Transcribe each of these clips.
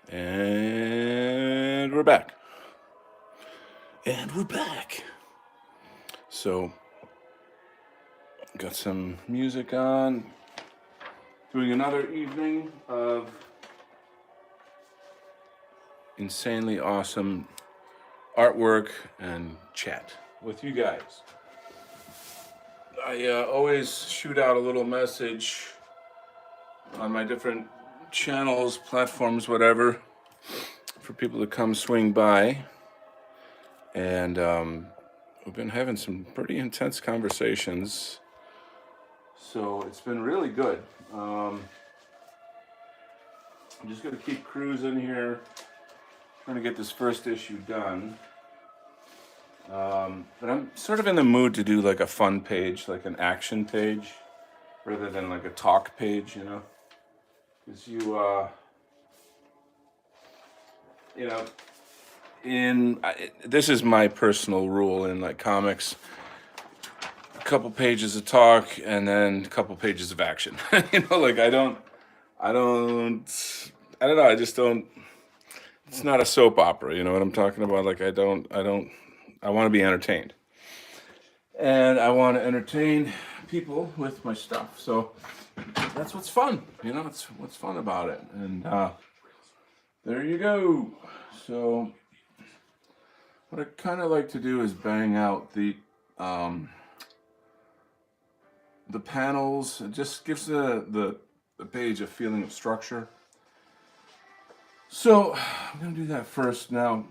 And we're back. And we're back. So, got some music on. Doing another evening of insanely awesome artwork and chat with you guys. I always shoot out a little message on my different channels, platforms, whatever, for people to come swing by. And we've been having some pretty intense conversations. So it's been really good. I'm just going to keep cruising here, trying to get this first issue done. But I'm sort of in the mood to do like a fun page, like an action page, rather than like a talk page, you know? Because you know, this is my personal rule in like comics. A couple pages of talk and then a couple pages of action. You know, like I don't know. I just don't. It's not a soap opera. You know what I'm talking about? Like I want to be entertained, and I want to entertain people with my stuff. So that's what's fun. You know, it's what's fun about it. And there you go. So what I kind of like to do is bang out the panels. It just gives the page a feeling of structure. So I'm gonna do that first. Now,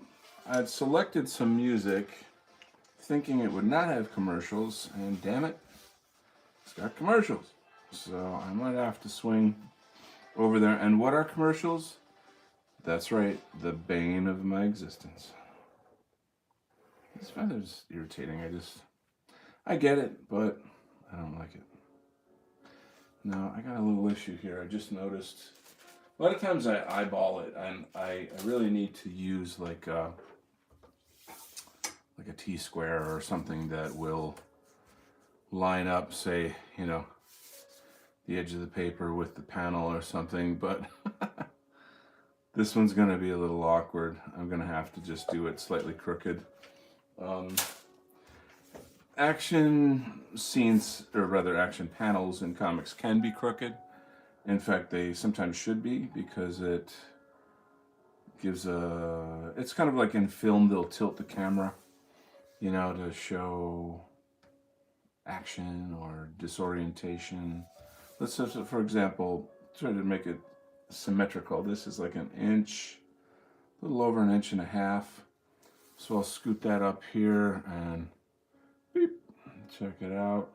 I'd selected some music, thinking it would not have commercials, and damn it, it's got commercials. So I might have to swing over there. And what are commercials? That's right, the bane of my existence. This weather's irritating. I get it, but I don't like it. Now, I got a little issue here. I just noticed. A lot of times I eyeball it, and I really need to use like a T-square or something that will line up, say, you know, the edge of the paper with the panel or something, but this one's going to be a little awkward. I'm going to have to just do it slightly crooked. Action scenes, or rather action panels in comics can be crooked. In fact, they sometimes should be, because it gives it's kind of like in film, they'll tilt the camera, you know, to show action or disorientation. Let's say, for example, try to make it symmetrical. This is like an inch, a little over an inch and a half. So I'll scoot that up here and beep, check it out.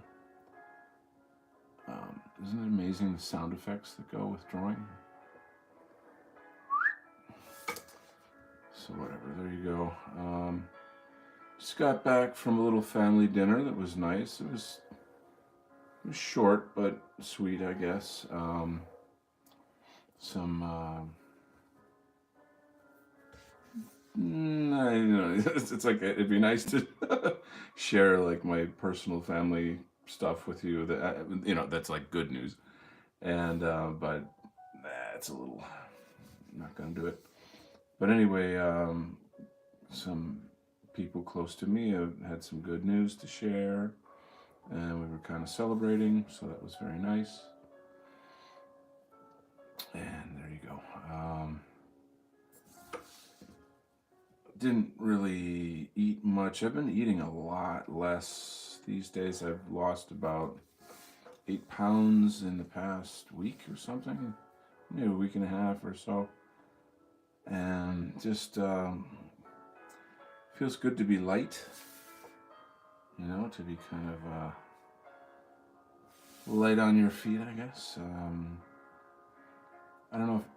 Isn't it amazing the sound effects that go with drawing? So whatever, there you go. Just got back from a little family dinner that was nice. It was short but sweet, I guess. It's like it'd be nice to share like my personal family stuff with you. That you know, that's like good news. And but it's a little. I'm not gonna do it. But anyway, some people close to me have had some good news to share, and we were kind of celebrating, so that was very nice. And there you go. Didn't really eat much. I've been eating a lot less these days. I've lost about 8 pounds in the past week or something, maybe a week and a half or so. And just feels good to be light, you know, to be kind of light on your feet, I guess. I don't know if,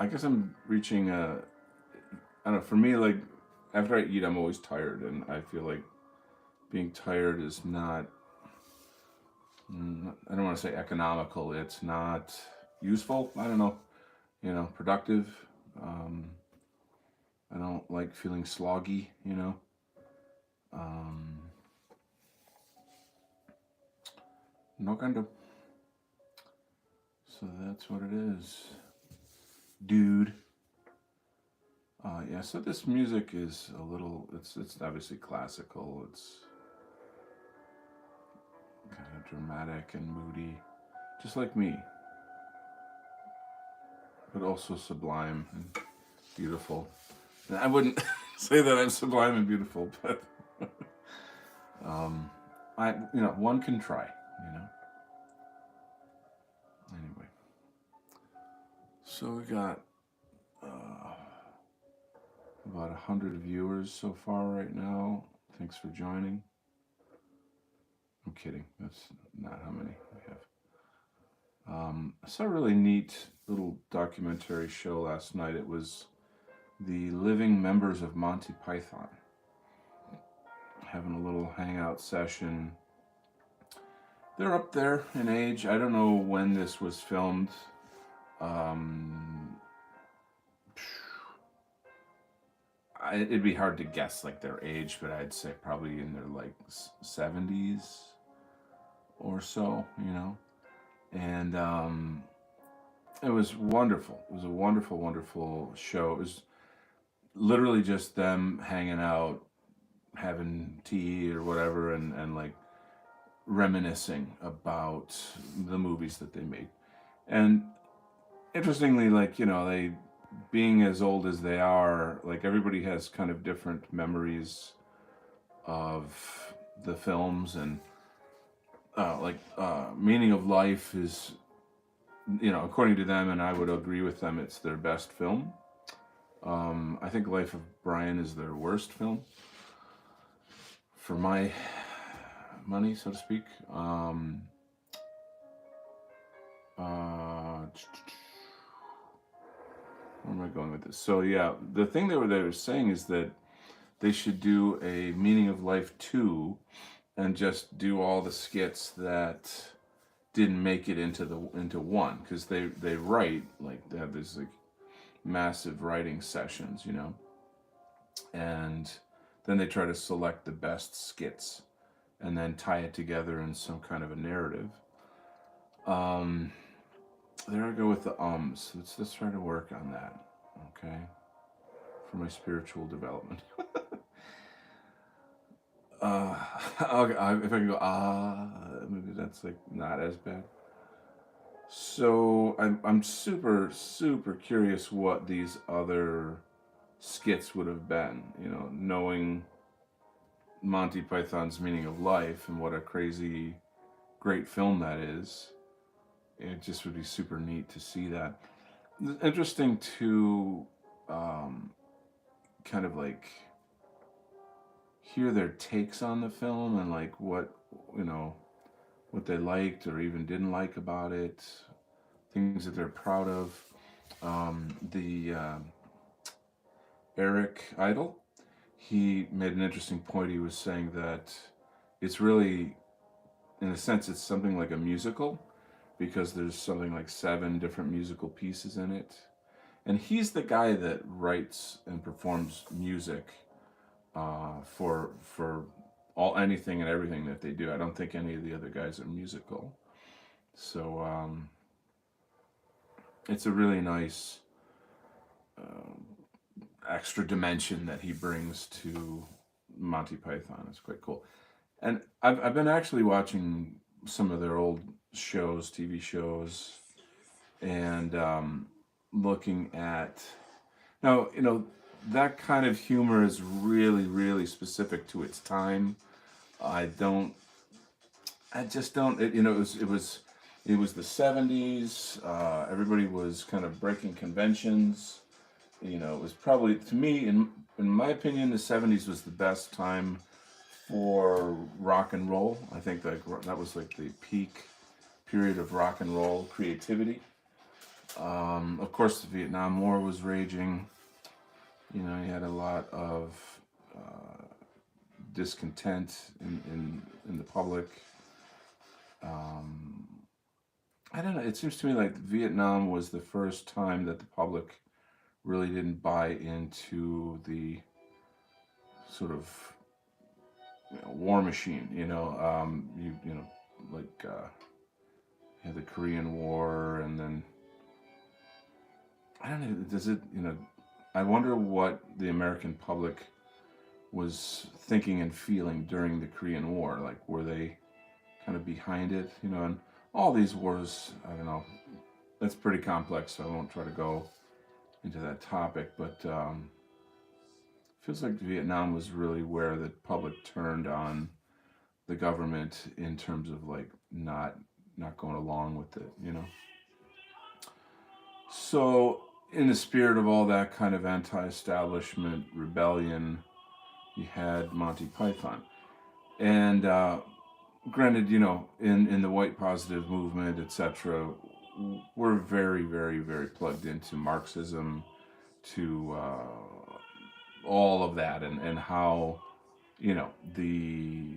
I guess I'm reaching I don't know, for me, like, after I eat, I'm always tired, and I feel like being tired is not, I don't want to say economical, it's not useful, I don't know, you know, productive. I don't like feeling sloggy, you know. No kind of. So that's what it is, dude. Yeah, so this music is a little, it's obviously classical, it's kind of dramatic and moody, just like me, but also sublime and beautiful. And I wouldn't say that I'm sublime and beautiful, but um, one can try, you know. Anyway, so we got uh, about 100 viewers so far right now. Thanks for joining. I'm kidding. That's not how many we have. I saw a really neat little documentary show last night. It was the living members of Monty Python having a little hangout session. They're up there in age. I don't know when this was filmed. Um, it'd be hard to guess like their age, but I'd say probably in their like 70s or so, you know. And it was wonderful. It was a wonderful, wonderful show. It was literally just them hanging out, having tea or whatever, and like reminiscing about the movies that they made. And interestingly, like, you know, they being as old as they are, like everybody has kind of different memories of the films, and Meaning of Life is, you know, according to them, and I would agree with them, it's their best film. I think Life of Brian is their worst film, for my money, so to speak. Where am I going with this? So yeah, the thing they were saying is that they should do a Meaning of Life 2 and just do all the skits that didn't make it into one, because they write, like they have this like massive writing sessions, you know, and then they try to select the best skits and then tie it together in some kind of a narrative. Um, there I go with the ums. Let's try to work on that, okay, for my spiritual development. uh, okay, if I can go maybe that's like not as bad. So I'm super super curious what these other skits would have been. You know, knowing Monty Python's Meaning of Life and what a crazy great film that is. It just would be super neat to see that. It's interesting to um, kind of like hear their takes on the film and like what, you know, what they liked or even didn't like about it, things that they're proud of. The Eric Idle, he made an interesting point. He was saying that it's really, in a sense, it's something like a musical, because there's something like 7 different musical pieces in it. And he's the guy that writes and performs music for all anything and everything that they do. I don't think any of the other guys are musical. So it's a really nice extra dimension that he brings to Monty Python. It's quite cool. And I've been actually watching some of their old shows, TV shows, and looking at, now, you know, that kind of humor is really, really specific to its time. I don't, I just don't, you know, it was the 70s. Everybody was kind of breaking conventions. You know, it was probably, to me, in my opinion, the 70s was the best time for rock and roll. I think that was like the peak period of rock and roll creativity. Of course, the Vietnam War was raging. You know, you had a lot of discontent in the public. Um, I don't know. It seems to me like Vietnam was the first time that the public really didn't buy into the sort of, you know, war machine. You know, you know, like you had the Korean War, and then I don't know. Does it, you know? I wonder what the American public was thinking and feeling during the Korean War. Like, were they kind of behind it? And all these wars, I don't know. That's pretty complex, so I won't try to go into that topic. But feels like Vietnam was really where the public turned on the government in terms of like not going along with it. So in the spirit of all that kind of anti-establishment rebellion, you had Monty Python, and granted, in the white positive movement, etc., we're very, very, very plugged into Marxism, to all of that, and how the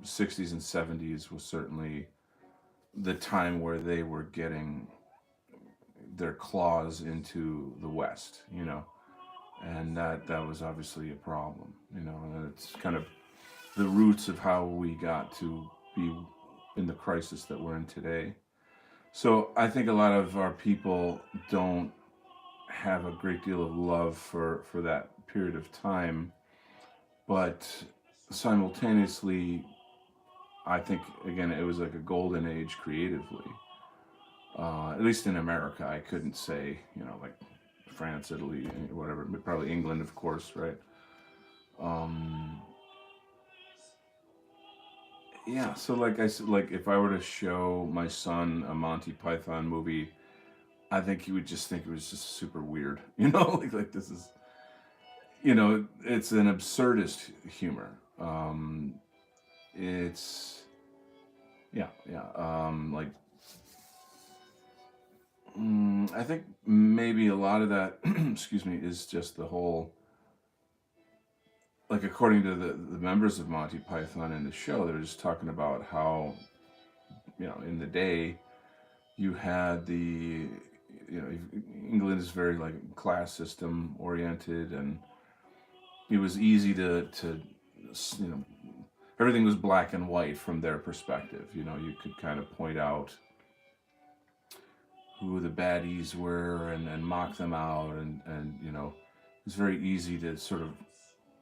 60s and 70s was certainly the time where they were getting their claws into the West, and that was obviously a problem, and it's kind of the roots of how we got to be in the crisis that we're in today. So I think a lot of our people don't have a great deal of love for that period of time, but simultaneously, I think again it was like a golden age creatively. At least in America, I couldn't say like France, Italy, whatever, but probably England, of course, right? Um, yeah. So like I said, like if I were to show my son a Monty Python movie, I think he would just think it was just super weird, like this is it's an absurdist humor. It's yeah, yeah. Like I think maybe a lot of that, excuse me, is just the whole, like according to the members of Monty Python in the show, they're just talking about how in the day you had England is very like class system oriented, and it was easy to you know everything was black and white from their perspective. You could kind of point out who the baddies were, and mock them out, and it's very easy to sort of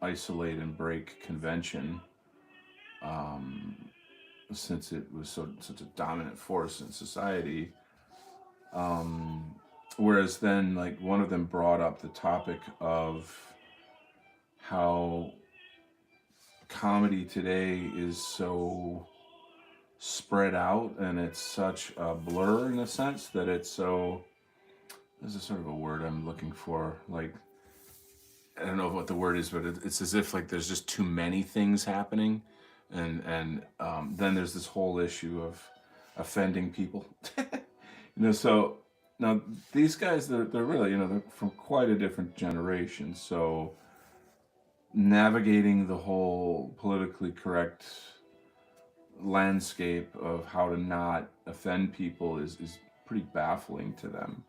isolate and break convention, um, since it was such a dominant force in society. Um, Whereas then, like one of them brought up the topic of how comedy today is so spread out, and it's such a blur in a sense that it's so. There's a sort of a word I'm looking for. Like, I don't know what the word is, but it's as if like there's just too many things happening, and then there's this whole issue of offending people. So now these guys, they're really they're from quite a different generation. So navigating the whole politically correct landscape of how to not offend people is pretty baffling to them.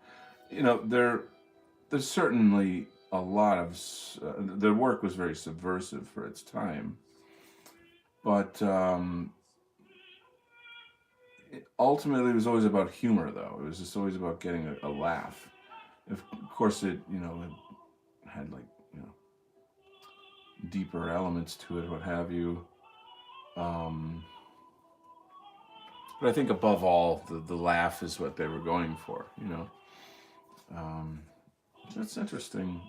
There's certainly a lot of their work was very subversive for its time, but ultimately it was always about humor. Though it was just always about getting a laugh. Of course, it had like deeper elements to it, what have you. Um, but I think above all, the laugh is what they were going for. Um, that's interesting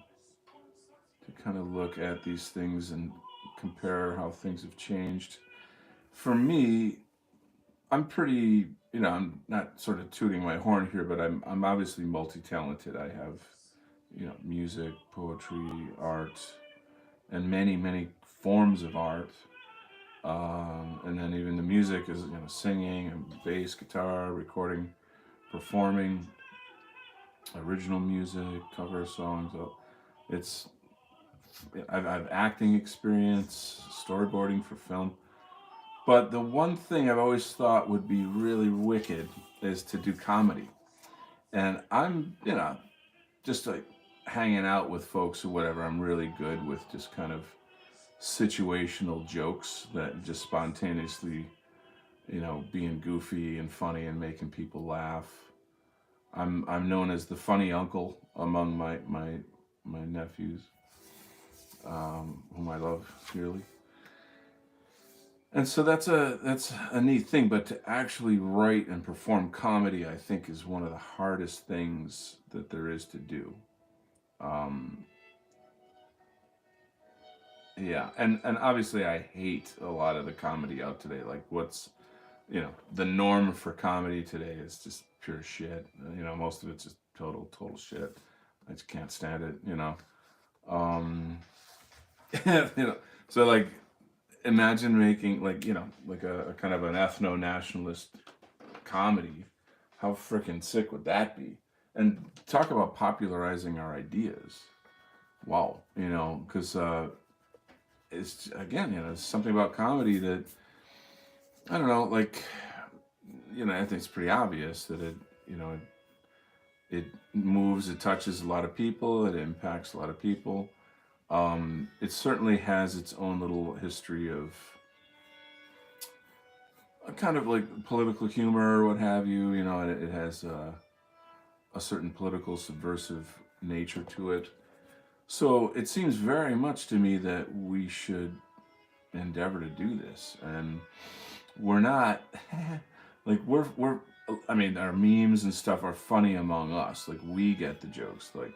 to kind of look at these things and compare how things have changed. For me, I'm pretty, I'm not sort of tooting my horn here, but I'm obviously multi-talented. I have, music, poetry, art, and many, many forms of art. And then even the music is, singing and bass, guitar, recording, performing, original music, cover songs. It's I've acting experience, storyboarding for film. But the one thing I've always thought would be really wicked is to do comedy. And I'm, just like hanging out with folks or whatever. I'm really good with just kind of situational jokes that just spontaneously, being goofy and funny and making people laugh. I'm known as the funny uncle among my my nephews, whom I love dearly. And so that's a neat thing. But to actually write and perform comedy, I think, is one of the hardest things that there is to do. Um, yeah, and obviously I hate a lot of the comedy out today. Like what's the norm for comedy today is just pure shit. Most of it's just total shit. I just can't stand it. Um, so like imagine making like a kind of an ethno nationalist comedy. How freaking sick would that be? And talk about popularizing our ideas. Wow, because it's again, it's something about comedy that I don't know, like I think it's pretty obvious that it moves, it touches a lot of people, it impacts a lot of people. It certainly has its own little history of a kind of like political humor or what have you. And it has a certain political subversive nature to it. So it seems very much to me that we should endeavor to do this, and we're not like we're. I mean, our memes and stuff are funny among us. Like we get the jokes. Like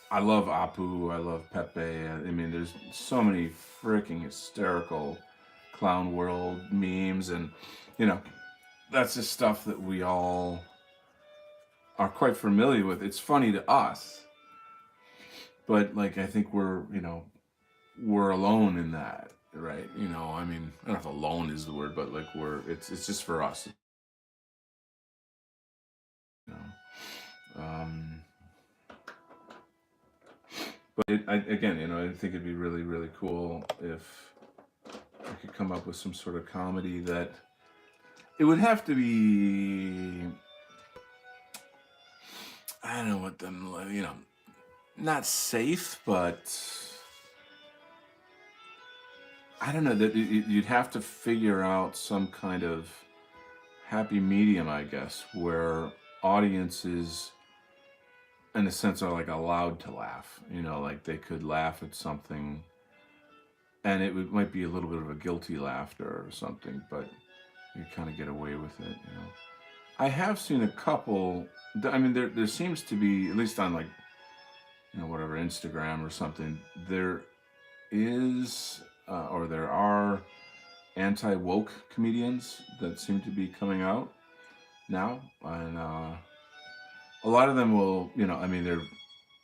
I love Apu. I love Pepe. I mean, there's so many freaking hysterical clown world memes, and you know, that's just stuff that we all are quite familiar with. It's funny to us, but like I think we're alone in that, right? I mean, I don't know if alone is the word, but like it's just for us, you know. But again, I think it'd be really, really cool if I could come up with some sort of comedy that it would have to be. I don't know what them, not safe, but I don't know that you'd have to figure out some kind of happy medium, I guess, where audiences, in a sense, are like allowed to laugh. Like they could laugh at something, and might be a little bit of a guilty laughter or something, but you kind of get away with it. I have seen a couple. I mean, there seems to be, at least on like whatever Instagram or something, there is or there are anti-woke comedians that seem to be coming out now, and a lot of them will, I mean,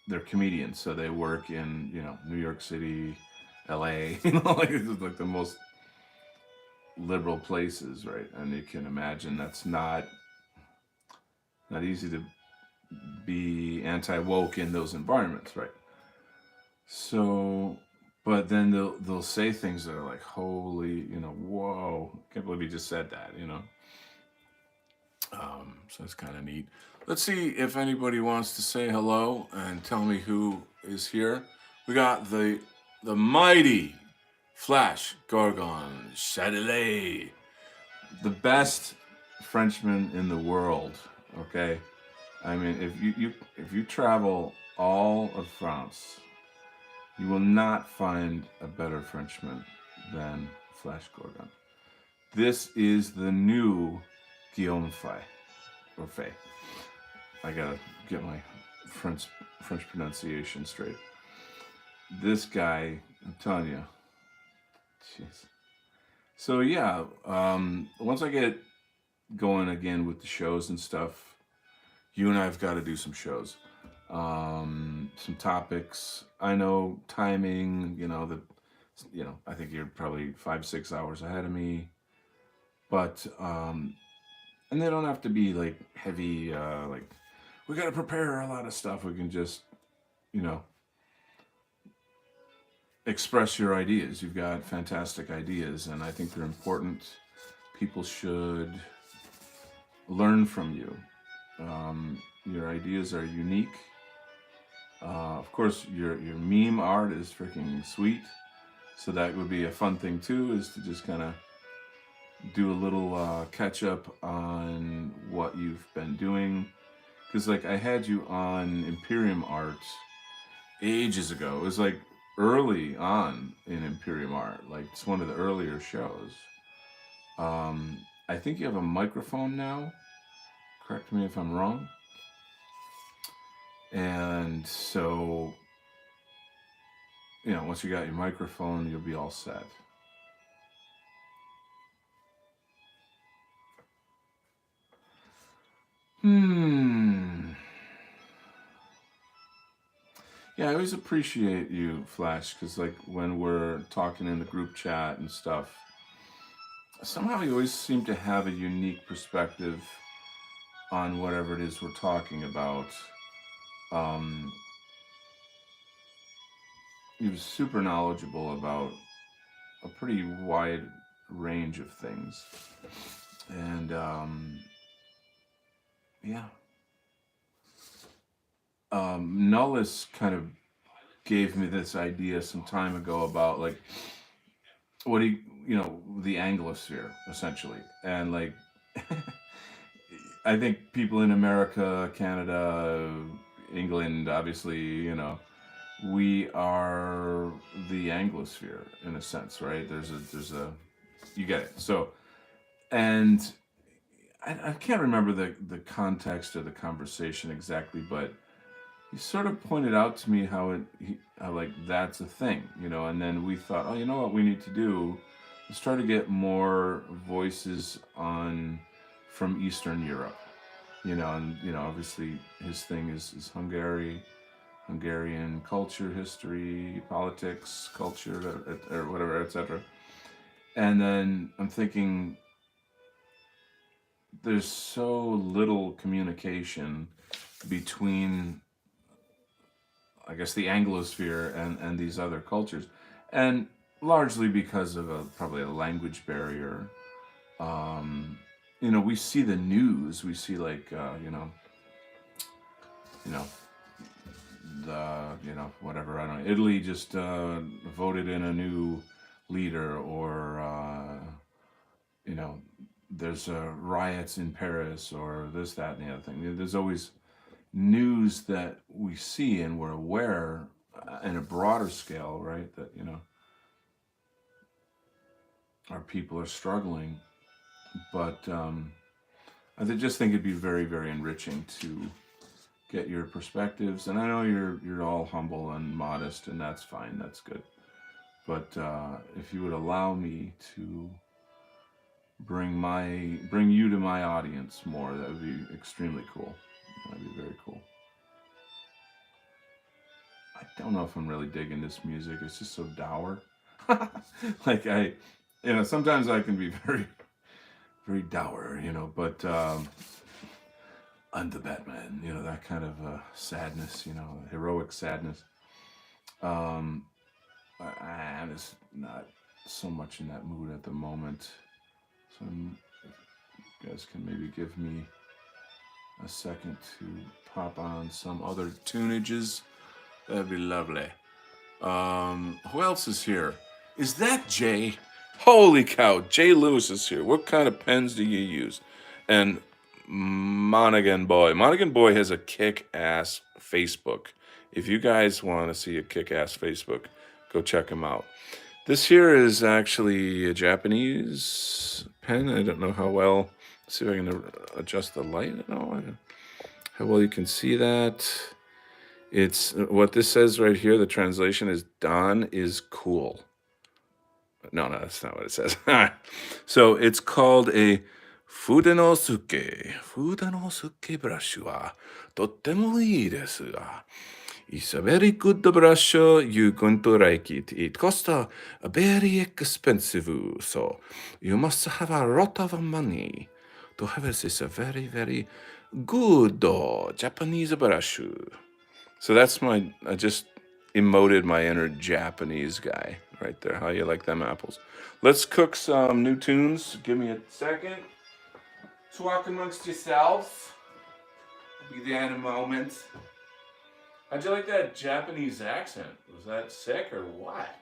they're comedians, so they work in New York City, L.A., like it's like the most liberal places, right? And you can imagine that's not easy to be anti-woke in those environments, right? So, but then they'll say things that are like, holy, whoa, can't believe he just said that. So it's kind of neat. Let's see if anybody wants to say hello and tell me who is here. We got the mighty Flash Gorgon Chatelet, the best Frenchman in the world. Okay, I mean, if you travel all of France, you will not find a better Frenchman than Flash Gorgon. This is the new Guillaume Fay, or Fay. I gotta get my French pronunciation straight. This guy, I'm telling you, jeez. So yeah, once I get going again with the shows and stuff, you and I have got to do some shows, some topics. I know timing. I think you're probably 5-6 hours ahead of me, but and they don't have to be like heavy. Like we got to prepare a lot of stuff. We can just you know express your ideas. You've got fantastic ideas, and I think they're important. People should learn from you. Your ideas are unique. Of course, your meme art is freaking sweet. So that would be a fun thing too, is to just kind of do a little catch up on what you've been doing. Because like I had you on Imperium Art ages ago. It was like early on in Imperium Art. Like it's one of the earlier shows. Um, I think you have a microphone now. Correct me if I'm wrong. And so, once you got your microphone, you'll be all set. Hmm. Yeah, I always appreciate you, Flash, because like when we're talking in the group chat and stuff, somehow you always seem to have a unique perspective on whatever it is we're talking about. Um, you're super knowledgeable about a pretty wide range of things, and yeah, Nullis kind of gave me this idea some time ago about like what he, the Anglosphere essentially, and like I think people in America, Canada, England, obviously, we are the Anglosphere in a sense, right? There's a you get it. So, and I can't remember the context of the conversation exactly, but he sort of pointed out to me how like that's a thing, and then we thought, oh, you know what we need to do is try to get more voices on from Eastern Europe, and obviously his thing is Hungarian culture, history, politics, culture, or whatever, etc. And then I'm thinking there's so little communication between, I guess, the Anglosphere and these other cultures, and largely because of probably a language barrier. Um, we see the news. We see like you know, whatever, I don't know. Italy just voted in a new leader, or you know, there's riots in Paris, or this, that, and the other thing. There's always news that we see and we're aware in a broader scale, right? That our people are struggling, but I just think it'd be very, very enriching to get your perspectives. And I know you're all humble and modest, and that's fine. That's good. But if you would allow me to bring you to my audience more, that would be extremely cool. That'd be very cool. I don't know if I'm really digging this music. It's just so dour. Like sometimes I can be very, very dour, but I'm the Batman, that kind of sadness, heroic sadness. Um, I'm just not so much in that mood at the moment. So if you guys can maybe give me a second to pop on some other tunages, that'd be lovely. Who else is here? Is that Jay? Holy cow, Jay Lewis is here. What kind of pens do you use? And Monaghan Boy. Monaghan Boy has a kick-ass Facebook. If you guys want to see a kick-ass Facebook, go check him out. This here is actually a Japanese pen. I don't know how well. Let's see if I can adjust the light at all. How well you can see that. It's what this says right here. The translation is "Don is cool." No, that's not what it says. So it's called a Fudenosuke. Fudenosuke brush wa tottemo ii desu ga. It's a very good brush. You're going to like it. It costs very expensive, so you must have a lot of money to have this very, very good Japanese brush. So that's I just emoted my inner Japanese guy right there. How you like them apples? Let's cook some new tunes. Give me a second. Talk amongst yourselves. I'll be there in a moment. How'd you like that Japanese accent? Was that sick or what?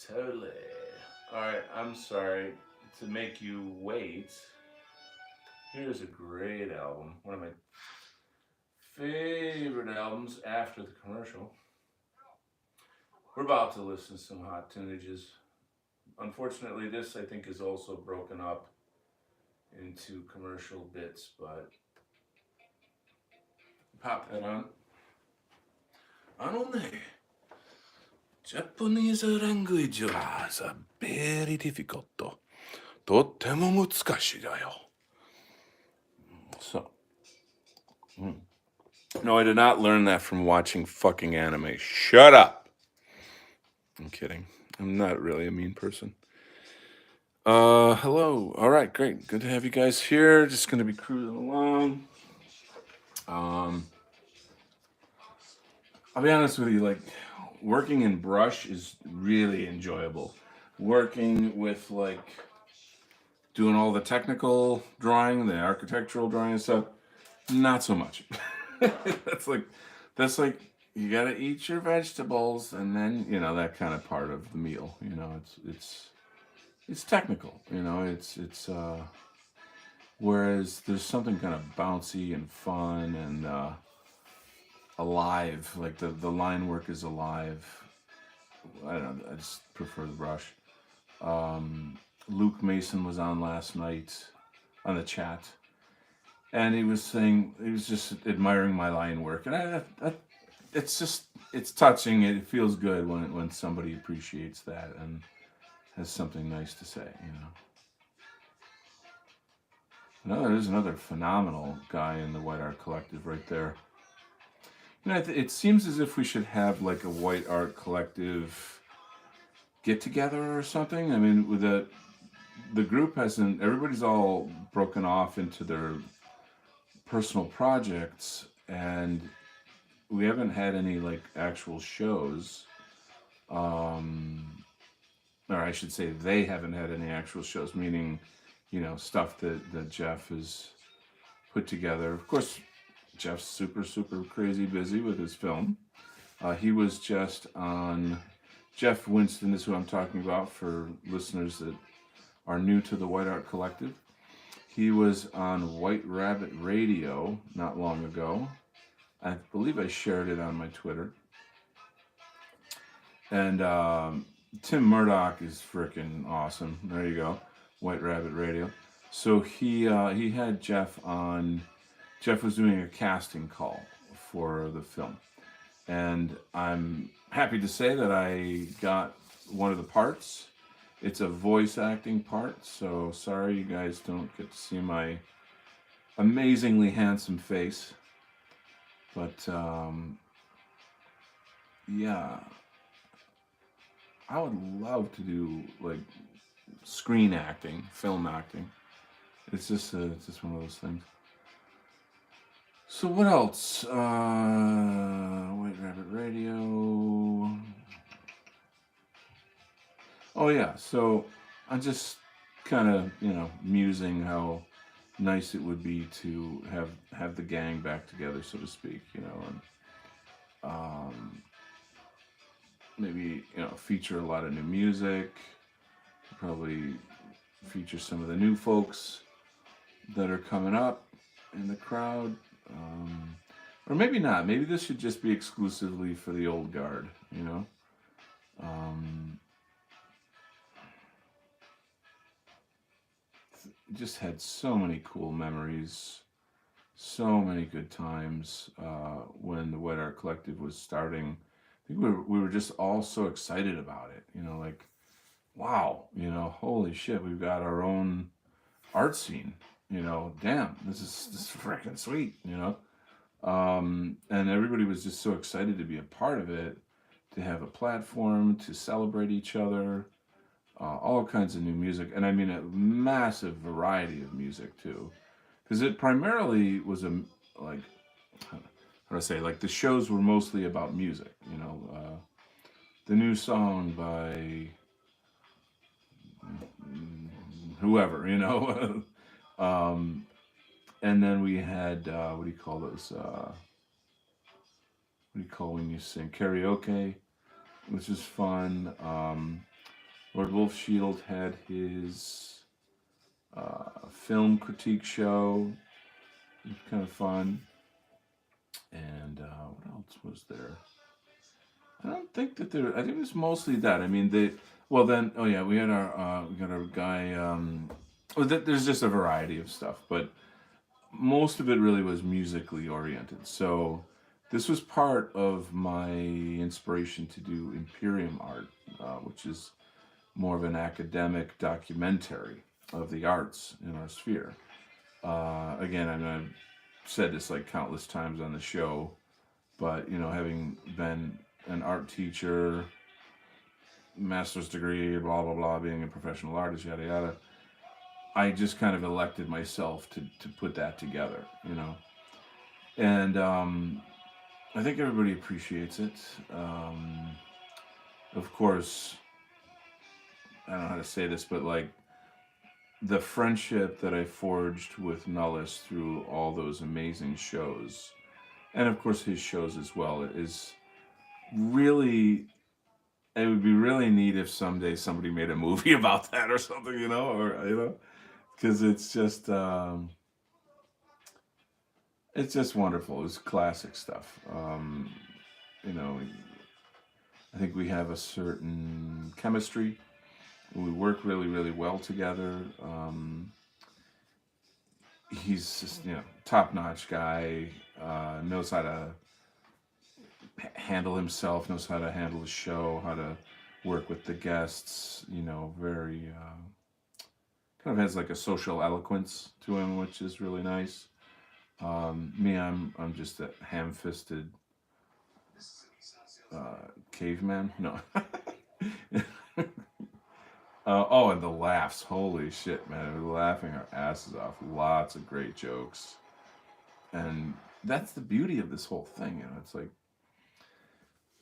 Totally. Alright, I'm sorry to make you wait. Here's a great album. One of my favorite albums after the commercial. We're about to listen to some hot tunages. Unfortunately, this I think is also broken up into commercial bits, but pop that on. ね、Japanese language はさ、very difficult. とっても難しいだよ。So, no, I did not learn that from watching fucking anime. Shut up. I'm kidding. I'm not really a mean person. Hello. All right, great. Good to have you guys here. Just gonna be cruising along. I'll be honest with you, like working in brush is really enjoyable. Working with like doing all the technical drawing, the architectural drawing and stuff, not so much. that's like that's like you gotta eat your vegetables and then that kind of part of the meal. It's technical. Whereas there's something kind of bouncy and fun and alive. Like the line work is alive. I don't know. I just prefer the brush. Luke Mason was on last night on the chat, and he was just admiring my line work, and it's touching. It feels good when somebody appreciates that and has something nice to say. There's another phenomenal guy in the White Art Collective right there. It seems as if we should have like a White Art Collective get together or something. I mean, with the group hasn't. Everybody's all broken off into their personal projects, and we haven't had any like actual shows. Or I should say, they haven't had any actual shows, meaning, stuff that Jeff has put together. Of course, Jeff's super, super crazy busy with his film. He was just on. Jeff Winston is who I'm talking about for listeners that are new to the White Art Collective. He was on White Rabbit Radio not long ago. I believe I shared it on my Twitter. And Tim Murdoch is freaking awesome. There you go, White Rabbit Radio. So he had Jeff on. Jeff was doing a casting call for the film, and I'm happy to say that I got one of the parts. It's a voice acting part, so sorry you guys don't get to see my amazingly handsome face. But yeah, I would love to do like screen acting, film acting. It's just one of those things. So what else? White Rabbit Radio. Oh yeah, so I'm just kind of musing how nice it would be to have the gang back together, so to speak. And maybe feature a lot of new music. Probably feature some of the new folks that are coming up in the crowd. Or maybe not. Maybe this should just be exclusively for the old guard, Just had so many cool memories, so many good times when the Wet Art Collective was starting. I think we were just all so excited about it, like, wow, holy shit, we've got our own art scene, damn, this is freaking sweet, and everybody was just so excited to be a part of it, to have a platform, to celebrate each other, all kinds of new music, and I mean a massive variety of music too, because it primarily was like, how do I say, like the shows were mostly about music, the new song by whoever, and then we had what do you call those? What do you call when you sing karaoke, which is fun. Lord Wolfshield had his film critique show. It was kind of fun. And what else was there? I don't think that there. I think it was mostly that. I mean, they. Well, then, oh yeah, we got our guy. Well, there's just a variety of stuff, but most of it really was musically oriented. So this was part of my inspiration to do Imperium Art, which is more of an academic documentary of the arts in our sphere. Again, I mean, I've said this like countless times on the show, but having been an art teacher, master's degree, blah blah blah, being a professional artist, yada yada, I just kind of elected myself to put that together, and I think everybody appreciates it. Of course, I don't know how to say this, but like the friendship that I forged with Nullis through all those amazing shows, and of course his shows as well, is really. It would be really neat if someday somebody made a movie about that or something, or because it's just wonderful. It's classic stuff. You know, I think we have a certain chemistry. We work really, really well together. He's just top notch guy. Knows how to handle himself. Knows how to handle the show. How to work with the guests. Very kind of has like a social eloquence to him, which is really nice. Me, I'm just a ham-fisted caveman. No. Oh, and the laughs. Holy shit, man. We're laughing our asses off. Lots of great jokes. And that's the beauty of this whole thing, It's like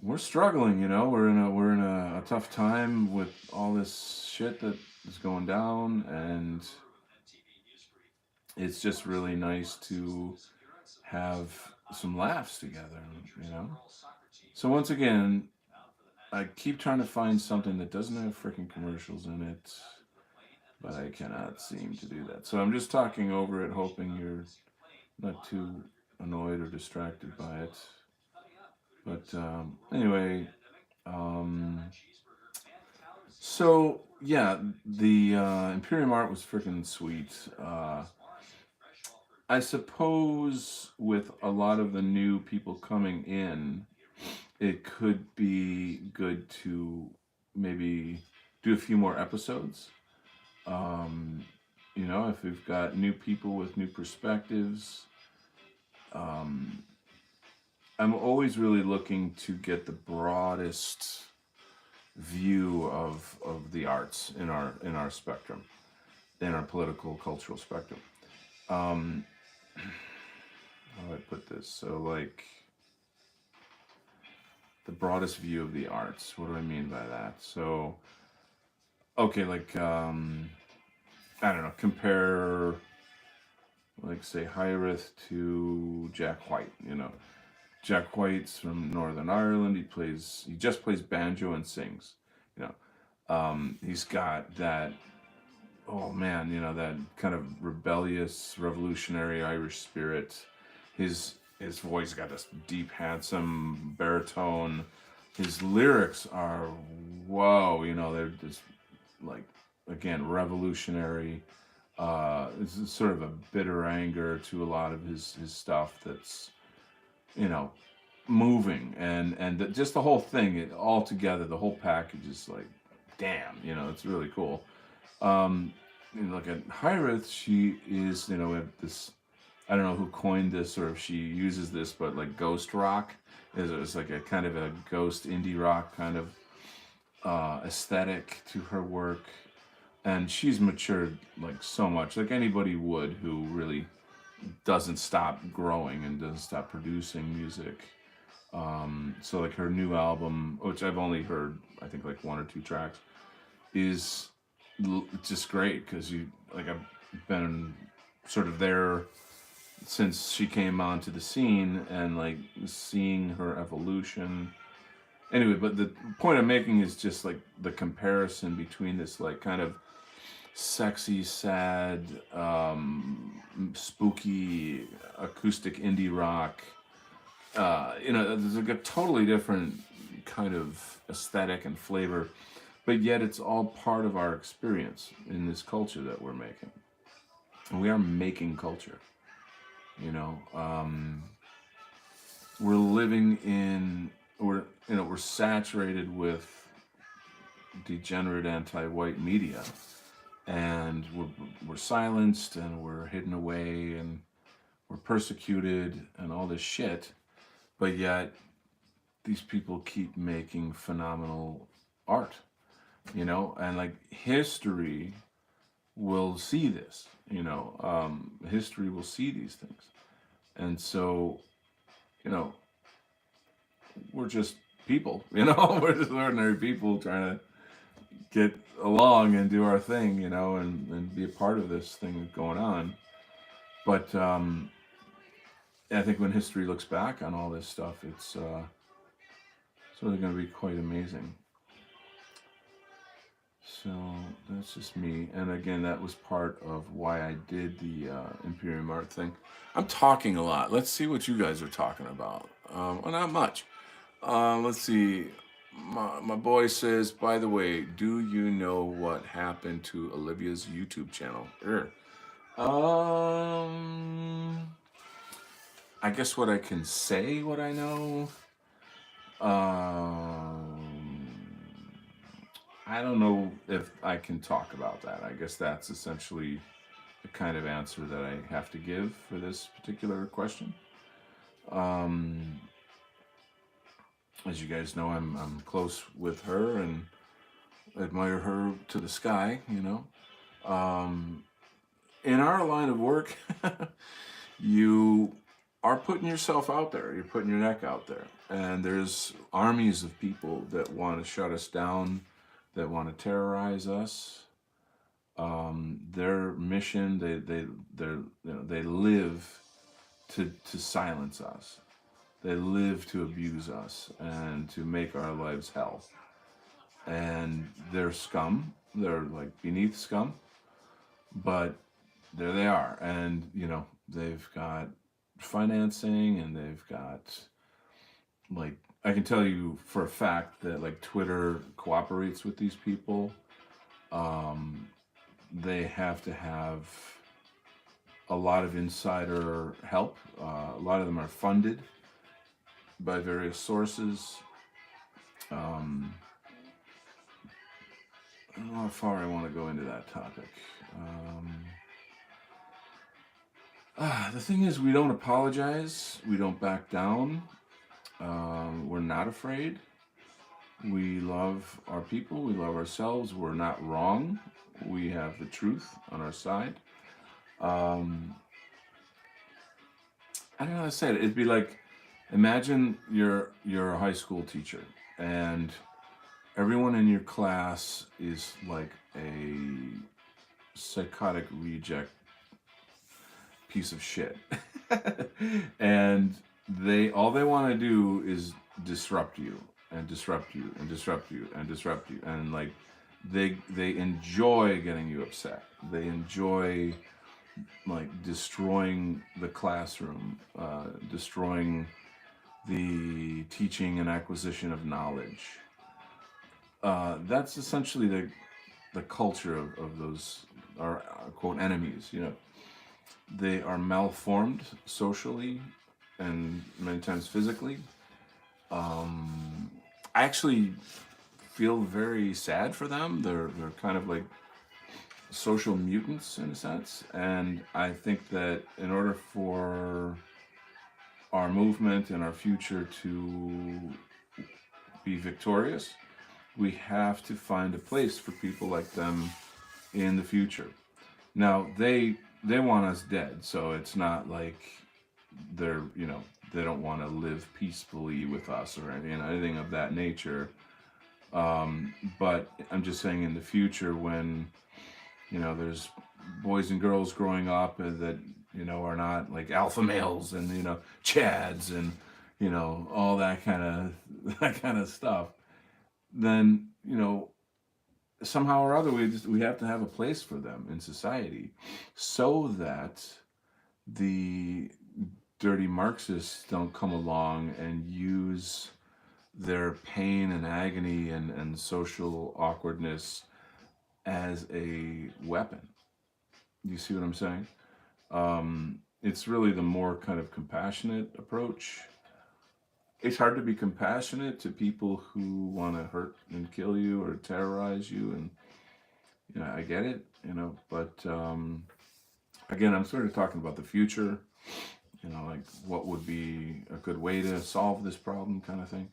we're struggling, We're in a tough time with all this shit that is going down, and it's just really nice to have some laughs together, So once again, I keep trying to find something that doesn't have freaking commercials in it, but I cannot seem to do that. So I'm just talking over it, hoping you're not too annoyed or distracted by it. But anyway, um, so yeah, the Imperium Art was freaking sweet. I suppose with a lot of the new people coming in, it could be good to maybe do a few more episodes. Um, if we've got new people with new perspectives, um, I'm always really looking to get the broadest view of the arts in our spectrum, in our political cultural spectrum. Um, how do I put this? So like the broadest view of the arts. What do I mean by that? So okay, like I don't know, compare like say Hyrith to Jack White. Jack White's from Northern Ireland. He just plays banjo and sings. You he's got that. Oh man, that kind of rebellious, revolutionary Irish spirit. His voice got this deep, handsome baritone. His lyrics are whoa. They're just like again revolutionary. It's sort of a bitter anger to a lot of his stuff that's you know moving and just the whole thing all together, the whole package is like damn, it's really cool. um Look at Hyrith. She is we have this, I don't know who coined this or if she uses this, but like ghost rock is like a kind of a ghost indie rock kind of aesthetic to her work, and she's matured like so much, like anybody would who really doesn't stop growing and doesn't stop producing music. So like her new album, which I've only heard I think like one or two tracks, is just great because I've been sort of there since she came onto the scene and like seeing her evolution. Anyway, but the point I'm making is just like the comparison between this like kind of sexy, sad, spooky, acoustic indie rock There's like a totally different kind of aesthetic and flavor, but yet it's all part of our experience in this culture that we're making. And we are making culture. You know, we're living in we're saturated with degenerate anti-white media, and we're silenced and we're hidden away and we're persecuted and all this shit. But yet these people keep making phenomenal art, and like history will see this, history will see these things. And so, you know, we're just people, we're just ordinary people trying to get along and do our thing, and be a part of this thing that's going on. But I think when history looks back on all this stuff, it's really going to be quite amazing. So that's just me. And again, that was part of why I did the Imperium Art thing. I'm talking a lot. Let's see what you guys are talking about. Well, not much. Let's see. My boy says, by the way, do you know what happened to Olivia's YouTube channel? Um, I guess what I can say, what I know. Um, I don't know if I can talk about that. I guess that's essentially the kind of answer that I have to give for this particular question. Um, as you guys know, I'm close with her and admire her to the sky. Um, in our line of work, you are putting yourself out there. You're putting your neck out there, and there's armies of people that want to shut us down, that want to terrorize us. Their mission, they live to silence us. They live to abuse us and to make our lives hell. And they're scum. They're like beneath scum, but there they are. And they've got financing, and they've got, like, I can tell you for a fact that like Twitter cooperates with these people. Um, they have to have a lot of insider help. A lot of them are funded by various sources. Um, I don't know how far I want to go into that topic. The thing is, we don't apologize. We don't back down. We're not afraid. We love our people. We love ourselves. We're not wrong. We have the truth on our side. Um, I don't know how to say it. It'd be like, imagine you're a high school teacher, and everyone in your class is like a psychotic reject piece of shit. And they all they want to do is disrupt you and disrupt you and disrupt you and disrupt you, and like they enjoy getting you upset. They enjoy like destroying the classroom, destroying the teaching and acquisition of knowledge. That's essentially the culture of those, our quote enemies. They are malformed socially and many times physically. I actually feel very sad for them. They're kind of like social mutants in a sense, and I think that in order for our movement and our future to be victorious, we have to find a place for people like them in the future. Now they want us dead, so it's not like they're they don't want to live peacefully with us or anything of that nature. But I'm just saying, in the future, when there's boys and girls growing up that are not like alpha males and chads and all that kind of that kind of stuff, then somehow or other we have to have a place for them in society, so that the dirty Marxists don't come along and use their pain and agony and social awkwardness as a weapon. You see what I'm saying? It's really the more kind of compassionate approach. It's hard to be compassionate to people who want to hurt and kill you or terrorize you, and I get it, but again, I'm sort of talking about the future, like what would be a good way to solve this problem, kind of thing.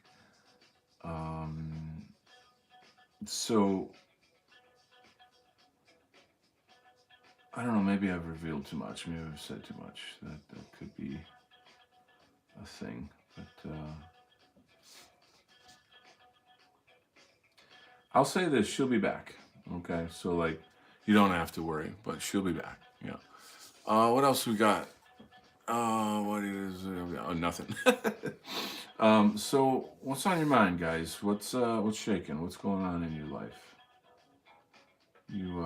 Um, so I don't know. Maybe I've revealed too much. Maybe I've said too much. That could be a thing. But I'll say this: she'll be back. Okay, so like, you don't have to worry, but she'll be back. Yeah. What else we got? What is? Oh, nothing. So what's on your mind, guys? What's shaking? What's going on in your life? You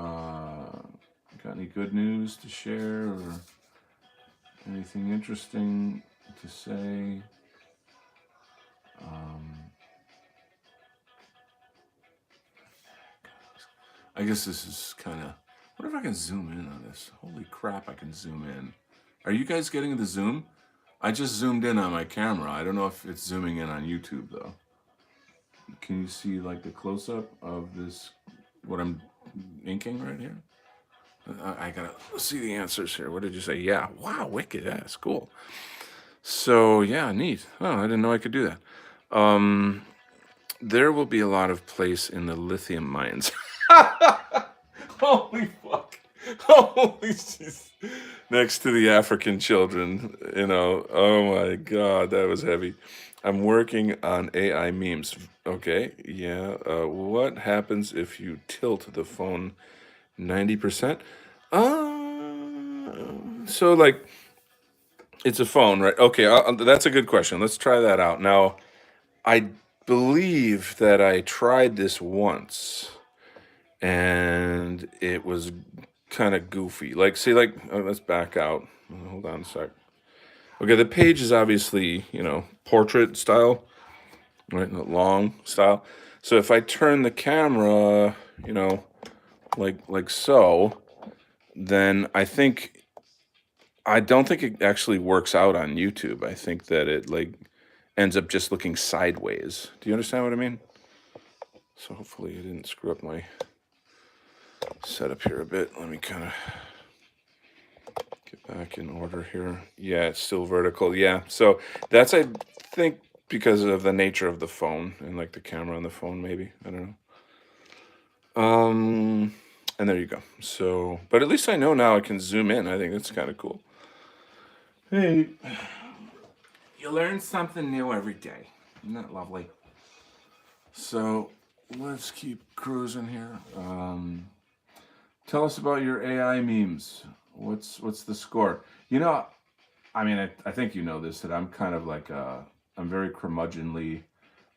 got any good news to share or anything interesting to say? Um, I guess this is kind of. What if I can zoom in on this? Holy crap! I can zoom in. Are you guys getting the zoom? I just zoomed in on my camera. I don't know if it's zooming in on YouTube though. Can you see like the close up of this? What I'm inking right here? I gotta see the answers here. What did you say? Yeah. Wow, wicked. That's cool. So yeah, neat. Oh, I didn't know I could do that. There will be a lot of place in the lithium mines. Holy fuck. Holy jeez. Next to the African children, Oh my god, that was heavy. I'm working on AI memes. Okay, yeah. What happens if you tilt the phone 90%? So like it's a phone, right? Okay, that's a good question. Let's try that out. Now, I believe that I tried this once and it was kind of goofy. Like, see, like, let's back out. Hold on a sec. Okay, the page is obviously, portrait style, right? Long style. So if I turn the camera, like so, then I don't think it actually works out on YouTube. I think that it like ends up just looking sideways. Do you understand what I mean? So hopefully I didn't screw up my setup here a bit. Let me kind of get back in order here. Yeah, it's still vertical. Yeah, so that's, I think, because of the nature of the phone and like the camera on the phone, maybe. I don't know. And there you go. So, but at least I know now I can zoom in. I think that's kind of cool. Hey, you learn something new every day. Isn't that lovely? So let's keep cruising here. Tell us about your AI memes. What's the score? I mean, I think you know this, that I'm kind of like I'm very curmudgeonly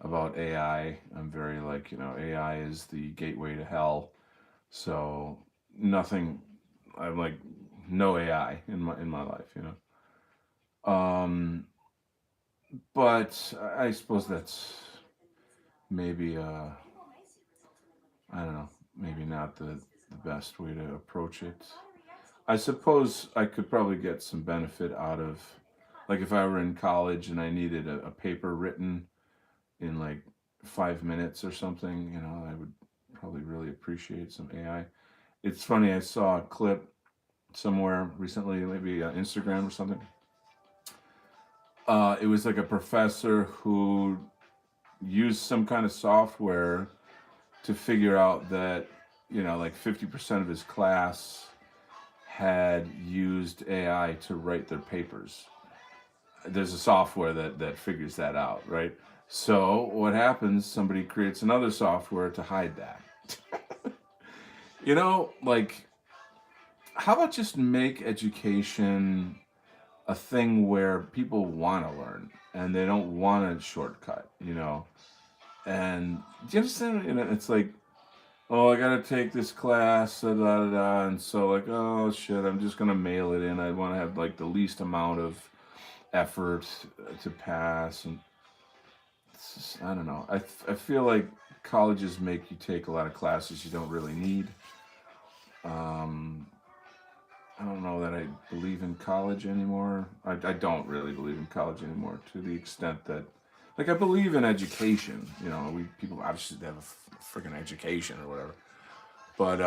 about AI. I'm very like, AI is the gateway to hell. So nothing. I'm like no AI in my life. Um, but I suppose that's maybe I don't know, maybe not the best way to approach it. I suppose I could probably get some benefit out of, like, if I were in college and I needed a paper written in like 5 minutes or something, I would probably really appreciate some AI. It's funny, I saw a clip somewhere recently, maybe Instagram or something. It was like a professor who used some kind of software to figure out that, like 50% of his class had used AI to write their papers. There's a software that figures that out, right? So what happens? Somebody creates another software to hide that. Like, how about just make education a thing where people want to learn and they don't want a shortcut. And do you understand? It's like, oh, I gotta take this class, da da da, and so like, oh shit, I'm just gonna mail it in. I want to have like the least amount of effort to pass, and it's just, I don't know. I feel like colleges make you take a lot of classes you don't really need. Um, I don't know that I believe in college anymore. I don't really believe in college anymore to the extent that, like, I believe in education. You know, we people obviously have a freaking education or whatever. But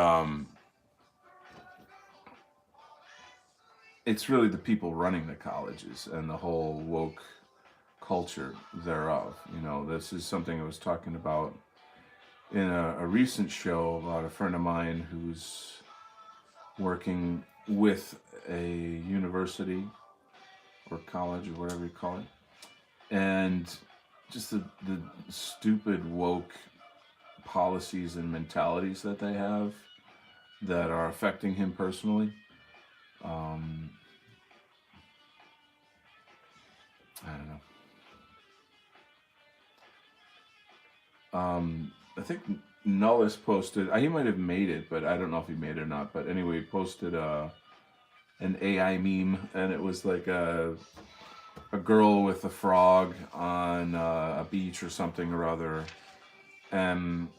it's really the people running the colleges and the whole woke culture thereof. You know, this is something I was talking about in a recent show about a friend of mine who's working with a university or college or whatever you call it, and just the stupid woke policies and mentalities that they have that are affecting him personally. Um, I don't know. I think Nullis posted. He might have made it, but I don't know if he made it or not. But anyway, he posted an AI meme, and it was like a girl with a frog on a beach or something or other. And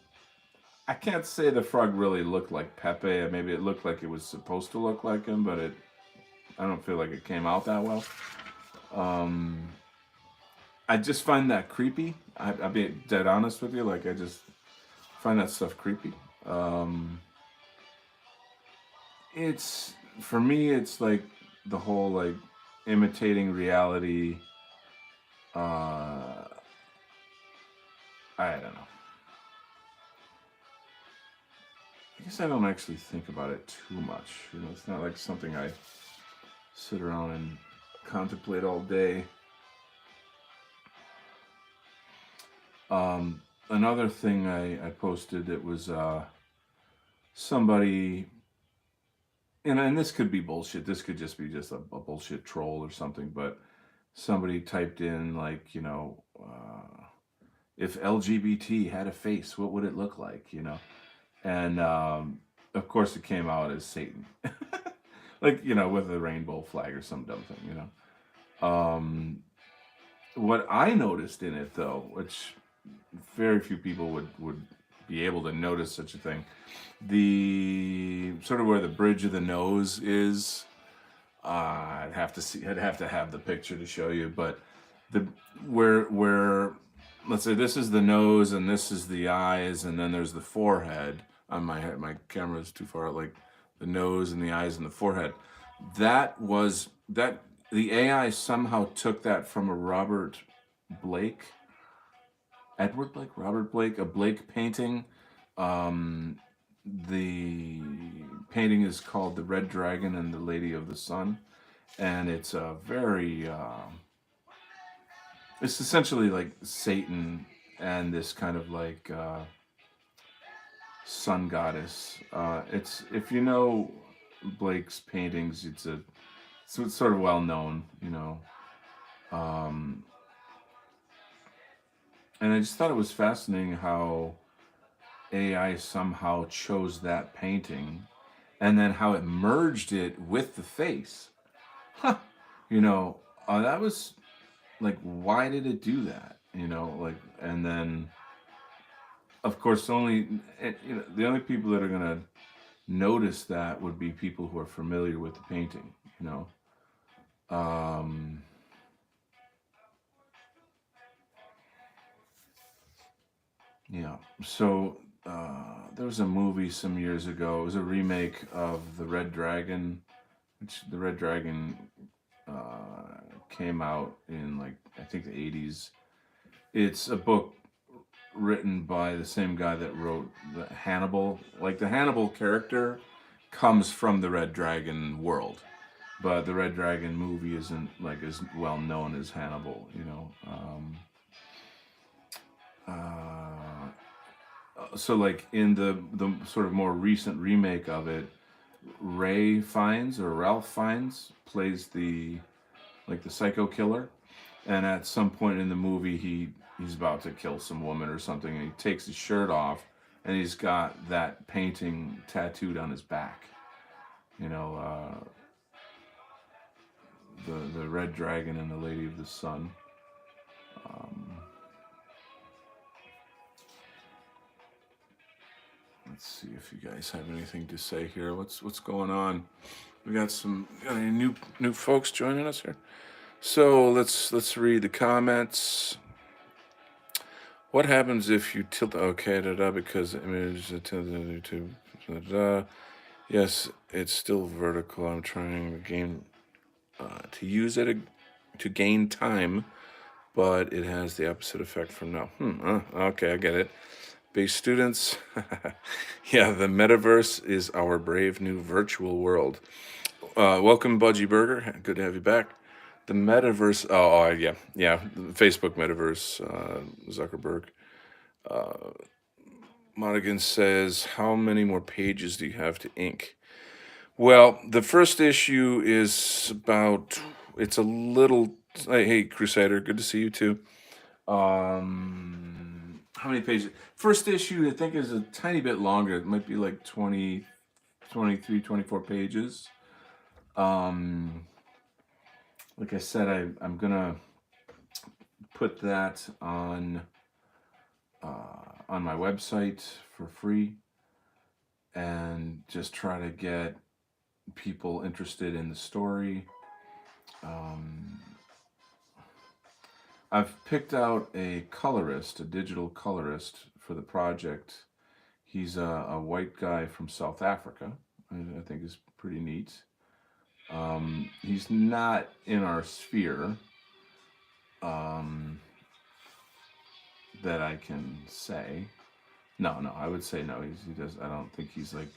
I can't say the frog really looked like Pepe. Maybe it looked like it was supposed to look like him, but I don't feel like it came out that well. Um, I just find that creepy. I'll be dead honest with you. Like, I just find that stuff creepy. Um, it's for me. It's like the whole like imitating reality. Uh, I don't know. I guess I don't actually think about it too much. You know, it's not like something I sit around and contemplate all day. Another thing I posted, it was somebody, and this could be bullshit. This could just be just a bullshit troll or something. But somebody typed in like, you know, if LGBT had a face, what would it look like? You know, and of course it came out as Satan, like, you know, with a rainbow flag or some dumb thing. You know, what I noticed in it though, which very few people would be able to notice such a thing. The sort of where the bridge of the nose is. I'd have to see. I'd have to have the picture to show you. But the where let's say this is the nose and this is the eyes and then there's the forehead. On my head, my camera is too far. Like the nose and the eyes and the forehead. That was that. The AI somehow took that from a Blake Robert Blake, a Blake painting. Um, the painting is called "The Red Dragon and the Lady of the Sun," and it's a very, it's essentially like Satan and this kind of like sun goddess. It's if you know Blake's paintings, it's sort of well known, you know. Um, and I just thought it was fascinating how AI somehow chose that painting and then how it merged it with the face. Huh. You know, that was like, why did it do that? You know, like, and then, of course, you know, the only people that are going to notice that would be people who are familiar with the painting, you know. Um, yeah. So, there was a movie some years ago. It was a remake of The Red Dragon, which the Red Dragon came out in like I think the 80s. It's a book written by the same guy that wrote the Hannibal. Like the Hannibal character comes from the Red Dragon world, but the Red Dragon movie isn't like as well known as Hannibal. You know. So like in the sort of more recent remake of it, Ralph Fiennes plays the psycho killer, and at some point in the movie he's about to kill some woman or something, and he takes his shirt off, and he's got that painting tattooed on his back. You know, the red dragon and the Lady of the Sun. Um, let's see if you guys have anything to say here. What's going on? We got any new folks joining us here. So let's read the comments. What happens if you tilt? Okay, because the image to yes, it's still vertical. I'm trying to gain to use it to gain time, but it has the opposite effect from now. Okay, I get it. Base students, yeah, the metaverse is our brave new virtual world. Welcome, Budgie Burger. Good to have you back. The metaverse. Yeah. Facebook metaverse. Zuckerberg. Monaghan says, "How many more pages do you have to ink?" Well, the first issue is about. It's a little. Hey, Crusader, good to see you too. How many pages? First issue, I think, is a tiny bit longer. It might be like 20, 23, 24 pages. Like I said, I'm gonna put that on my website for free, and just try to get people interested in the story. I've picked out a colorist, a digital colorist for the project. He's a white guy from South Africa. I think is pretty neat. He's not in our sphere um, that I can say. No, I would say no. He does. I don't think he's like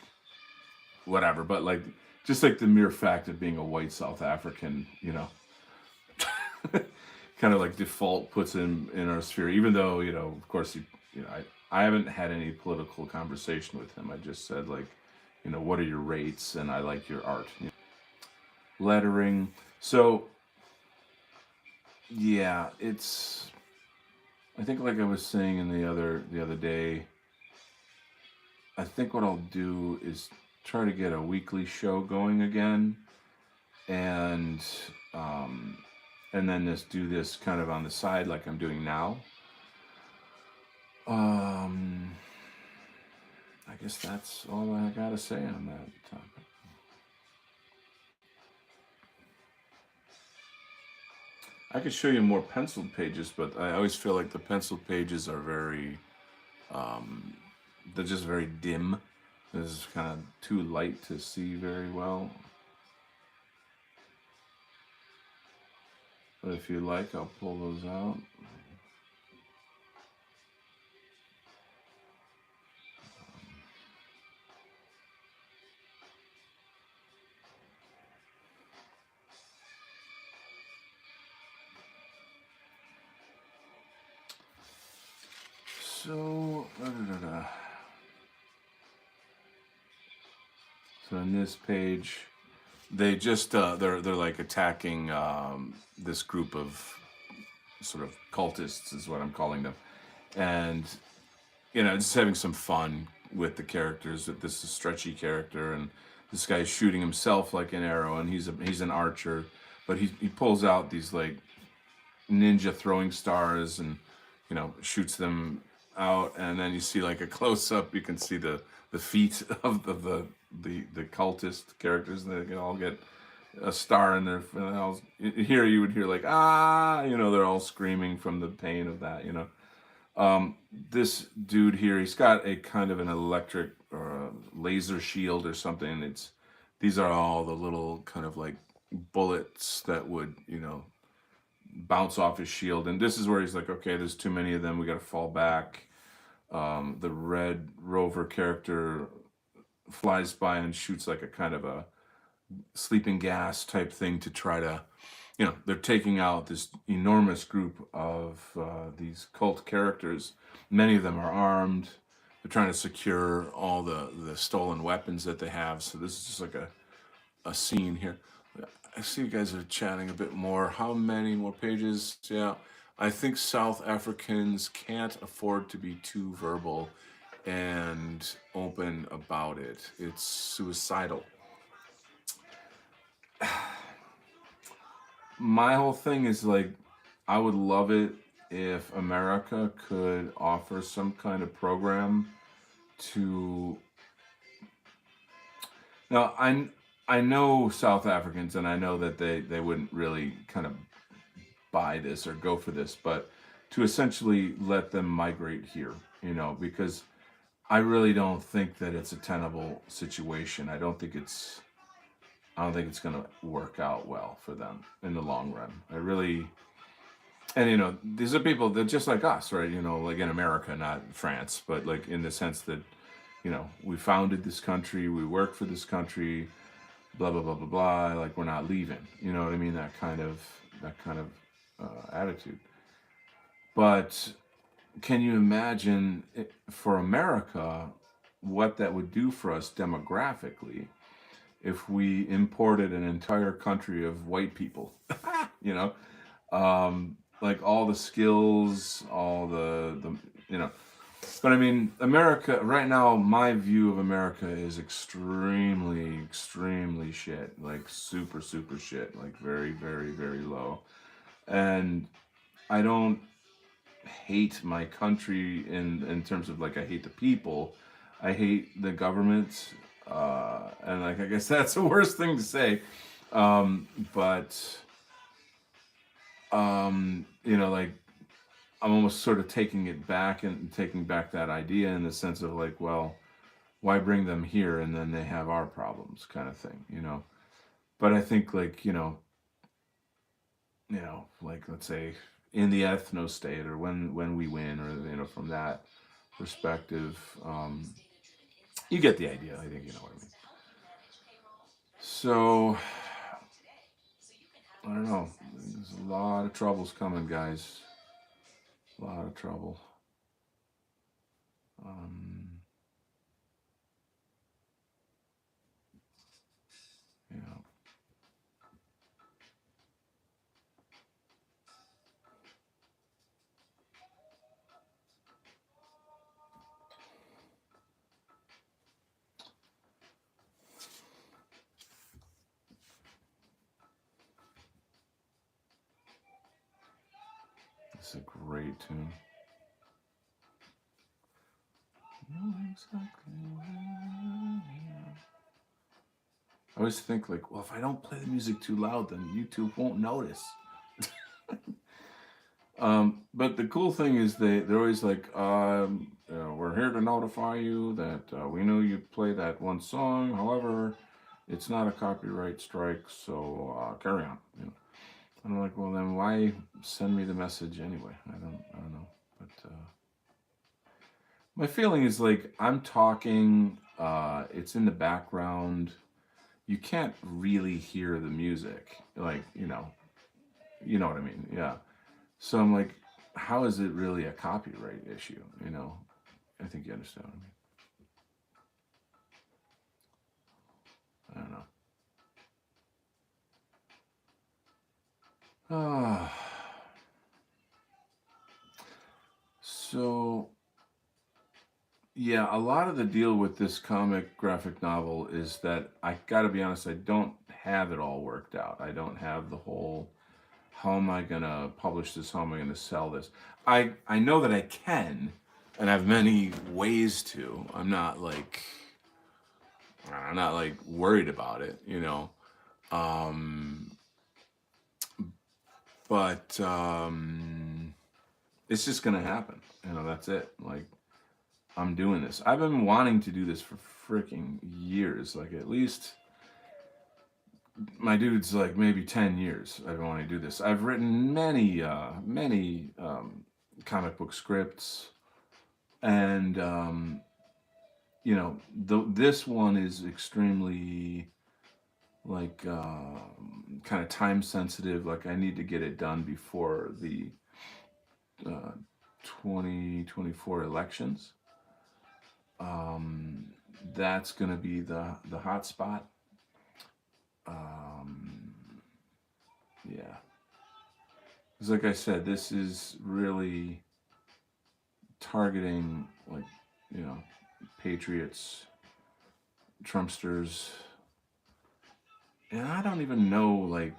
whatever. But like, just like the mere fact of being a white South African, kind of like default puts him in our sphere. Even though of course, I haven't had any political conversation with him. I just said like, what are your rates? And I like your art, lettering. So yeah, it's. I think like I was saying in the other day. I think what I'll do is try to get a weekly show going again, and um, and then just do this kind of on the side like I'm doing now. Um, I guess that's all I gotta say on that topic. I could show you more penciled pages, but I always feel like the penciled pages are very, they're just very dim. It's kind of too light to see very well. But if you like, I'll pull those out. So, so in this page, they just they're like attacking this group of sort of cultists is what I'm calling them, and just having some fun with the characters. That this is a stretchy character, and this guy's shooting himself like an arrow, and he's an archer, but he pulls out these like ninja throwing stars and shoots them out, and then you see like a close up. You can see the feet of the cultist characters, and they can all get a star in their. Here you would hear like they're all screaming from the pain of that. This dude here, he's got a kind of an electric or a laser shield or something. These are all the little kind of like bullets that would bounce off his shield, and this is where he's like, okay, there's too many of them. We got to fall back. The red rover character flies by and shoots like a kind of a sleeping gas type thing to try to, they're taking out this enormous group of these cult characters. Many of them are armed. They're trying to secure all the stolen weapons that they have. So this is just like a scene here. I see you guys are chatting a bit more. How many more pages? Yeah, I think South Africans can't afford to be too verbal and open about it. It's suicidal. my whole thing is like, I would love it if America could offer some kind of program to. Now, I know South Africans, and I know that they wouldn't really kind of buy this or go for this, but to essentially let them migrate here, because I really don't think that it's a tenable situation. I don't think it's going to work out well for them in the long run. I really, and these are people that just like us, right? Like in America, not France, but like in the sense that, we founded this country, we worked for this country, blah blah blah blah blah. Like we're not leaving. You know what I mean? That kind of attitude. But can you imagine for America what that would do for us demographically if we imported an entire country of white people? you know, like all the skills, all the you know. But I mean, America right now. My view of America is extremely, extremely shit. Like super, super shit. Like very, very, very low. And I don't hate my country in terms of like I hate the people. I hate the government. And like I guess that's the worst thing to say. But like I'm almost sort of taking it back and taking back that idea in the sense of like, well, why bring them here and then they have our problems kind of thing. But I think like, like let's say in the ethno state or when we win or, from that perspective, you get the idea. I think you know what I mean. So, I don't know. There's a lot of troubles coming, guys. A lot of trouble. Um, yeah. It's a great tune. I always think like, well, if I don't play the music too loud, then YouTube won't notice. But the cool thing is they're always like, we're here to notify you that we knew you'd play that one song. However, it's not a copyright strike, so carry on. And I'm like, well, then why send me the message anyway? I don't know. But my feeling is like I'm talking, it's in the background. You can't really hear the music, like you know what I mean? Yeah. So I'm like, how is it really a copyright issue? I think you understand what I mean. I don't know. So yeah, a lot of the deal with this comic graphic novel is that I got to be honest, I don't have it all worked out. I don't have the whole how am I going to publish this? How am I going to sell this? I know that I can and I have many ways to. I'm not like worried about it. Um but it's just going to happen. That's it. Like I'm doing this. I've been wanting to do this for freaking years. Like at least my dude's like maybe 10 years I've been wanting to do this. I've written many comic book scripts and this one is extremely like kind of time sensitive. Like I need to get it done before the uh, 2024 elections. Um, that's going to be the hot spot. Um, yeah, because like I said, this is really targeting like you know patriots, Trumpsters, and I don't even know like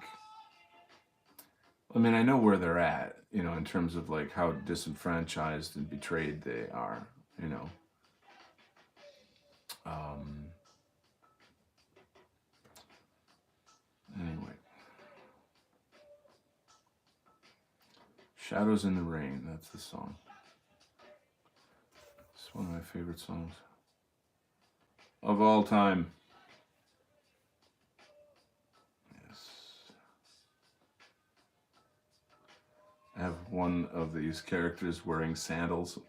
I mean, I know where they're at, in terms of like how disenfranchised and betrayed they are, you know. Um, anyway, Shadows in the Rain, that's the song. It's one of my favorite songs of all time. Yes. I have one of these characters wearing sandals.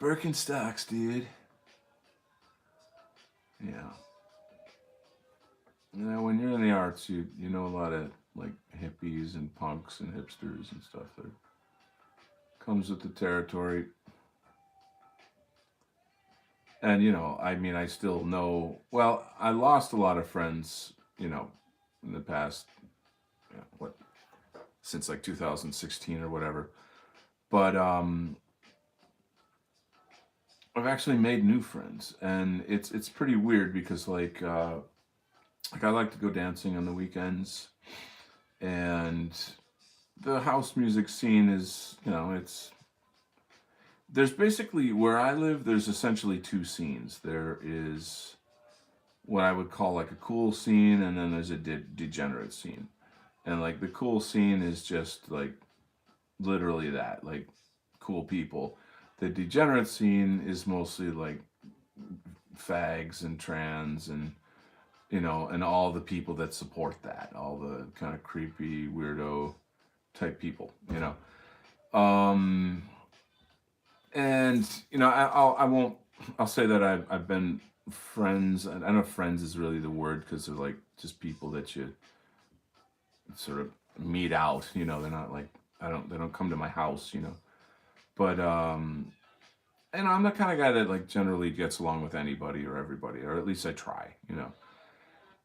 Birkenstocks, dude. Yeah. When you're in the arts, you know a lot of like hippies and punks and hipsters and stuff that comes with the territory. And I mean, I still know. Well, I lost a lot of friends, in the past, what, since like 2016 or whatever. But I've actually made new friends, and it's pretty weird because like I like to go dancing on the weekends, and the house music scene is, there's basically where I live. There's essentially two scenes. There is what I would call like a cool scene, and then there's a degenerate scene. And like the cool scene is just like literally that, like cool people. The degenerate scene is mostly like fags and trans and and all the people that support that, all the kind of creepy weirdo type people, Um, and I won't. I'll say that I've been friends. I don't know if friends is really the word because they're like just people that you sort of meet out. They're not like they don't come to my house. But and I'm the kind of guy that like generally gets along with anybody or everybody, or at least I try.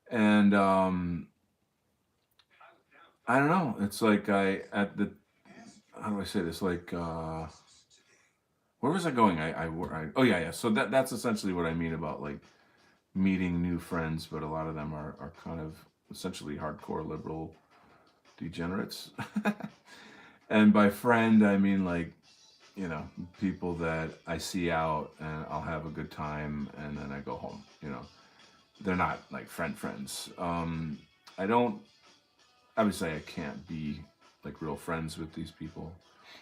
And I don't know. It's like I at the how do I say this? Like where was I going? Oh yeah. So that's essentially what I mean about like meeting new friends, but a lot of them are kind of essentially hardcore liberal degenerates. And by friend, I mean like, people that I see out and I'll have a good time and then I go home. They're not like friends. I don't, obviously, I can't be like real friends with these people.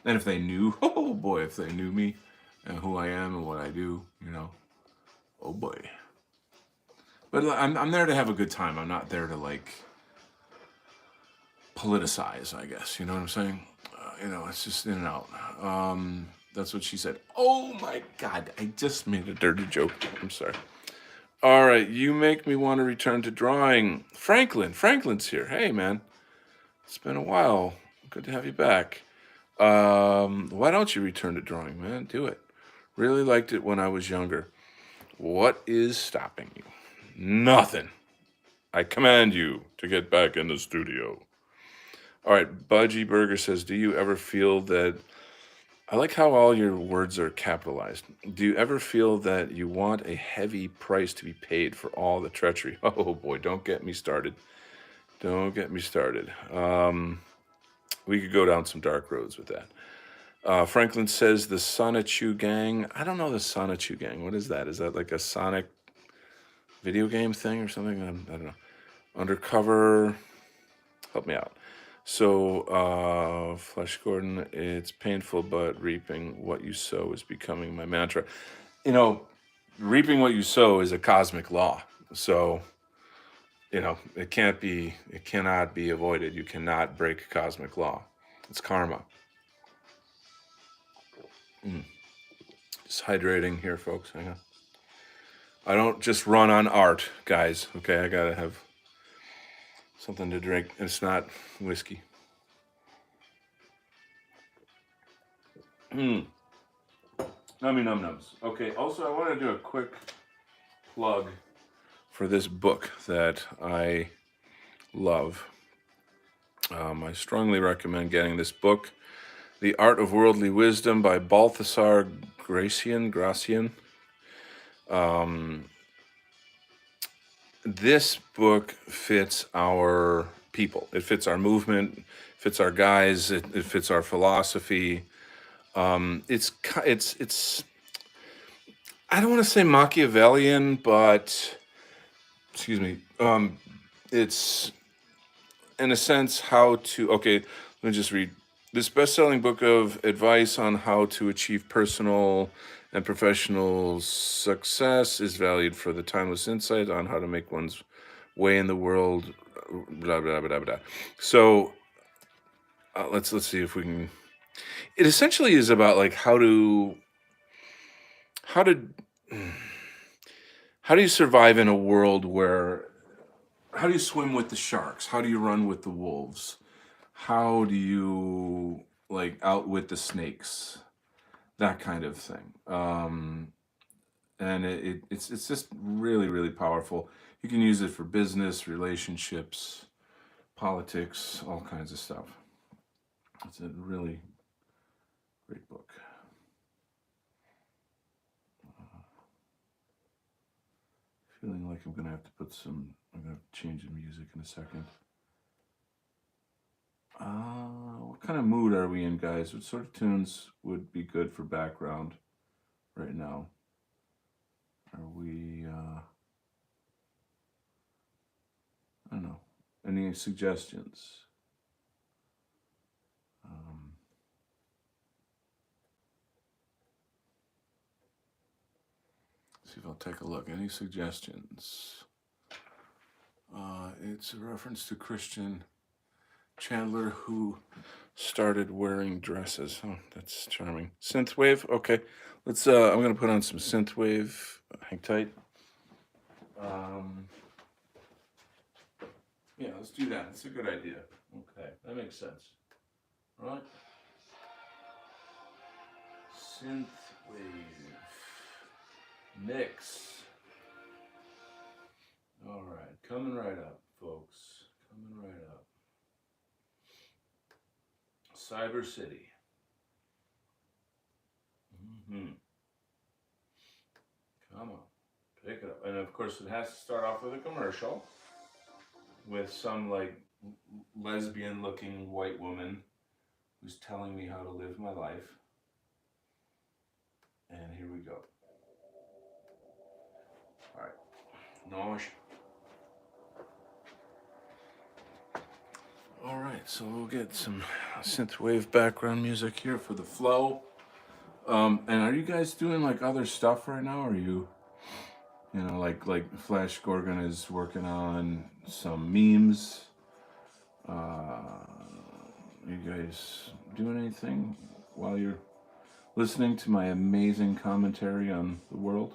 And if they knew, oh boy, if they knew me and who I am and what I do, oh boy. But I'm there to have a good time. I'm not there to like politicize, I guess. You know what I'm saying? It's just in and out. That's what she said. Oh my God, I just made a dirty joke. I'm sorry. All right, you make me want to return to drawing. Franklin's here. Hey, man, it's been a while. Good to have you back. Why don't you return to drawing, man? Do it. Really liked it when I was younger. What is stopping you? Nothing. I command you to get back in the studio. All right, Budgie Burger says, do you ever feel that I like how all your words are capitalized. Do you ever feel that you want a heavy price to be paid for all the treachery? Oh boy, don't get me started. Don't get me started. We could go down some dark roads with that. Franklin says the Sonichu Gang. I don't know the Sonichu Gang. What is that? Is that like a Sonic video game thing or something? I don't know. Undercover. Help me out. So, Flesh Gordon, it's painful, but reaping what you sow is becoming my mantra. You know, reaping what you sow is a cosmic law. So, it cannot be avoided. You cannot break cosmic law. It's karma. Just hydrating here, folks. Hang on. I don't just run on art, guys. Okay, I gotta have something to drink. It's not whiskey. Nummy num nums. Okay. Also, I want to do a quick plug for this book that I love. I strongly recommend getting this book, The Art of Worldly Wisdom by Balthasar Gracian. This book fits our people. It fits our movement, fits our guys, it fits our philosophy. It's I don't want to say Machiavellian, but excuse me. It's in a sense how to. Okay, let me just read this best-selling book of advice on how to achieve personal and professional success is valued for the timeless insight on how to make one's way in the world. Blah blah blah blah blah. So let's see if we can. It essentially is about like how to how do you survive in a world where how do you swim with the sharks? How do you run with the wolves? How do you like outwit the snakes? That kind of thing. And it's just really really powerful. You can use it for business, relationships, politics, all kinds of stuff. It's a really great book. Feeling like I'm gonna have to put some. I'm gonna change the music in a second. What kind of mood are we in, guys? What sort of tunes would be good for background right now? Are we? I don't know. Any suggestions? Um, see if I'll take a look. Any suggestions? It's a reference to Christian Chandler who started wearing dresses. Oh, that's charming. Synthwave. Okay, let's. I'm gonna put on some synthwave. Hang tight. Yeah, let's do that. It's a good idea. Okay, that makes sense. Right? Synthwave mix. All right, coming right up, folks. Coming right up. Cyber City. Mm-hmm. Come on, pick it up. And of course, it has to start off with a commercial with some like lesbian-looking white woman who's telling me how to live my life. And here we go. All right. No. All right, so we'll get some synthwave background music here for the flow. And are you guys doing like other stuff right now? Are you, like Flash Gorgon is working on some memes. You guys doing anything while you're listening to my amazing commentary on the world?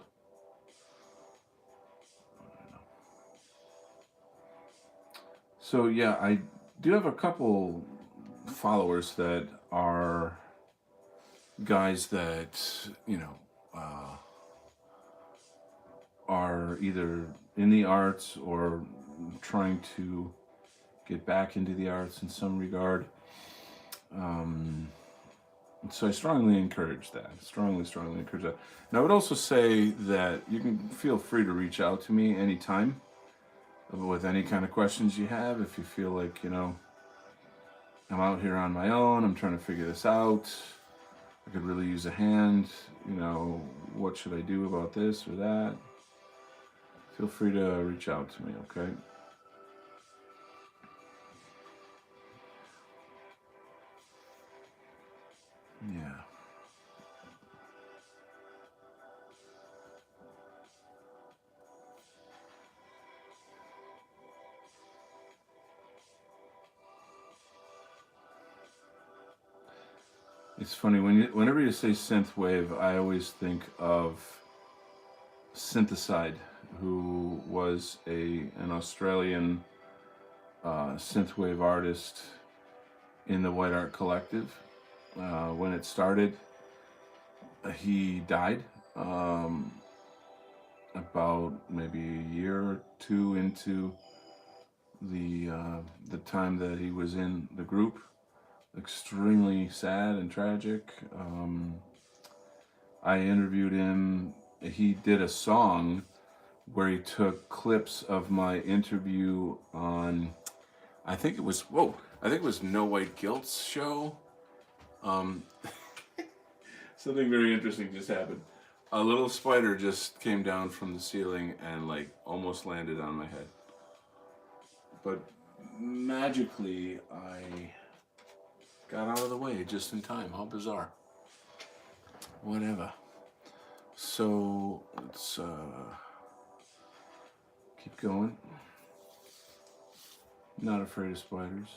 So yeah, I do have a couple followers that are guys that are either in the arts or trying to get back into the arts in some regard. So I strongly encourage that. Strongly encourage that. And I would also say that you can feel free to reach out to me anytime with any kind of questions you have. If you feel like, I'm out here on my own, I'm trying to figure this out, I could really use a hand, what should I do about this or that? Feel free to reach out to me, okay? Yeah. It's funny whenever you say synthwave, I always think of Syntheside, who was an Australian synthwave artist in the White Art Collective. When it started, he died about maybe a year or two into the time that he was in the group. Extremely sad and tragic. I interviewed him. He did a song where he took clips of my interview on I think it was whoa. I think it was No White Guilt's show. Um, Something very interesting just happened. A little spider just came down from the ceiling and like almost landed on my head. But magically, I got out of the way just in time. How bizarre. Whatever. So let's keep going. Not afraid of spiders.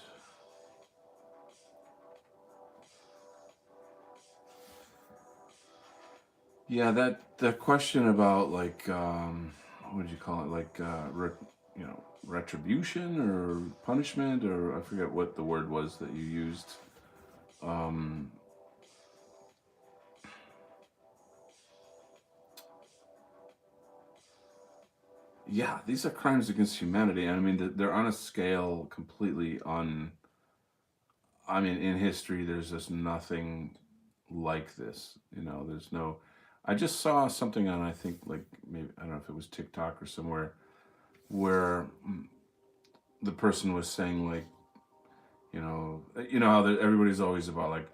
Yeah, that the question about like what would you call it? Like retribution or punishment, or I forget what the word was that you used. Um, yeah, these are crimes against humanity. And I mean, they're on a scale completely on. I mean, in history, there's just nothing like this. There's no. I just saw something on, I think, like maybe, I don't know if it was TikTok or somewhere, where the person was saying, like, how everybody's always about, like,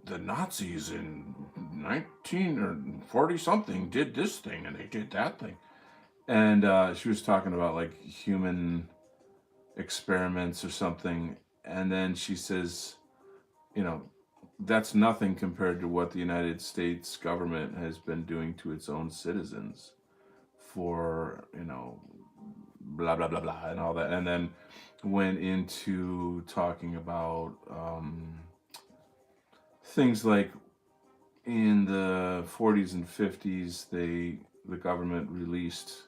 the Nazis in 19 or 40 something did this thing and they did that thing. And she was talking about, like, human experiments or something. And then she says, you know, that's nothing compared to what the United States government has been doing to its own citizens for, blah, blah, blah, blah, and all that. And then went into talking about things like in the 40s and 50s, the government released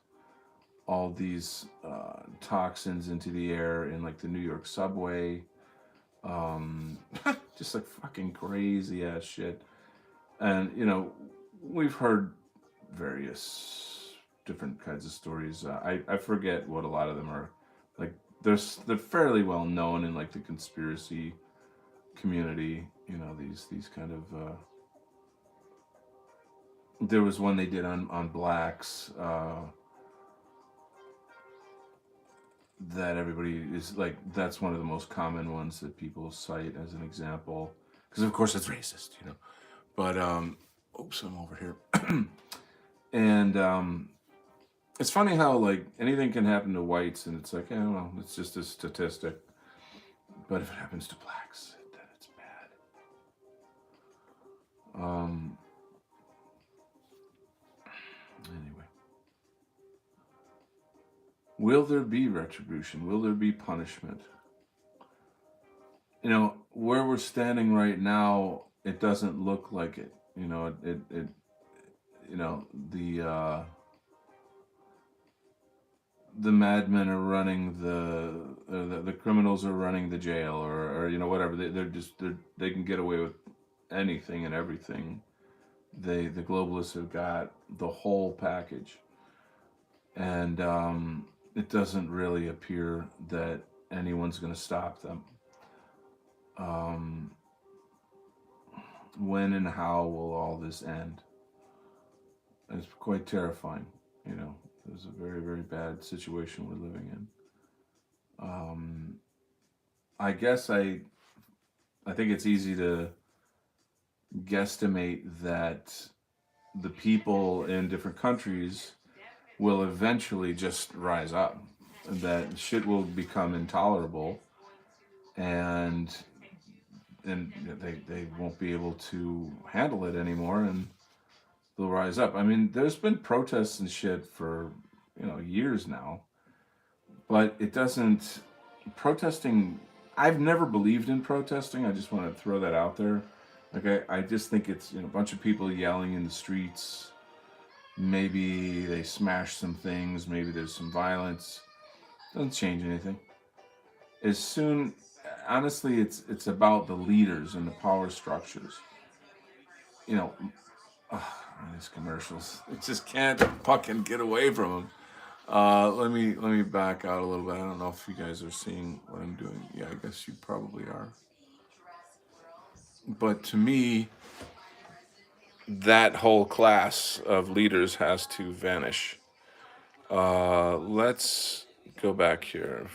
all these toxins into the air in like the New York subway. Um, just like fucking crazy ass shit. And we've heard various different kinds of stories. I forget what a lot of them are. Like they're fairly well known in like the conspiracy community. These kind of. There was one they did on blacks. That everybody is like, that's one of the most common ones that people cite as an example, because of course it's racist. But oops, I'm over here. And it's funny how like anything can happen to whites, and it's like, yeah, well, it's just a statistic. But if it happens to blacks, then it's bad. Anyway, will there be retribution? Will there be punishment? Where we're standing right now, it doesn't look like it. It the madmen are running the criminals are running the jail, or whatever. They can get away with anything and everything. The globalists have got the whole package, and it doesn't really appear that anyone's going to stop them. Um, when and how will all this end? It's quite terrifying. It's a very, very bad situation we're living in. Um, I guess I think it's easy to guesstimate that the people in different countries will eventually just rise up. That shit will become intolerable, and they won't be able to handle it anymore, and they'll rise up. I mean, there's been protests and shit for years now, but it doesn't protesting. I've never believed in protesting. I just want to throw that out there. Like I just think it's a bunch of people yelling in the streets. Maybe they smash some things. Maybe there's some violence. Doesn't change anything. As soon, honestly, it's about the leaders and the power structures. You know, these commercials. It just can't fucking get away from them. Let me back out a little bit. I don't know if you guys are seeing what I'm doing. Yeah, I guess you probably are. But to me, that whole class of leaders has to vanish. Let's go back here.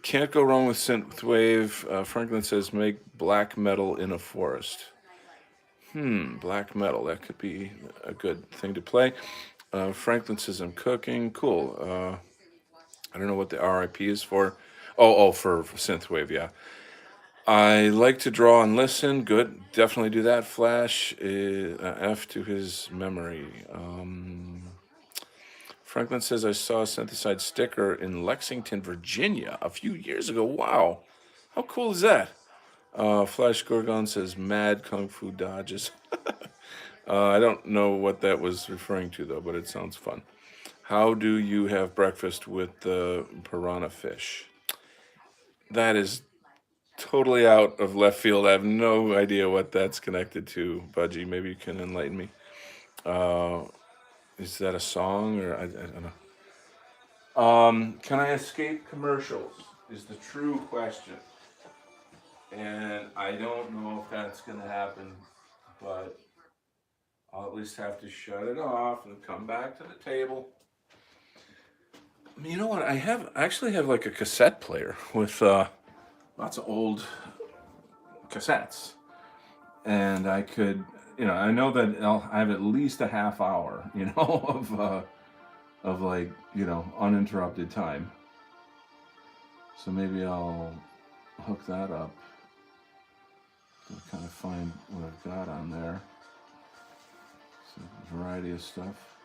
Can't go wrong with synthwave. Franklin says make black metal in a forest. Black metal. That could be a good thing to play. Franklin says I'm cooking. Cool. I don't know what the RIP is for. Oh, for synthwave. Yeah. I like to draw and listen. Good. Definitely do that. Flash. F to his memory. Franklin says I saw a synthesized sticker in Lexington, Virginia a few years ago. Wow. How cool is that? Flash Gorgon says mad kung fu dodges. I don't know what that was referring to though, but it sounds fun. How do you have breakfast with the piranha fish? That is totally out of left field. I have no idea what that's connected to, Budgie. Maybe you can enlighten me. Uh, is that a song or I don't know. Can I escape commercials? Is the true question, and I don't know if that's gonna happen, but I'll at least have to shut it off and come back to the table. You know what? I actually have like a cassette player with lots of old cassettes, and I could, I know that I have at least a half hour, of like, uninterrupted time. So maybe I'll hook that up to kind of find what I've got on there. It's a variety of stuff.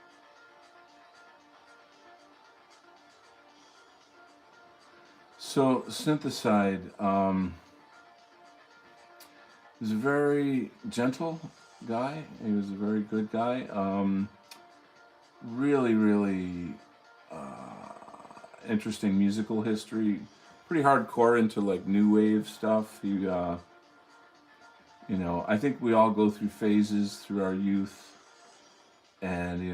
So Syntheside is a very gentle guy. He was a very good guy. Really, really interesting musical history. Pretty hardcore into like new wave stuff. I think we all go through phases through our youth, and he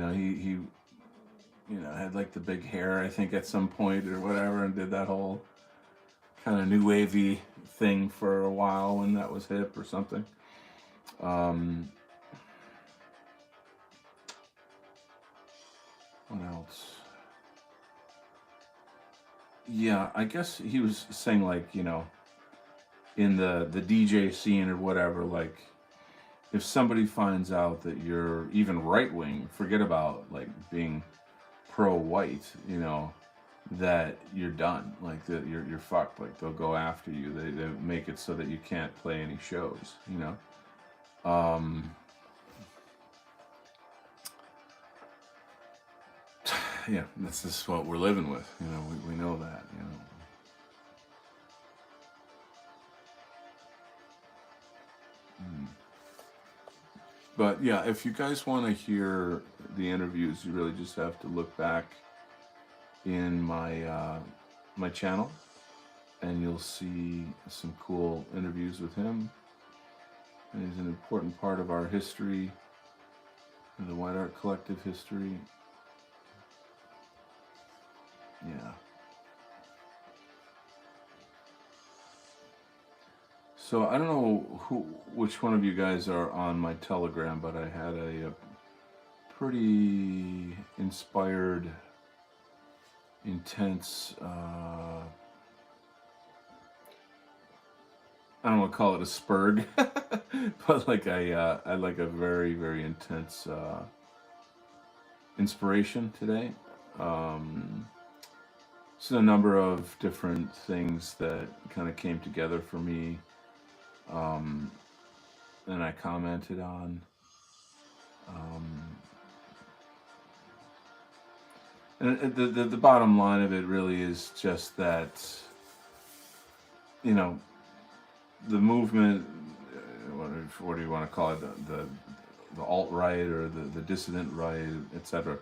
had like the big hair. I think at some point or whatever, and did that whole kind of new wavy thing for a while when that was hip or something. Um, what else? Yeah, I guess he was saying like in the DJ scene or whatever, like if somebody finds out that you're even right wing, forget about like being pro white, that you're done, like that you're fucked, like they'll go after you. They make it so that you can't play any shows. Um, yeah, that's just what we're living with. We know that. Mm. But yeah, if you guys want to hear the interviews, you really just have to look back in my channel, and you'll see some cool interviews with him. And he's an important part of our history, the White Art Collective history. Yeah. So I don't know which one of you guys are on my Telegram, but I had a pretty inspired, intense. I don't want to call it a spurg, but like I like a very very intense inspiration today. Um, so a number of different things that kind of came together for me, um, and I commented on. Um, and the bottom line of it really is just that, you know, the movement, what do you want to call it, the alt right or the dissident right, etc.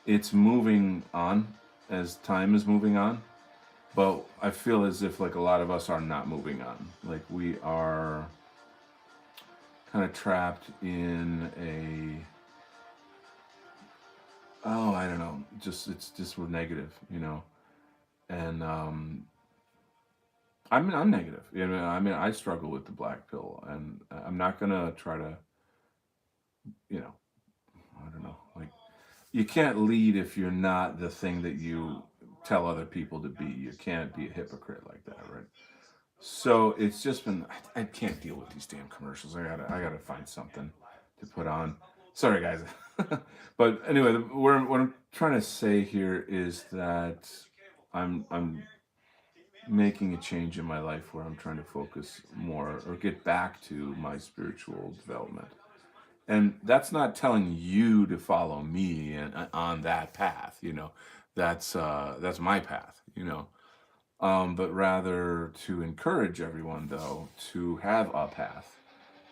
It's moving on as time is moving on, but I feel as if like a lot of us are not moving on. Like we are kind of trapped in a, oh, I don't know, it's just we're negative. And I'm negative. I struggle with the black pill, and I'm not gonna try to, you know, I don't know, like you can't lead if you're not the thing that you tell other people to be. You can't be a hypocrite like that, right? So it's just been I can't deal with these damn commercials. I gotta find something to put on. Sorry guys, but anyway, what I'm trying to say here is that I'm making a change in my life where I'm trying to focus more or get back to my spiritual development. And that's not telling you to follow me and on that path, that's my path. But rather to encourage everyone, though, to have a path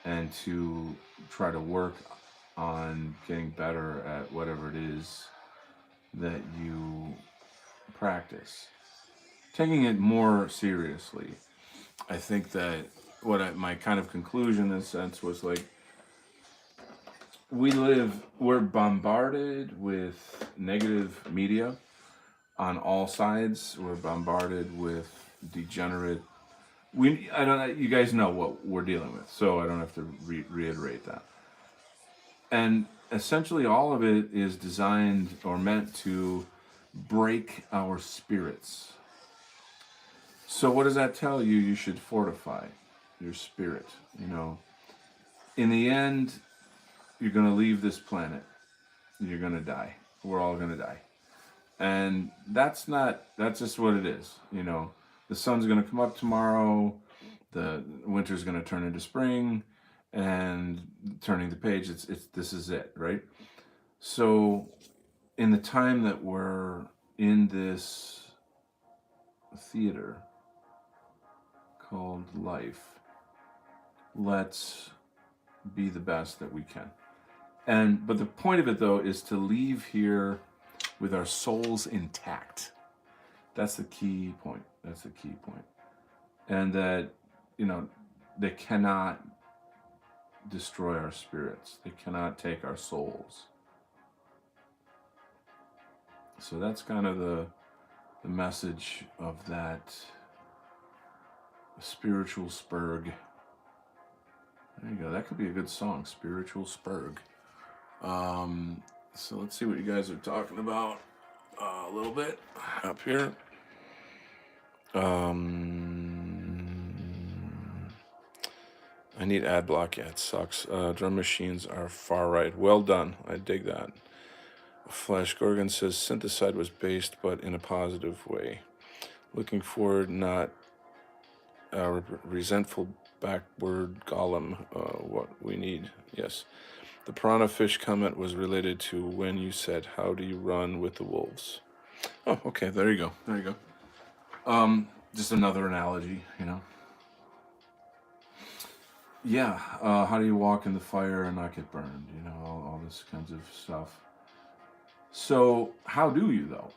and to try to work on getting better at whatever it is that you practice. Taking it more seriously. I think that my kind of conclusion in a sense was like, we're bombarded with negative media on all sides. We're bombarded with degenerate. I don't know. You guys know what we're dealing with, so I don't have to reiterate that. And essentially, all of it is designed or meant to break our spirits. So, what does that tell you? You should fortify your spirit. In the end, you're going to leave this planet. You're going to die. We're all going to die. And that's just what it is. The sun's going to come up tomorrow. The winter's going to turn into spring, and turning the page, this is it, right? So in the time that we're in this theater called life, let's be the best that we can. But the point of it, though, is to leave here with our souls intact. That's the key point. And that, they cannot destroy our spirits. They cannot take our souls. So that's kind of the message of that spiritual spurg. There you go. That could be a good song, Spiritual Spurg. So let's see what you guys are talking about a little bit up here. I need ad block. Yeah, it sucks. Drum machines are far right. Well done. I dig that. Flash Gorgon says Syntheside was based, but in a positive way. Looking forward, not resentful backward golem. What we need. Yes. The piranha fish comment was related to when you said, "How do you run with the wolves?" Oh, okay. There you go. Just another analogy, Yeah. How do you walk in the fire and not get burned? All this kinds of stuff. So how do you, though?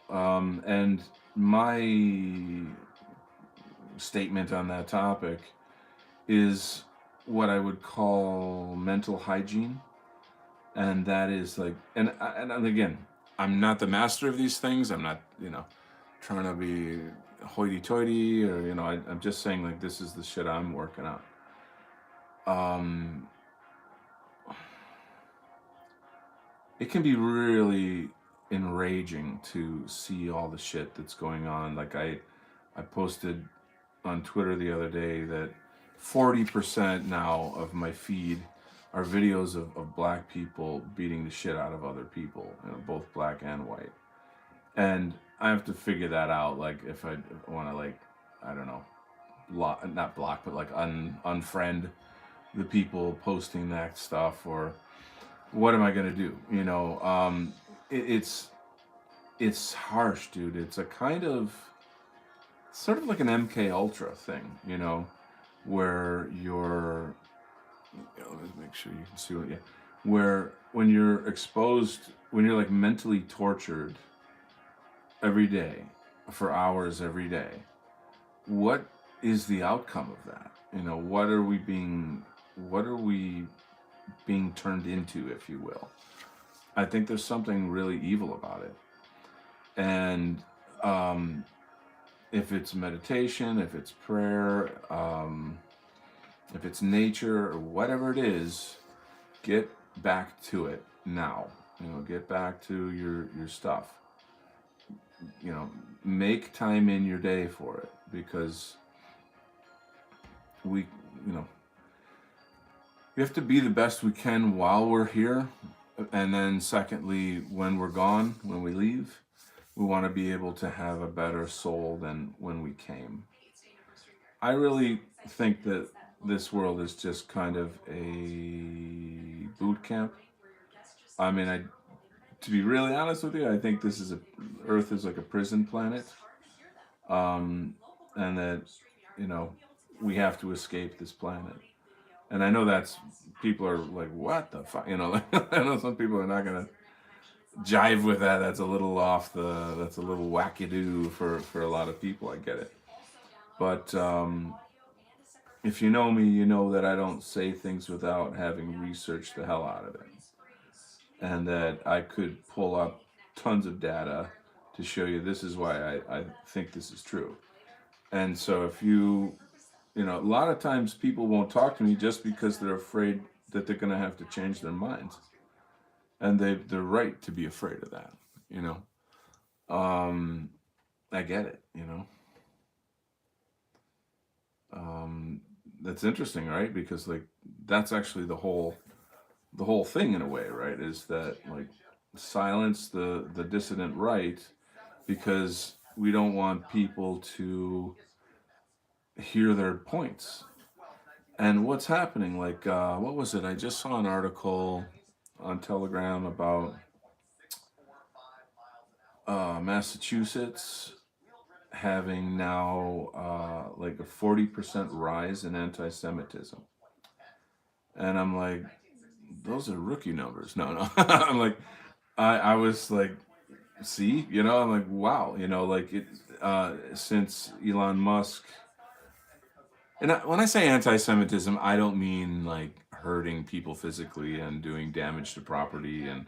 And my statement on that topic is what I would call mental hygiene. And that is like, and again, I'm not the master of these things. I'm not, trying to be hoity-toity or, I'm just saying like, this is the shit I'm working on. It can be really enraging to see all the shit that's going on. Like I posted on Twitter the other day that 40% now of my feed are videos of black people beating the shit out of other people, both black and white. And I have to figure that out. Like if I want to, like, I don't know, not block, but like unfriend the people posting that stuff, or what am I gonna do? It's harsh, dude. It's a kind of sort of like an MK Ultra thing, where you're. Let me make sure you can see what. Yeah, where when you're exposed, when you're like mentally tortured every day for hours every day, what is the outcome of that? What are we being turned into, if you will? I think there's something really evil about it. And if it's meditation, if it's prayer, if it's nature, or whatever it is, get back to it now. Get back to your stuff. you know, make time in your day for it, because we, you know, we have to be the best we can while we're here. And then, secondly, when we're gone, when we leave, we want to be able to have a better soul than when we came. I really think that this world is just kind of a boot camp. I mean, to be really honest with you, I think Earth is like a prison planet, um, and that, you know, we have to escape this planet. And I know that's people are like, what the fuck, you know? Like, I know some people are not gonna jive with that. That's a little off the. That's a little wackadoo for a lot of people. I get it, but if you know me, you know that I don't say things without having researched the hell out of it, and that I could pull up tons of data to show you this is why I think this is true. And so if you know, a lot of times people won't talk to me just because they're afraid that they're going to have to change their minds. And they're right to be afraid of that, you know. Um, I get it, you know. Um, that's interesting, right? Because like that's actually the whole thing in a way, right? Is that like silence the dissident right, because we don't want people to hear their points. And what's happening? Like, what was it? I just saw an article on Telegram about Massachusetts having now like a 40% rise in anti-Semitism, and I'm like, those are rookie numbers. No, no. I'm like, I was like, see, you know, I'm like, wow, you know, like it since Elon Musk. And when I say anti-Semitism, I don't mean like hurting people physically and doing damage to property. And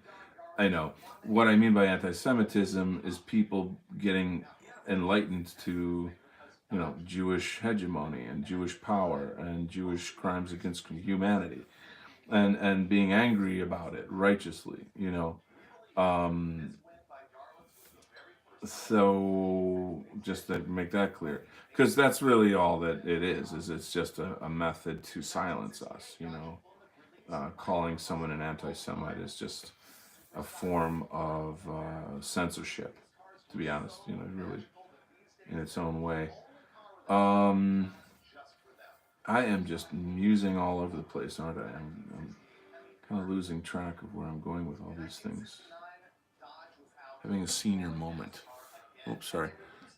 I know what I mean by anti-Semitism is people getting enlightened to, you know, Jewish hegemony and Jewish power and Jewish crimes against humanity, and being angry about it righteously. You know, um, so just to make that clear, because that's really all that it is it's just a method to silence us, you know. Calling someone an anti-Semite is just a form of censorship, to be honest, you know, really, in its own way. um, I am just musing all over the place, aren't I? I'm kind of losing track of where I'm going with all these things, having a senior moment. Oops, sorry.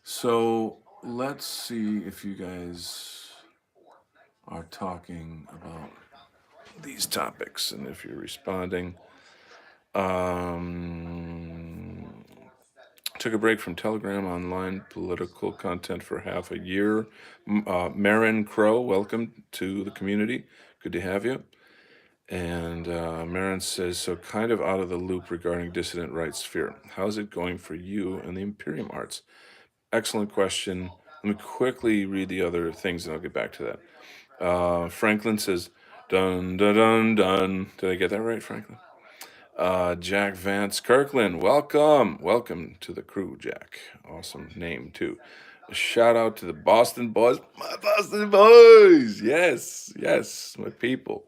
So let's see if you guys are talking about these topics and if you're responding. Um, Took a break from Telegram online political content for half a year. Marin Crow, welcome to the community. Good to have you. And Marin says, so kind of out of the loop regarding dissident rights sphere. How's it going for you and the Imperium Arts? Excellent question. Let me quickly read the other things and I'll get back to that. Franklin says, dun dun dun dun. Did I get that right, Franklin? Jack Vance Kirkland, welcome. Welcome to the crew, Jack. Awesome name, too. A shout out to the Boston boys. My Boston boys. Yes, yes, my people.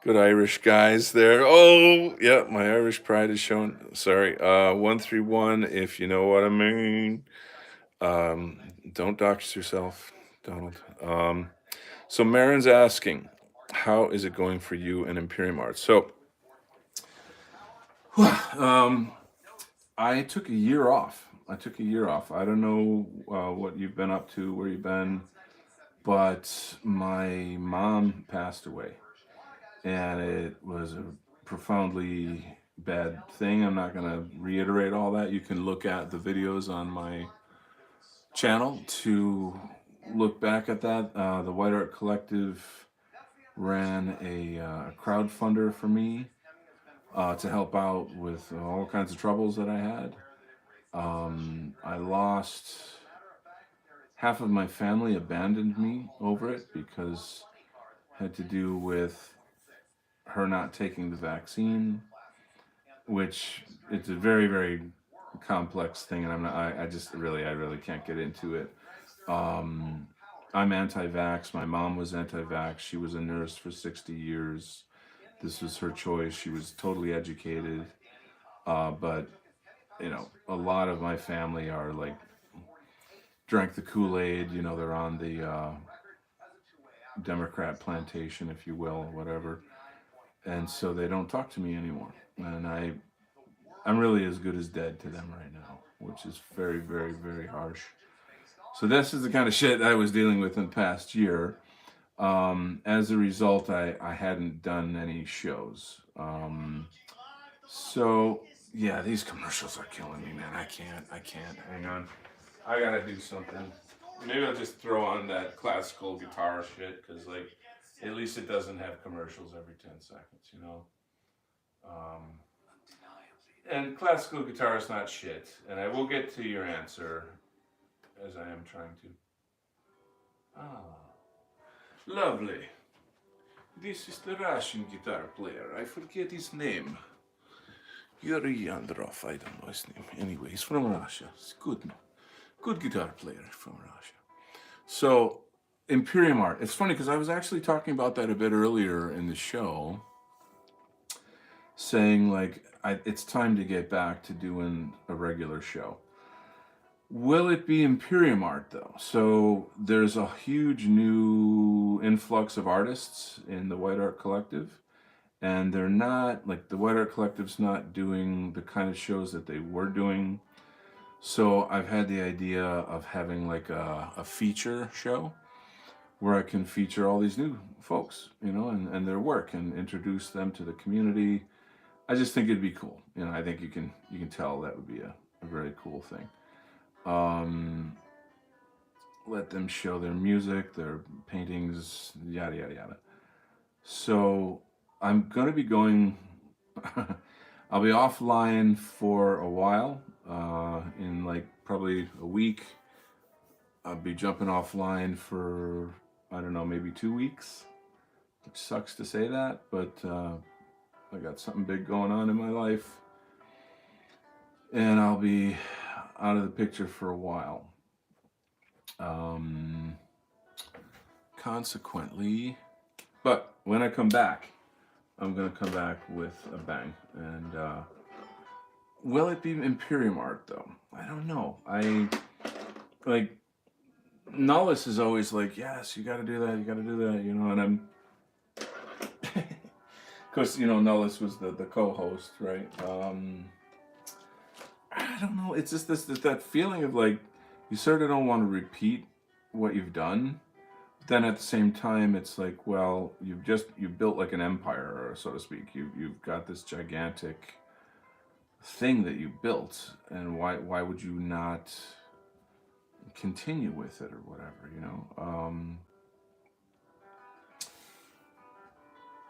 Good Irish guys there. Oh, yeah, my Irish pride is showing. Sorry. 131, if you know what I mean. Um, don't dox yourself, Donald. So Marin's asking, how is it going for you in Imperium Art? So, um, I took a year off. I took a year off. I don't know what you've been up to, where you've been, but my mom passed away, and it was a profoundly bad thing. I'm not going to reiterate all that. You can look at the videos on my channel to look back at that. The White Art Collective ran a crowdfunder for me to help out with all kinds of troubles that I had. I lost half of my family, abandoned me over it because it had to do with her not taking the vaccine, which it's a very, very complex thing, and I really can't get into it. Um, I'm anti-vax. My mom was anti-vax. She was a nurse for 60 years. This was her choice. She was totally educated. But a lot of my family are like drank the Kool-Aid. They're on the Democrat plantation, if you will, whatever. And so they don't talk to me anymore. And I'm really as good as dead to them right now, which is very, very, very harsh. So this is the kind of shit I was dealing with in the past year. As a result, I hadn't done any shows. So yeah, these commercials are killing me, man. I can't. Hang on. I gotta do something. Maybe I'll just throw on that classical guitar shit, because like at least it doesn't have commercials every 10 seconds. Um, and classical guitar is not shit. And I will get to your answer as I am trying to. Ah, lovely. This is the Russian guitar player. I forget his name. Yuri Androv, I don't know his name. Anyway, he's from Russia. He's good. Good guitar player from Russia. So, Imperium Art. It's funny because I was actually talking about that a bit earlier in the show, saying like it's time to get back to doing a regular show. Will it be Imperium Art though? So there's a huge new influx of artists in the White Art Collective, and they're not like the White Art Collective's not doing the kind of shows that they were doing. So I've had the idea of having like a feature show where I can feature all these new folks, and their work, and introduce them to the community. I just think it'd be cool. I think you can tell that would be a very cool thing. Um, Let them show their music, their paintings, yada yada yada. So I'm gonna be going. I'll be offline for a while. In like probably a week, I'll be jumping offline for, I don't know, maybe 2 weeks. Which sucks to say that, but I got something big going on in my life, and I'll be out of the picture for a while. Um, Consequently, but when I come back, I'm gonna come back with a bang. And will it be Imperium Art though? I don't know. I like Nullis is always like, yes, you got to do that, you got to do that, and I'm, of course, Nullis was the co-host, right? I don't know. It's just that feeling of like you sort of don't want to repeat what you've done. Then at the same time, it's like, well, you've built like an empire, so to speak. You've got this gigantic thing that you built, and why would you not continue with it or whatever?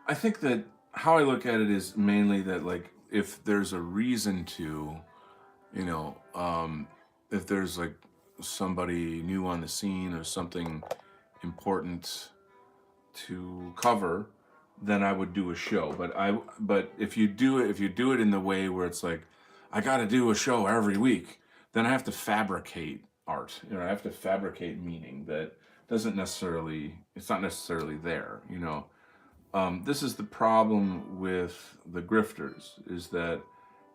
I think that how I look at it is mainly that like if there's a reason to, you know, if there's like somebody new on the scene or something important to cover, then I would do a show. But if you do it in the way where it's like I got to do a show every week, then I have to fabricate art. I have to fabricate meaning that doesn't necessarily it's not necessarily there. This is the problem with the grifters, is that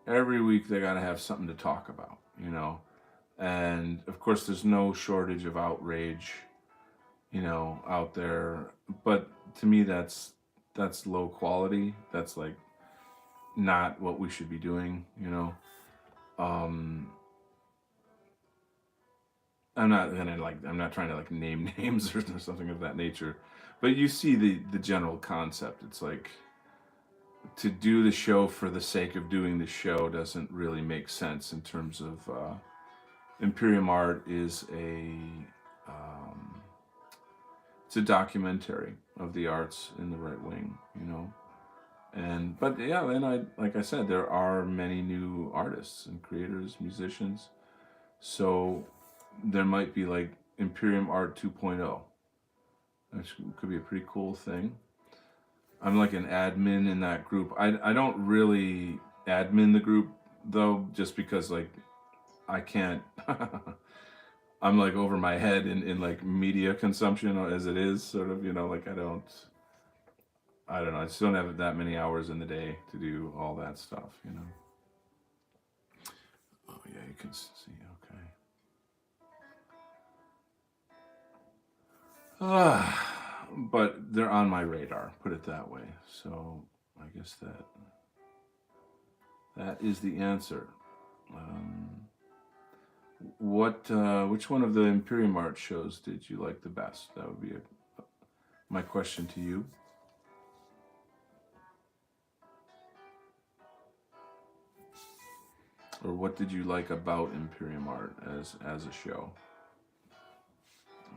every week they got to have something to talk about. And of course there's no shortage of outrage out there, but to me that's low quality. That's like not what we should be doing. um I'm not trying to like name names or something of that nature, but you see the general concept. It's like to do the show for the sake of doing the show doesn't really make sense in terms of Imperium Art is um, it's a documentary of the arts in the right wing. And but yeah, and like I said, there are many new artists and creators, musicians. So there might be like Imperium Art 2.0, which could be a pretty cool thing. I'm like an admin in that group. I don't really admin the group though, just because like I can't. I'm like over my head in like media consumption as it is, sort of. Like I don't know. I just don't have that many hours in the day to do all that stuff. Oh yeah, you can see. Okay. But they're on my radar. Put it that way. So I guess that is the answer. Um, which one of the Imperium Art shows did you like the best? That would be my question to you. Or what did you like about Imperium Art as a show?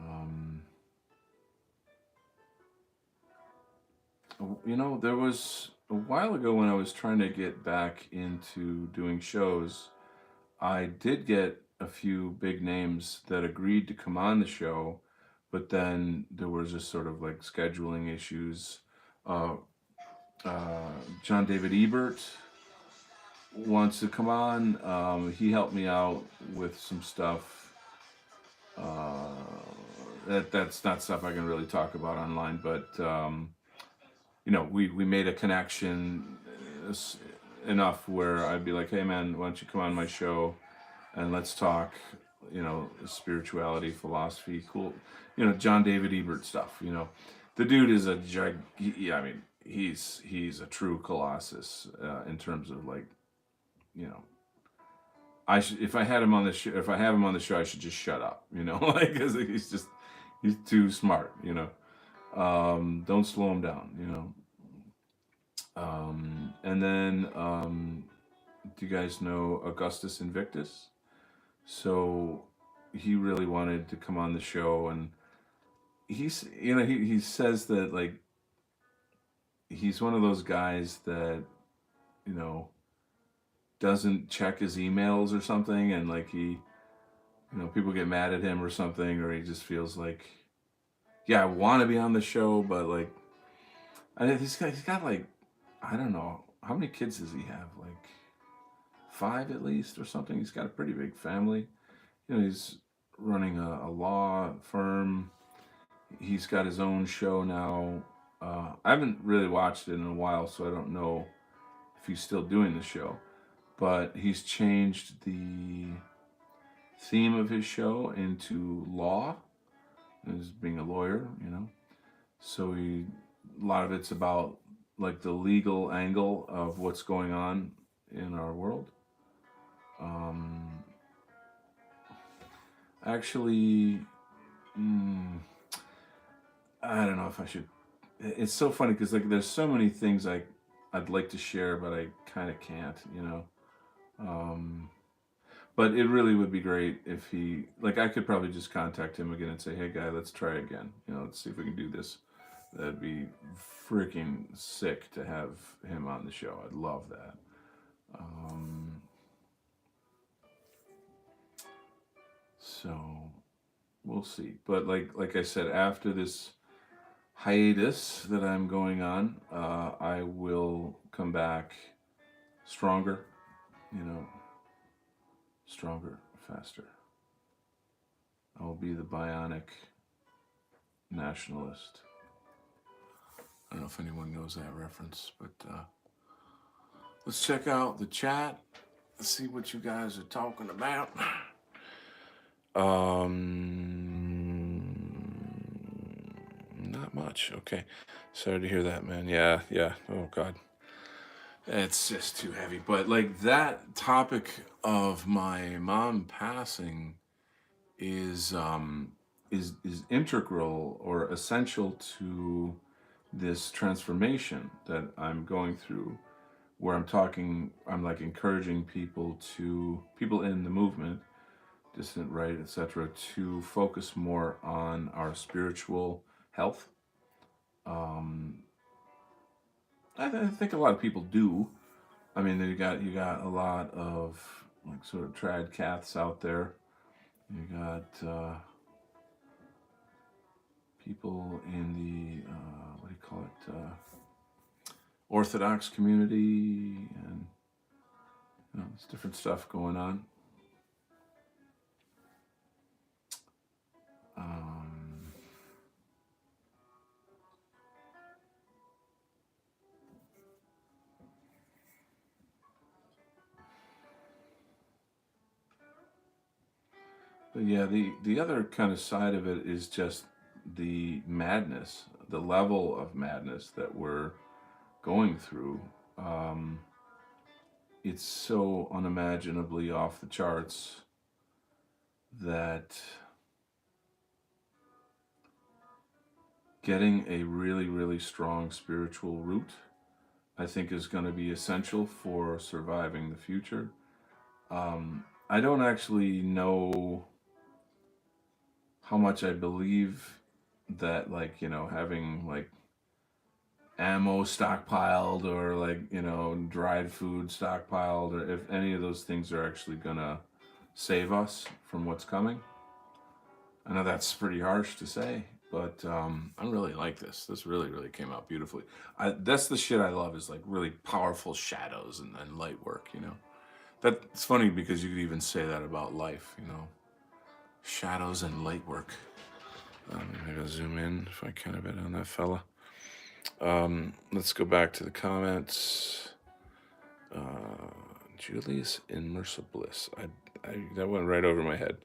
Um, there was a while ago when I was trying to get back into doing shows. I did get a few big names that agreed to come on the show, but then there was just sort of like scheduling issues. Uh, uh, John David Ebert wants to come on. He helped me out with some stuff. Uh, that's not stuff I can really talk about online, but we made a connection enough where I'd be like, hey man, why don't you come on my show and let's talk, spirituality, philosophy, cool, John David Ebert stuff. The dude is yeah, I mean, he's a true colossus in terms of like, you know, I should if I had him on the show, if I have him on the show, I should just shut up, like because he's too smart. Don't slow him down. And then do you guys know Augustus Invictus? So he really wanted to come on the show, and he says that like he's one of those guys that you know doesn't check his emails or something, and like people get mad at him or something, or he just feels like, yeah, I want to be on the show, but like, he's got like, I don't know, how many kids does he have? Like five at least or something. He's got a pretty big family. He's running a law firm. He's got his own show now. I haven't really watched it in a while, so I don't know if he's still doing the show. But he's changed the theme of his show into law, as being a lawyer. So a lot of it's about like the legal angle of what's going on in our world. Um, actually, mm, I don't know if I should. It's so funny because like there's so many things I'd like to share, but I kind of can't. Um, but it really would be great if he like I could probably just contact him again and say, hey guy, let's try again. Let's see if we can do this. That'd be freaking sick to have him on the show. I'd love that. Um, so we'll see. But like I said, after this hiatus that I'm going on, I will come back stronger, you know, stronger, faster. I will be the bionic nationalist. I don't know if anyone knows that reference, but let's check out the chat. Let's see what you guys are talking about. Not much. Okay. Sorry to hear that, man. Yeah, yeah. Oh God. It's just too heavy. But like that topic of my mom passing is is integral or essential to this transformation that I'm going through, where I'm like encouraging people in the movement, dissident right, etc., to focus more on our spiritual health. Um, I think a lot of people do. I mean, you got a lot of like sort of trad caths out there. You got people in the what do you call it, Orthodox community, and there's different stuff going on. Yeah, the other kind of side of it is just the madness, the level of madness that we're going through. Um, it's so unimaginably off the charts that getting a really, really strong spiritual root, I think, is going to be essential for surviving the future. I don't actually know how much I believe that, like, having like ammo stockpiled or like, dried food stockpiled, or if any of those things are actually going to save us from what's coming. I know that's pretty harsh to say, but I really like this. This really, really came out beautifully. That's the shit I love, is like really powerful shadows and light work. That's funny because you could even say that about life. Shadows and light work. Maybe I'll zoom in if I can a bit on that fella. Let's go back to the comments. Julius Immersibliss. That went right over my head.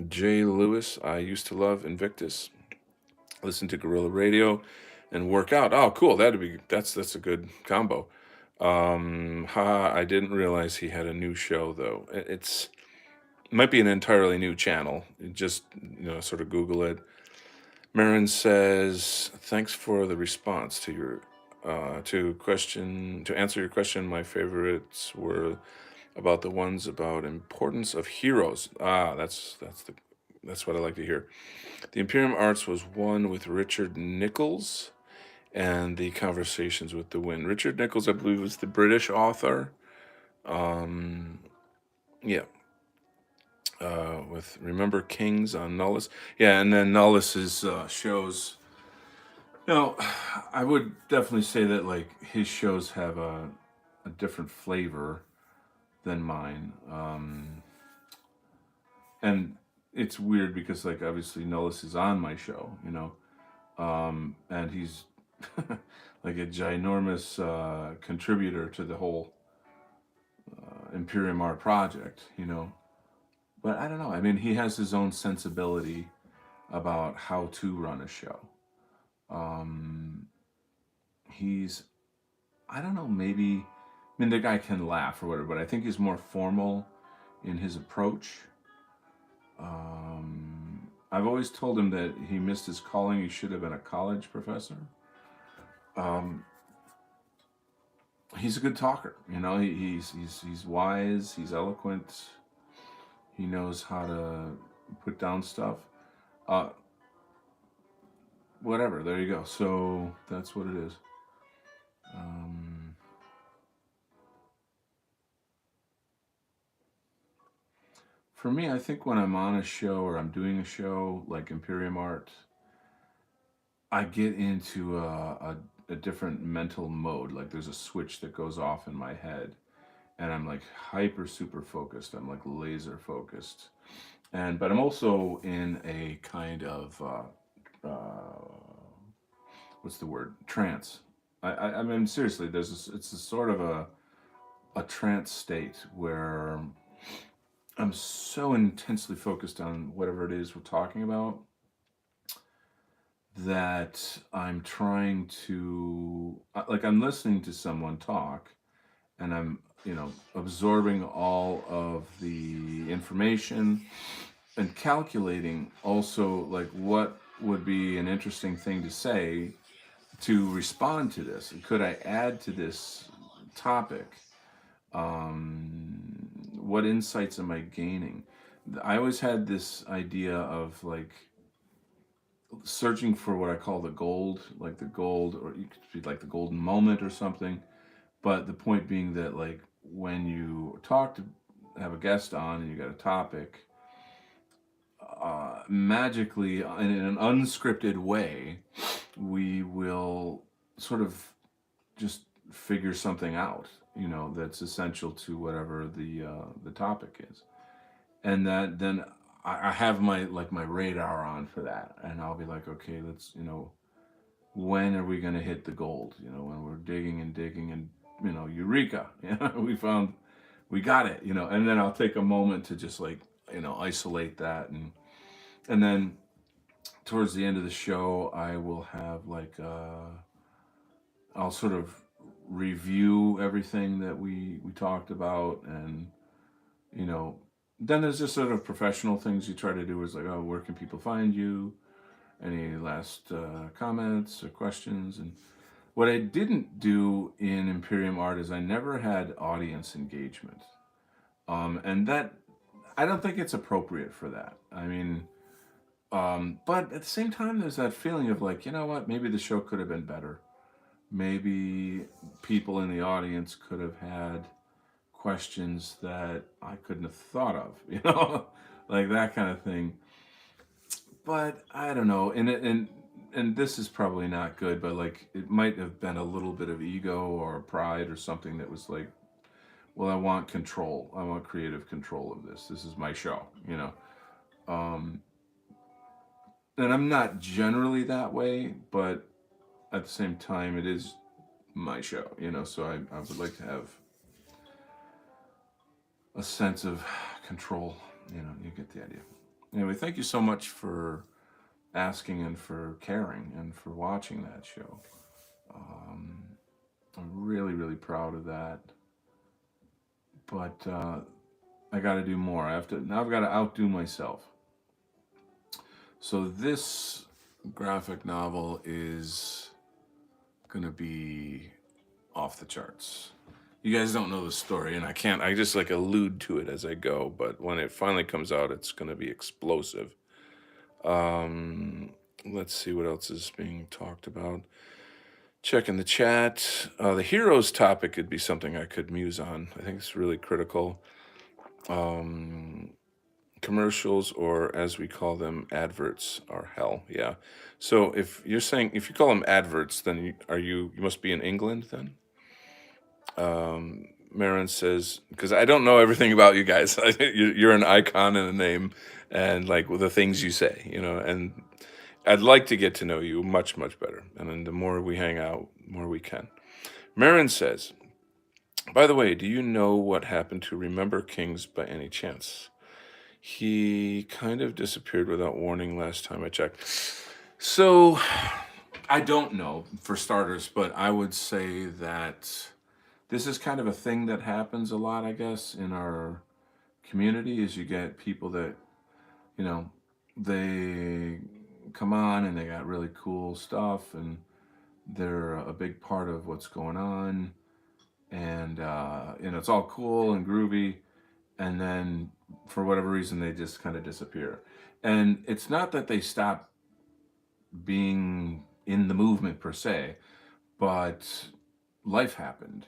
Jay Lewis. I used to love Invictus. Listen to Guerrilla Radio and work out. Oh, cool. That's a good combo. I didn't realize he had a new show though. It might be an entirely new channel. Just sort of Google it. Marin says, "Thanks for the response to your to answer your question. My favorites were about the ones about importance of heroes. That's what I like to hear. The Imperium Arts was one with Richard Nichols, and the Conversations with the Wind. Richard Nichols, I believe, was the British author. Yeah, with Remember Kings on Nullis. Yeah, and then Nullis's shows. I would definitely say that like his shows have a different flavor than mine. And it's weird because like obviously Nullis is on my show, and he's like a ginormous contributor to the whole Imperium Art project, But I don't know. I mean, he has his own sensibility about how to run a show. He's, I don't know, maybe, I mean, the guy can laugh or whatever, but I think he's more formal in his approach. I've always told him that he missed his calling. He should have been a college professor. He's a good talker. He's wise. He's eloquent. He knows how to put down stuff. Uh, Whatever. There you go. So that's what it is. For me, I think when I'm on a show or I'm doing a show like Imperium Art, I get into a different mental mode. Like there's a switch that goes off in my head, and I'm like hyper super focused. I'm like laser focused, but I'm also in a kind of what's the word, trance. I mean seriously, it's a sort of a trance state where I'm so intensely focused on whatever it is we're talking about that I'm trying to, like, I'm listening to someone talk, and I'm, absorbing all of the information and calculating also, like, what would be an interesting thing to say to respond to this. Could I add to this topic? What insights am I gaining? I always had this idea of like searching for what I call the gold, like the gold, or you could be like the golden moment or something. But the point being that like when you have a guest on and you got a topic, magically in an unscripted way, we will sort of just figure something out, that's essential to whatever the topic is, and that then I have my radar on for that, and I'll be like, okay, let's when are we gonna hit the gold? When we're digging and digging and eureka, we got it, and then I'll take a moment to just like isolate that, and then towards the end of the show, I will have like I'll sort of review everything that we talked about, and you know, then there's just sort of professional things you try to do. Is like, oh, where can people find you? Any last comments or questions? And what I didn't do in Imperium Art is I never had audience engagement, and that I don't think it's appropriate for that. I mean, but at the same time, there's that feeling of like, you know what? Maybe the show could have been better. Maybe people in the audience could have had questions that I couldn't have thought of, like that kind of thing. But I don't know, and this is probably not good, but like it might have been a little bit of ego or pride or something that was like, well, I want control. I want creative control of this. This is my show. Um, and I'm not generally that way, but at the same time, it is my show. So I would like to have a sense of control. You get the idea. Anyway, thank you so much for asking and for caring and for watching that show. Um, I'm really, really proud of that. But I got to do more. I've got to outdo myself. So this graphic novel is gonna be off the charts. You guys don't know the story, and I just like allude to it as I go, but when it finally comes out, it's gonna be explosive. Um, let's see what else is being talked about. Checking the chat. The heroes topic could be something I could muse on. I think it's really critical. Um, Commercials, or as we call them, adverts, are hell. Yeah. So if you call them adverts, then you must be in England then. Marin says, because I don't know everything about you guys. You're an icon and a name, and like with the things you say. And I'd like to get to know you much, much better. And then the more we hang out, more we can. Marin says, by the way, do you know what happened to Remember Kings by any chance? He kind of disappeared without warning last time I checked. So I don't know, for starters, but I would say that this is kind of a thing that happens a lot, I guess, in our community. Is you get people that, you know, they come on and they got really cool stuff, and they're a big part of what's going on, and it's all cool and groovy, and then for whatever reason they just kind of disappear. And it's not that they stop being in the movement per se, but life happened,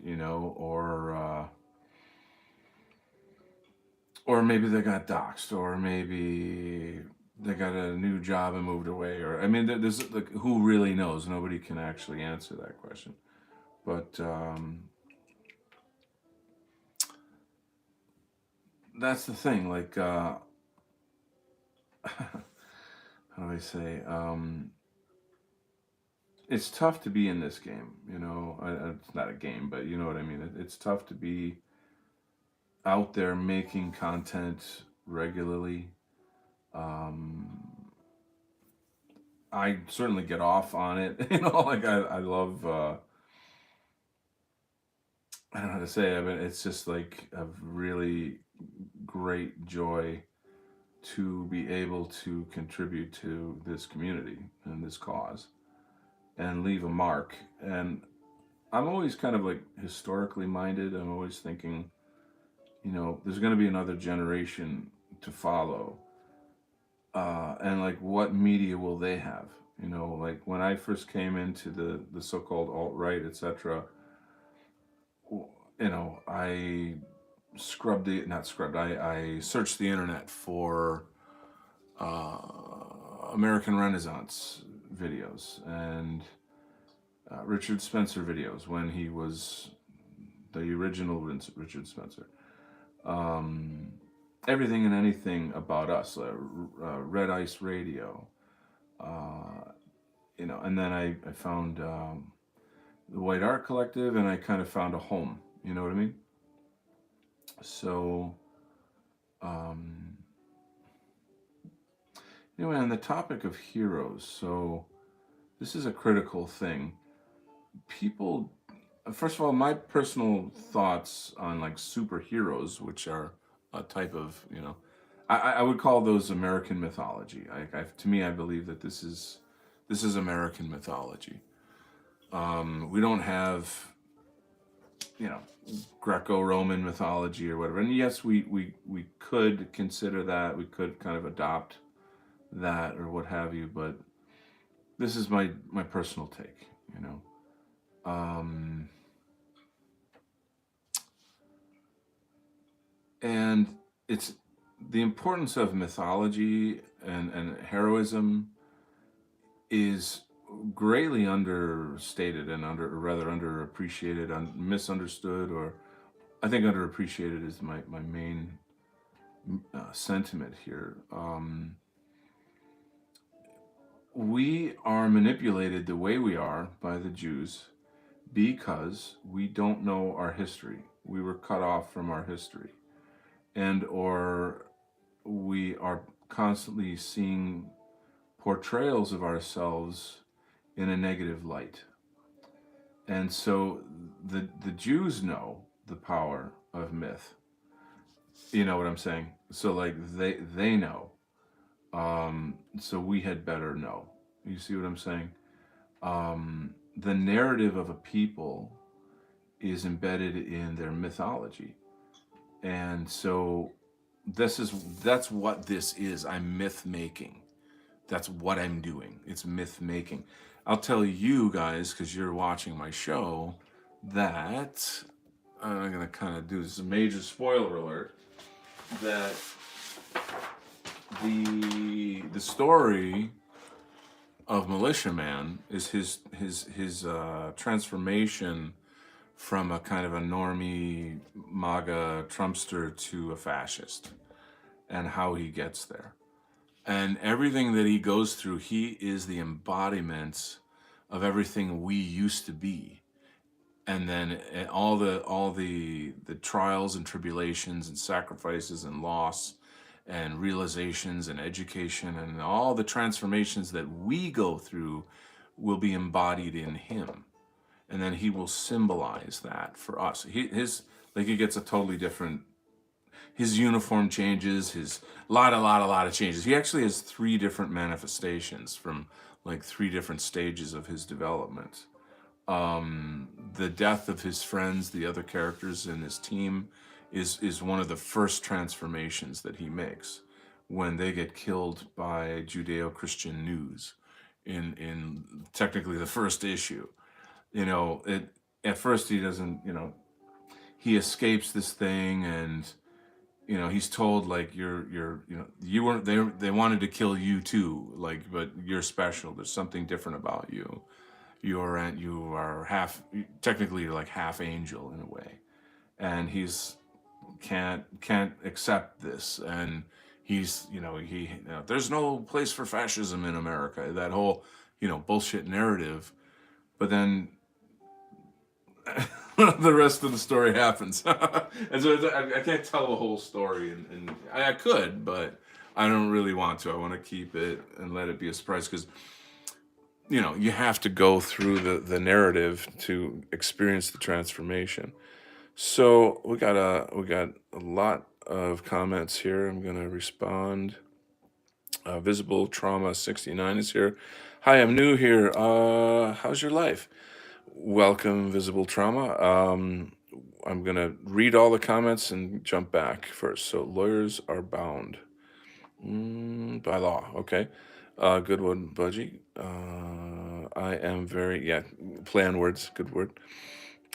or maybe they got doxxed, or maybe they got a new job and moved away, or I mean, there's like, who really knows? Nobody can actually answer that question. But that's the thing. Like, how do I say? It's tough to be in this game. It's not a game, but you know what I mean. It's tough to be out there making content regularly. I certainly get off on it. Like I love. I don't know how to say it, but it's just like a really great joy to be able to contribute to this community and this cause and leave a mark. And I'm always kind of like historically minded. I'm always thinking, there's going to be another generation to follow. And like, what media will they have? Like when I first came into the so-called alt-right, etc., I not scrubbed, I searched the internet for uh, American Renaissance videos and Richard Spencer videos when he was the original Richard Spencer. Um, Everything and anything about us, Red Ice Radio, uh, and then I found the White Art Collective, and I kind of found a home. You know what I mean? So, um, Anyway, on the topic of heroes, so this is a critical thing. People, first of all, my personal thoughts on like superheroes, which are a type of, I would call those American mythology. To me, I believe that this is American mythology. We don't have, you know, Greco-Roman mythology or whatever. And yes, we could consider that. We could kind of adopt that or what have you. But this is my personal take. Um, and it's the importance of mythology and heroism is greatly understated and or rather underappreciated, misunderstood, or I think underappreciated is my main sentiment here. We are manipulated the way we are by the Jews because we don't know our history. We were cut off from our history, and or we are constantly seeing portrayals of ourselves in a negative light. And so the Jews know the power of myth. You know what I'm saying? So like they know. So we had better know. You see what I'm saying? The narrative of a people is embedded in their mythology. And so that's what this is. I'm myth making. That's what I'm doing. It's myth making. I'll tell you guys, because you're watching my show, that I'm going to kind of do this, a major spoiler alert, that the story of Militia Man is his transformation from a kind of a normie MAGA Trumpster to a fascist, and how he gets there. And everything that he goes through, he is the embodiment of everything we used to be. And then all the trials and tribulations and sacrifices and loss and realizations and education and all the transformations that we go through will be embodied in him. And then he will symbolize that for us. He gets a totally different, his uniform changes, his lot of changes. He actually has three different manifestations from like three different stages of his development. The death of his friends, the other characters in his team, is one of the first transformations that he makes when they get killed by Judeo-Christian news in technically the first issue. At first he doesn't, he escapes this thing, and he's told like you weren't, they wanted to kill you too, like, but you're special, there's something different about you. You are half, technically you're like half angel in a way, and he's can't accept this, and there's no place for fascism in America, that whole bullshit narrative. But then the rest of the story happens. And so I can't tell the whole story, and I could, but I don't really want to. I want to keep it and let it be a surprise, because you have to go through the narrative to experience the transformation. So we got a lot of comments here. I'm going to respond. Visible Trauma 69 is here. Hi, I'm new here. How's your life? Welcome, Visible Trauma. I'm going to read all the comments and jump back first. So, lawyers are bound by law. Okay. Good one, Budgie. I am very, play on words, good word.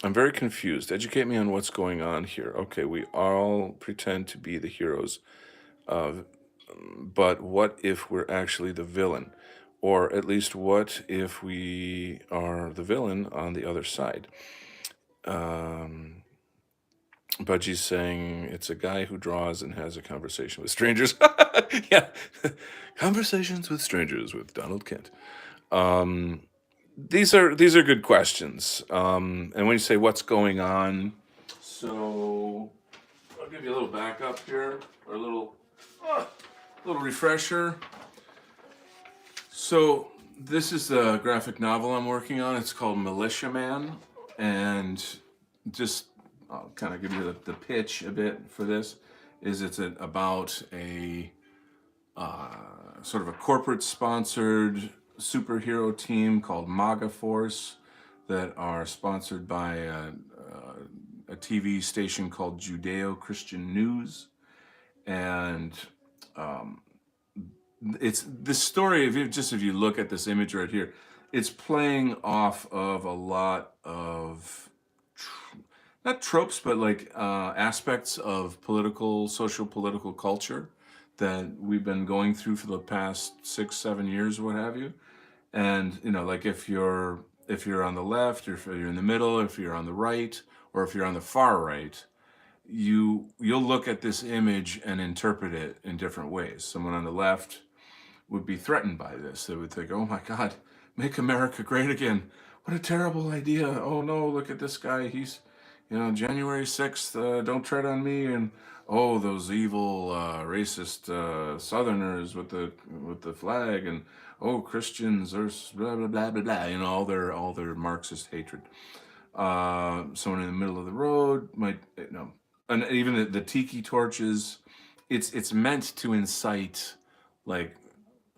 I'm very confused. Educate me on what's going on here. Okay, we all pretend to be the heroes, but what if we're actually the villain? Or at least, what if we are the villain on the other side? Budgie's saying it's a guy who draws and has a conversation with strangers. Yeah, Conversations with Strangers with Donald Kent. These are good questions. And when you say what's going on, so I'll give you a little backup here, or a little refresher. So this is the graphic novel I'm working on. It's called Militia Man, and just I'll kind of give you the pitch a bit for this. Is about a sort of a corporate sponsored superhero team called MAGA Force that are sponsored by a TV station called Judeo Christian News, and it's this story. If you look at this image right here, it's playing off of a lot of not tropes, but like aspects of social political culture that we've been going through for the past 6, 7 years, what have you. And like if you're on the left, or if you're in the middle, if you're on the right, or if you're on the far right, you'll look at this image and interpret it in different ways. Someone on the left would be threatened by this. They would think, "Oh my God, make America great again! What a terrible idea! Oh no, look at this guy. He's, January 6th. Don't tread on me." And oh, those evil racist Southerners with the flag, and oh, Christians are blah blah blah blah blah. All their Marxist hatred. Someone in the middle of the road might, and even the tiki torches. It's meant to incite, like,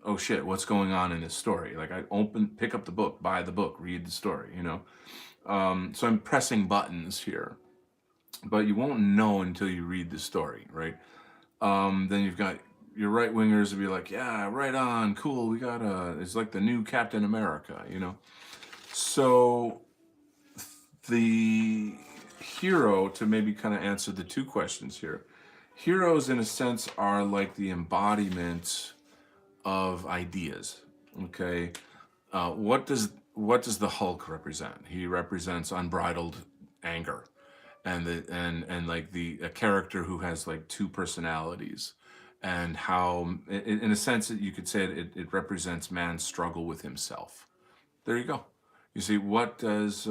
oh shit, what's going on in this story? Like, pick up the book, buy the book, read the story. So I'm pressing buttons here, but you won't know until you read the story, right? Then you've got your right wingers will be like, yeah, right on, cool. It's like the new Captain America. So the hero, to maybe kind of answer the two questions here, heroes in a sense are like the embodiment of ideas. Okay, what does the Hulk represent? He represents unbridled anger, and like a character who has like two personalities, and how, in a sense, you could say it represents man's struggle with himself. There you go. You see, what does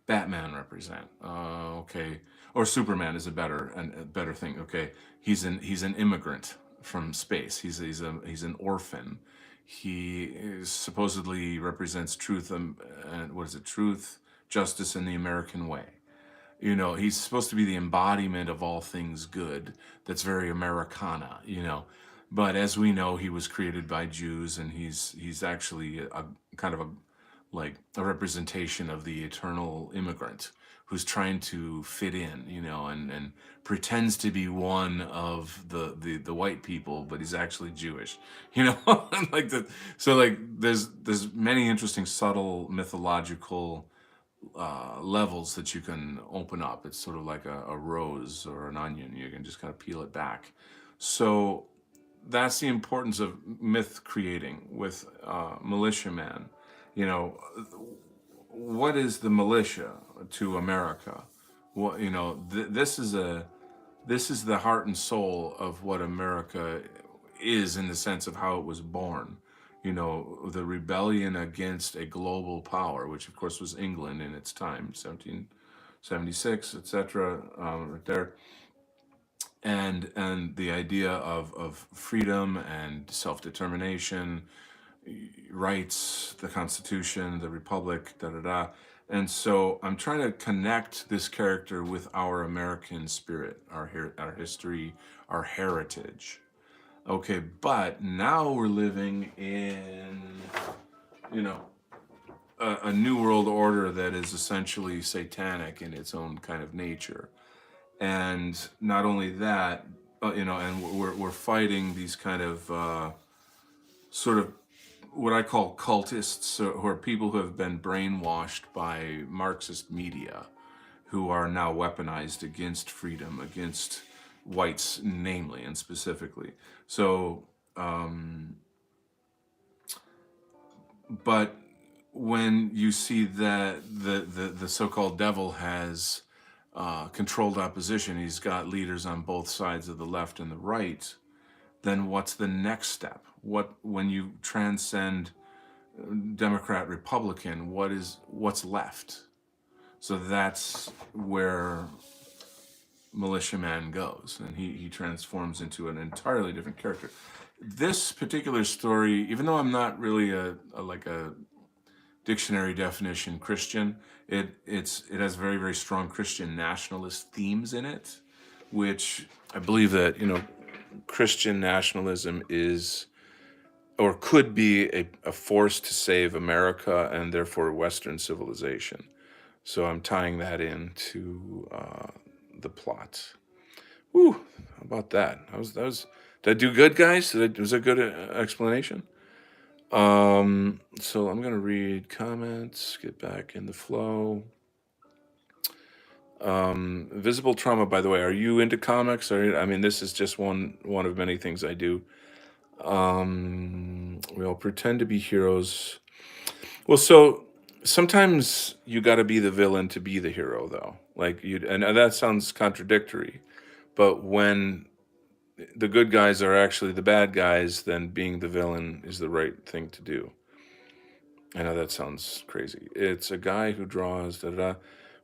Batman represent? Okay, or Superman is a better thing. Okay, he's an immigrant from space. He's an orphan. Supposedly represents truth, and what is it? Truth, justice, and the American way. He's supposed to be the embodiment of all things good. That's very Americana. But as we know, he was created by Jews, and he's actually a kind of a representation of the eternal immigrant who's trying to fit in, and pretends to be one of the white people, but he's actually Jewish. Like the so like there's many interesting subtle mythological levels that you can open up. It's sort of like a rose or an onion. You can just kind of peel it back. So that's the importance of myth creating with Militia Man. You know, what is the militia to America? What this is the heart and soul of what America is, in the sense of how it was born. The rebellion against a global power, which of course was England in its time, 1776, etc. Right there, and the idea of freedom and self determination, rights, the Constitution, the Republic, da da da. And so I'm trying to connect this character with our American spirit, our history, our heritage. Okay, but now we're living in, you know, a new world order that is essentially satanic in its own kind of nature. And not only that, and we're fighting these kind of sort of what I call cultists, who are people who have been brainwashed by Marxist media, who are now weaponized against freedom, against whites, namely and specifically. So, but when you see that the so-called devil has controlled opposition, he's got leaders on both sides of the left and the right, then what's the next step? When you transcend Democrat, Republican, what's left? So that's where militiaman goes, and he transforms into an entirely different character. This particular story, even though I'm not really a dictionary definition Christian, it has very very strong Christian nationalist themes in it, which I believe that Christian nationalism is or could be a force to save America and therefore Western civilization. So I'm tying that into the plot. Whew, how about that? Did I do good, guys? Was that a good explanation? So I'm gonna read comments, get back in the flow. Visible trauma, by the way, are you into comics? I mean, this is just one of many things I do. We'll pretend to be heroes. Well, so sometimes you got to be the villain to be the hero, though. Like you, and that sounds contradictory, but when the good guys are actually the bad guys, then being the villain is the right thing to do. I know that sounds crazy. It's a guy who draws da da da.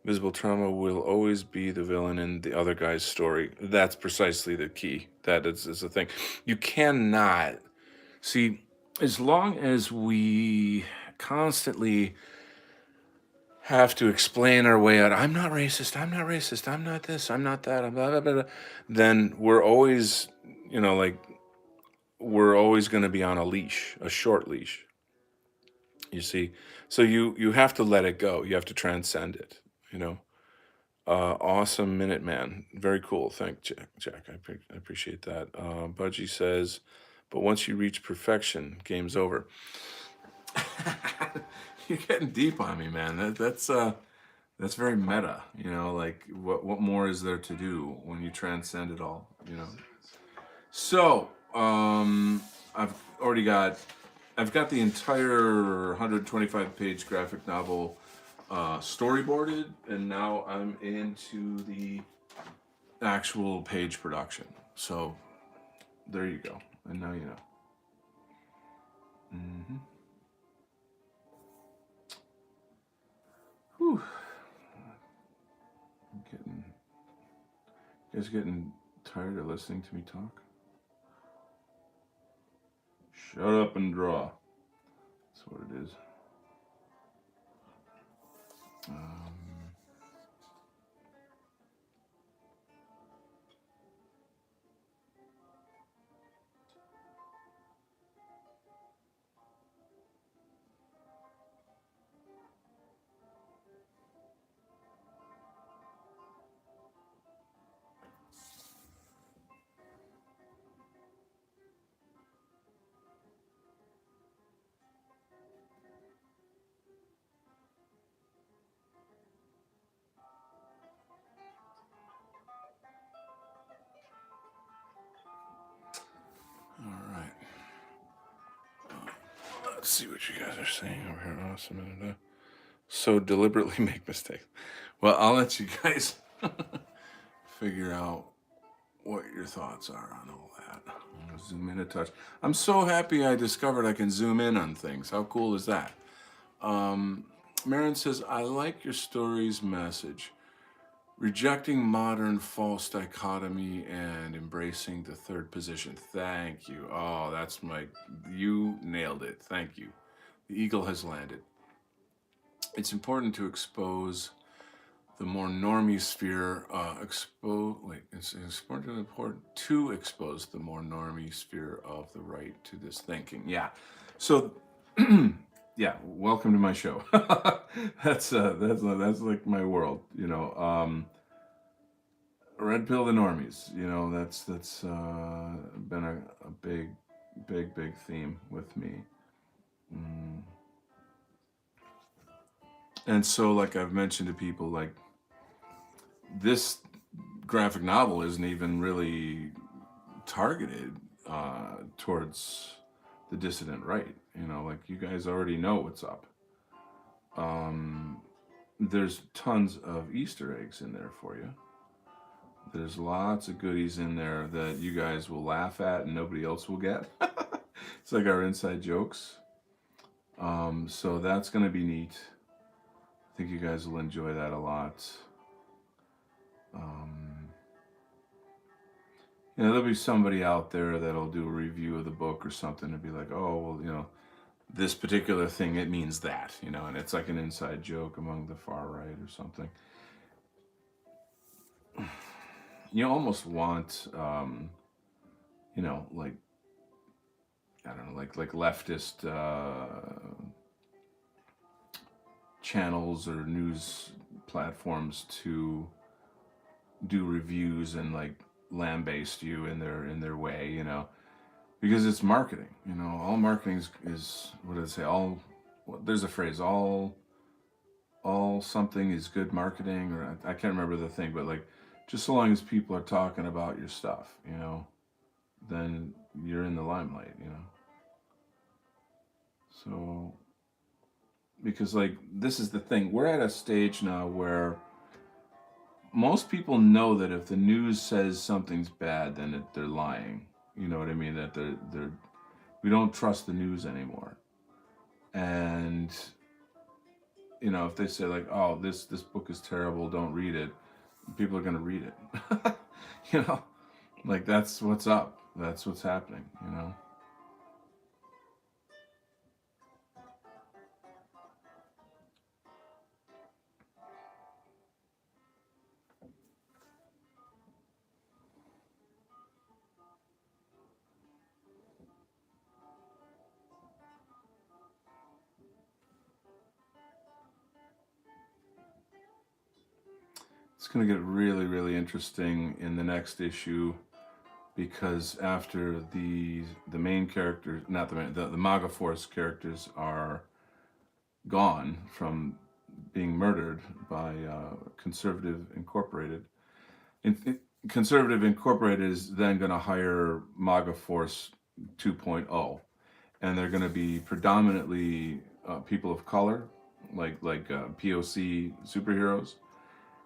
Visible trauma will always be the villain in the other guy's story. That's precisely the key. That is the thing. You cannot see, as long as we constantly have to explain our way out. I'm not racist. I'm not racist. I'm not this. I'm not that. I'm blah, blah, blah, blah. Then we're always, like we're always going to be on a leash, a short leash. You see, so you have to let it go. You have to transcend it. You know. Awesome Minuteman. Very cool. Thank Jack. I appreciate that. Budgie says, but once you reach perfection, game's over. You're getting deep on me, man. That's very meta. Like what more is there to do when you transcend it all? So I've already got I've got the entire 125-page graphic novel storyboarded, and now I'm into the actual page production. So there you go, and now you know. Mm-hmm. Whew. I'm getting, you guys getting tired of listening to me talk? Shut up and draw. That's what it is. Um, all right. Let's see what you guys are saying over here. Awesome. So deliberately make mistakes. Well, I'll let you guys figure out what your thoughts are on all that. I'm gonna zoom in a touch. I'm so happy I discovered I can zoom in on things. How cool is that? Marin says, I like your story's message. Rejecting modern false dichotomy and embracing the third position. Thank you. Oh, you nailed it. Thank you. The eagle has landed. It's important to expose the more normie sphere. It's important to expose the more normie sphere of the right to this thinking. Yeah. So, yeah. Welcome to my show. That's like my world. Red pill the normies. That's been a big theme with me. Mm. And so, like I've mentioned to people, like this graphic novel isn't even really targeted towards the dissident right. Like you guys already know what's up. Um, there's tons of Easter eggs in there for you. There's lots of goodies in there that you guys will laugh at and nobody else will get. It's like our inside jokes. So that's going to be neat. I think you guys will enjoy that a lot. Um, there'll be somebody out there that'll do a review of the book or something and be like, oh, well, this particular thing, it means that, and it's like an inside joke among the far right or something. You almost want, like, I don't know, like leftist channels or news platforms to do reviews and like lambaste you in their way, because it's marketing. All marketing is what did I say? There's a phrase, all something is good marketing, or I can't remember the thing, but like just so long as people are talking about your stuff, then you're in the limelight. So because like this is the thing, we're at a stage now where most people know that if the news says something's bad, then they're lying. You know what I mean? That they're we don't trust the news anymore. And if they say like, "Oh, this book is terrible, don't read it," people are gonna read it. you know, like that's what's up. That's what's happening. It's gonna get really, really interesting in the next issue because after the main characters, not the main, the Maga Force characters are gone from being murdered by Conservative Incorporated. Conservative Incorporated is then going to hire Maga Force 2.0, and they're going to be predominantly people of color, like POC superheroes,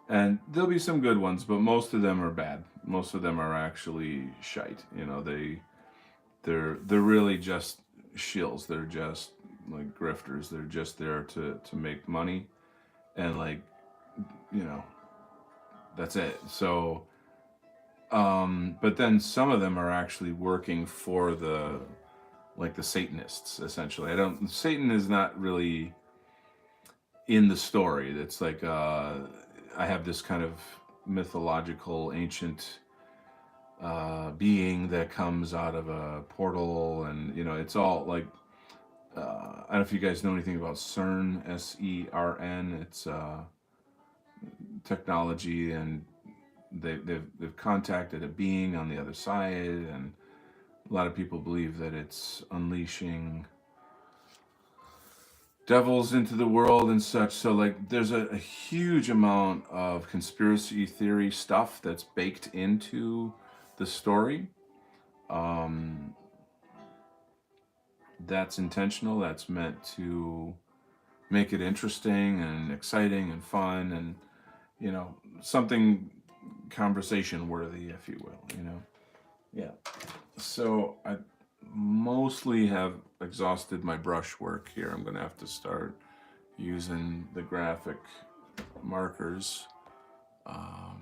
and there'll be some good ones, but most of them are bad. Most of them are actually shite. They're really just shills. They're just like grifters. They're just there to make money, and like you know that's it. So, but then some of them are actually working for the Satanists essentially. Satan is not really in the story. It's like I have this kind of mythological ancient being that comes out of a portal, and it's all like I don't know if you guys know anything about CERN, SERN. It's technology, and they've contacted a being on the other side, and a lot of people believe that it's unleashing devils into the world and such. So like there's a huge amount of conspiracy theory stuff that's baked into the story. Um, that's intentional. That's meant to make it interesting and exciting and fun, and something conversation worthy, if you will. Yeah. So I mostly have exhausted my brushwork here. I'm going to have to start using the graphic markers. Are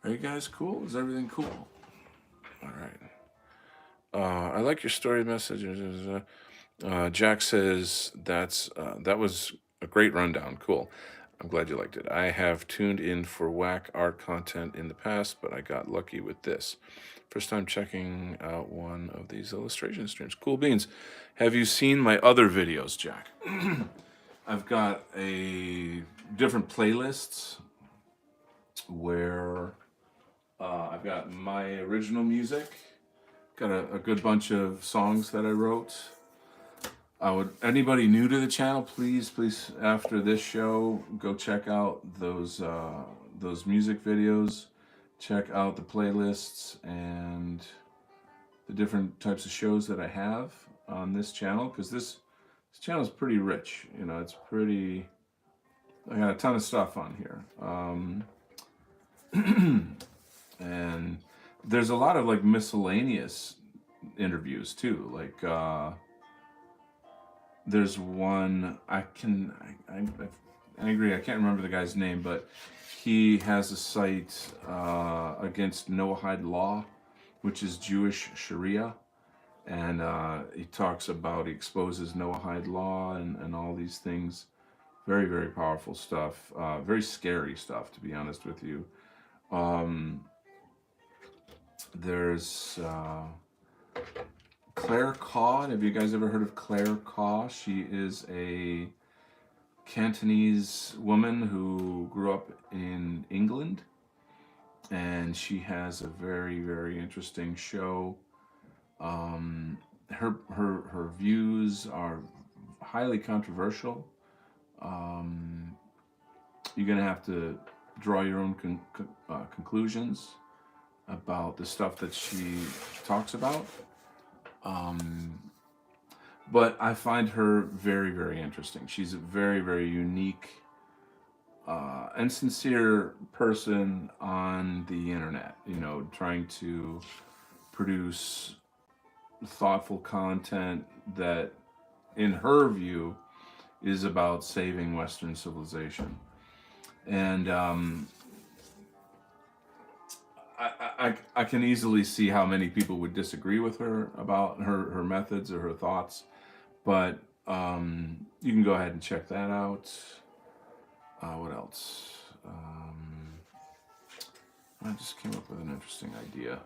you guys cool? Is everything cool? All right. I like your story messages. Jack says that was a great rundown. Cool. I'm glad you liked it. I have tuned in for whack art content in the past, but I got lucky with this. First time checking out one of these illustration streams. Cool beans. Have you seen my other videos, Jack? I've got a different playlists where I've got my original music, got a good bunch of songs that I wrote. Anybody new to the channel, please after this show go check out those music videos, check out the playlists and the different types of shows that I have on this channel, because this channel is pretty rich. It's pretty. I got a ton of stuff on here, and there's a lot of like miscellaneous interviews too, like. There's one I agree. I can't remember the guy's name, but he has a site, a against Noahide law, which is Jewish Sharia. And he talks about, he exposes Noahide law and all these things. Very, very powerful stuff. Very scary stuff, to be honest with you. Um, there's Claire Caw. Have you guys ever heard of Claire Caw? She is a Cantonese woman who grew up in England, and she has a very, very interesting show. Her views are highly controversial. Um, you're gonna have to draw your own conclusions about the stuff that she talks about. Um, but I find her very, very interesting. She's a very, very unique and sincere person on the internet, trying to produce thoughtful content that, in her view, is about saving Western civilization. And I can easily see how many people would disagree with her about her methods or her thoughts, but you can go ahead and check that out. What else? I just came up with an interesting idea.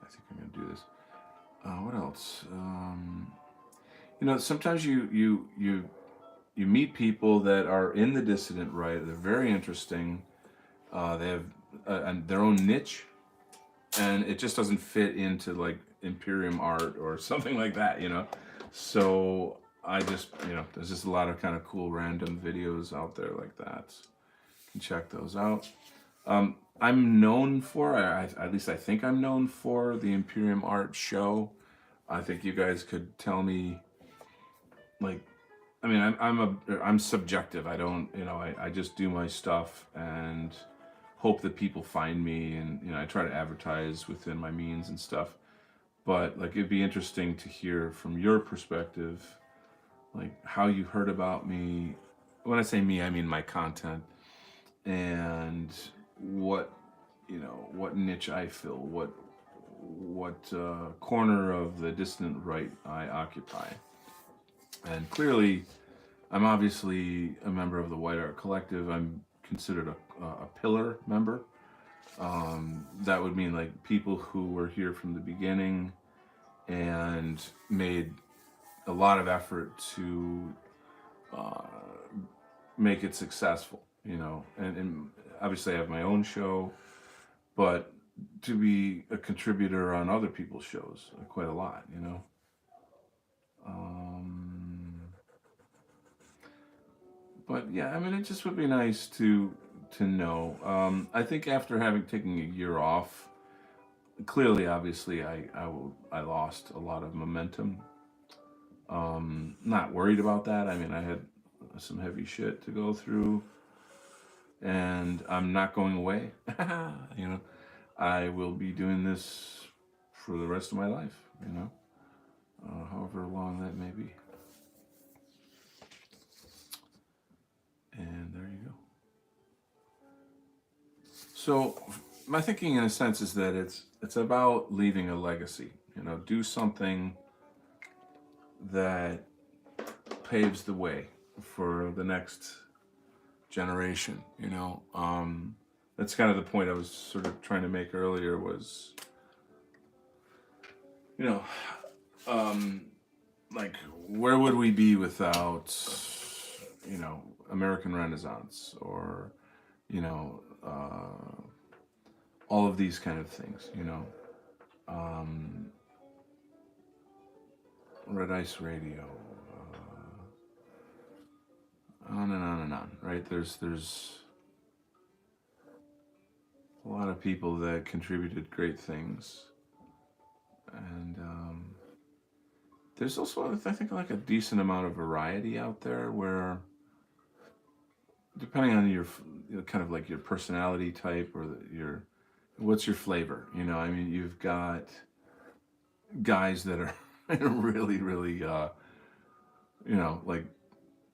I think I'm going to do this. What else? Sometimes you meet people that are in the dissident right. They're very interesting. They have their own niche, and it just doesn't fit into like Imperium Art or something like that. So I just, there's just a lot of kind of cool random videos out there like that. You can check those out. I'm known for, at least I think I'm known for the Imperium Art show. I think you guys could tell me, like, I mean, I'm subjective. I don't, I just do my stuff and hope that people find me, and I try to advertise within my means and stuff. But like, it'd be interesting to hear from your perspective, like how you heard about me. When I say me, I mean my content, and what what niche I fill, what corner of the distant right I occupy. And clearly, I'm obviously a member of the White Art Collective. I'm considered a pillar member. That would mean like people who were here from the beginning and made a lot of effort to uh, make it successful, and obviously I have my own show, but to be a contributor on other people's shows quite a lot. Um, but yeah, I mean, it just would be nice to know. I think after having taken a year off, clearly, obviously, I lost a lot of momentum. Not worried about that. I mean, I had some heavy shit to go through, and I'm not going away. I will be doing this for the rest of my life. However long that may be. And there you go. So my thinking, in a sense, is that it's about leaving a legacy. Do something that paves the way for the next generation. That's kind of the point I was sort of trying to make earlier. Was like, where would we be without American Renaissance, or all of these kind of things. Red Ice Radio, on and on and on. Right? There's a lot of people that contributed great things, and there's also, I think, like a decent amount of variety out there, where depending on your kind of like your personality type, or what's your flavor. I mean, you've got guys that are really, really like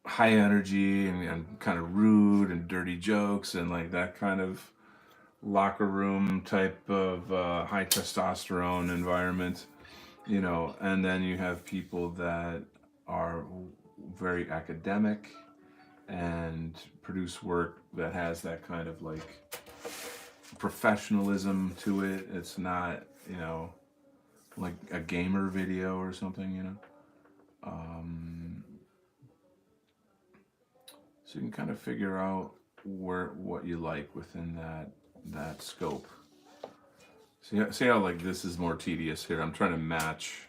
high energy and kind of rude and dirty jokes and like that kind of locker room type of high testosterone environment, you know, and then you have people that are very academic and produce work that has that kind of like professionalism to it. It's not, you know, like a gamer video or something, you know. Um, so you can kind of figure out where what you like within that scope. See how like this is more tedious here. I'm trying to match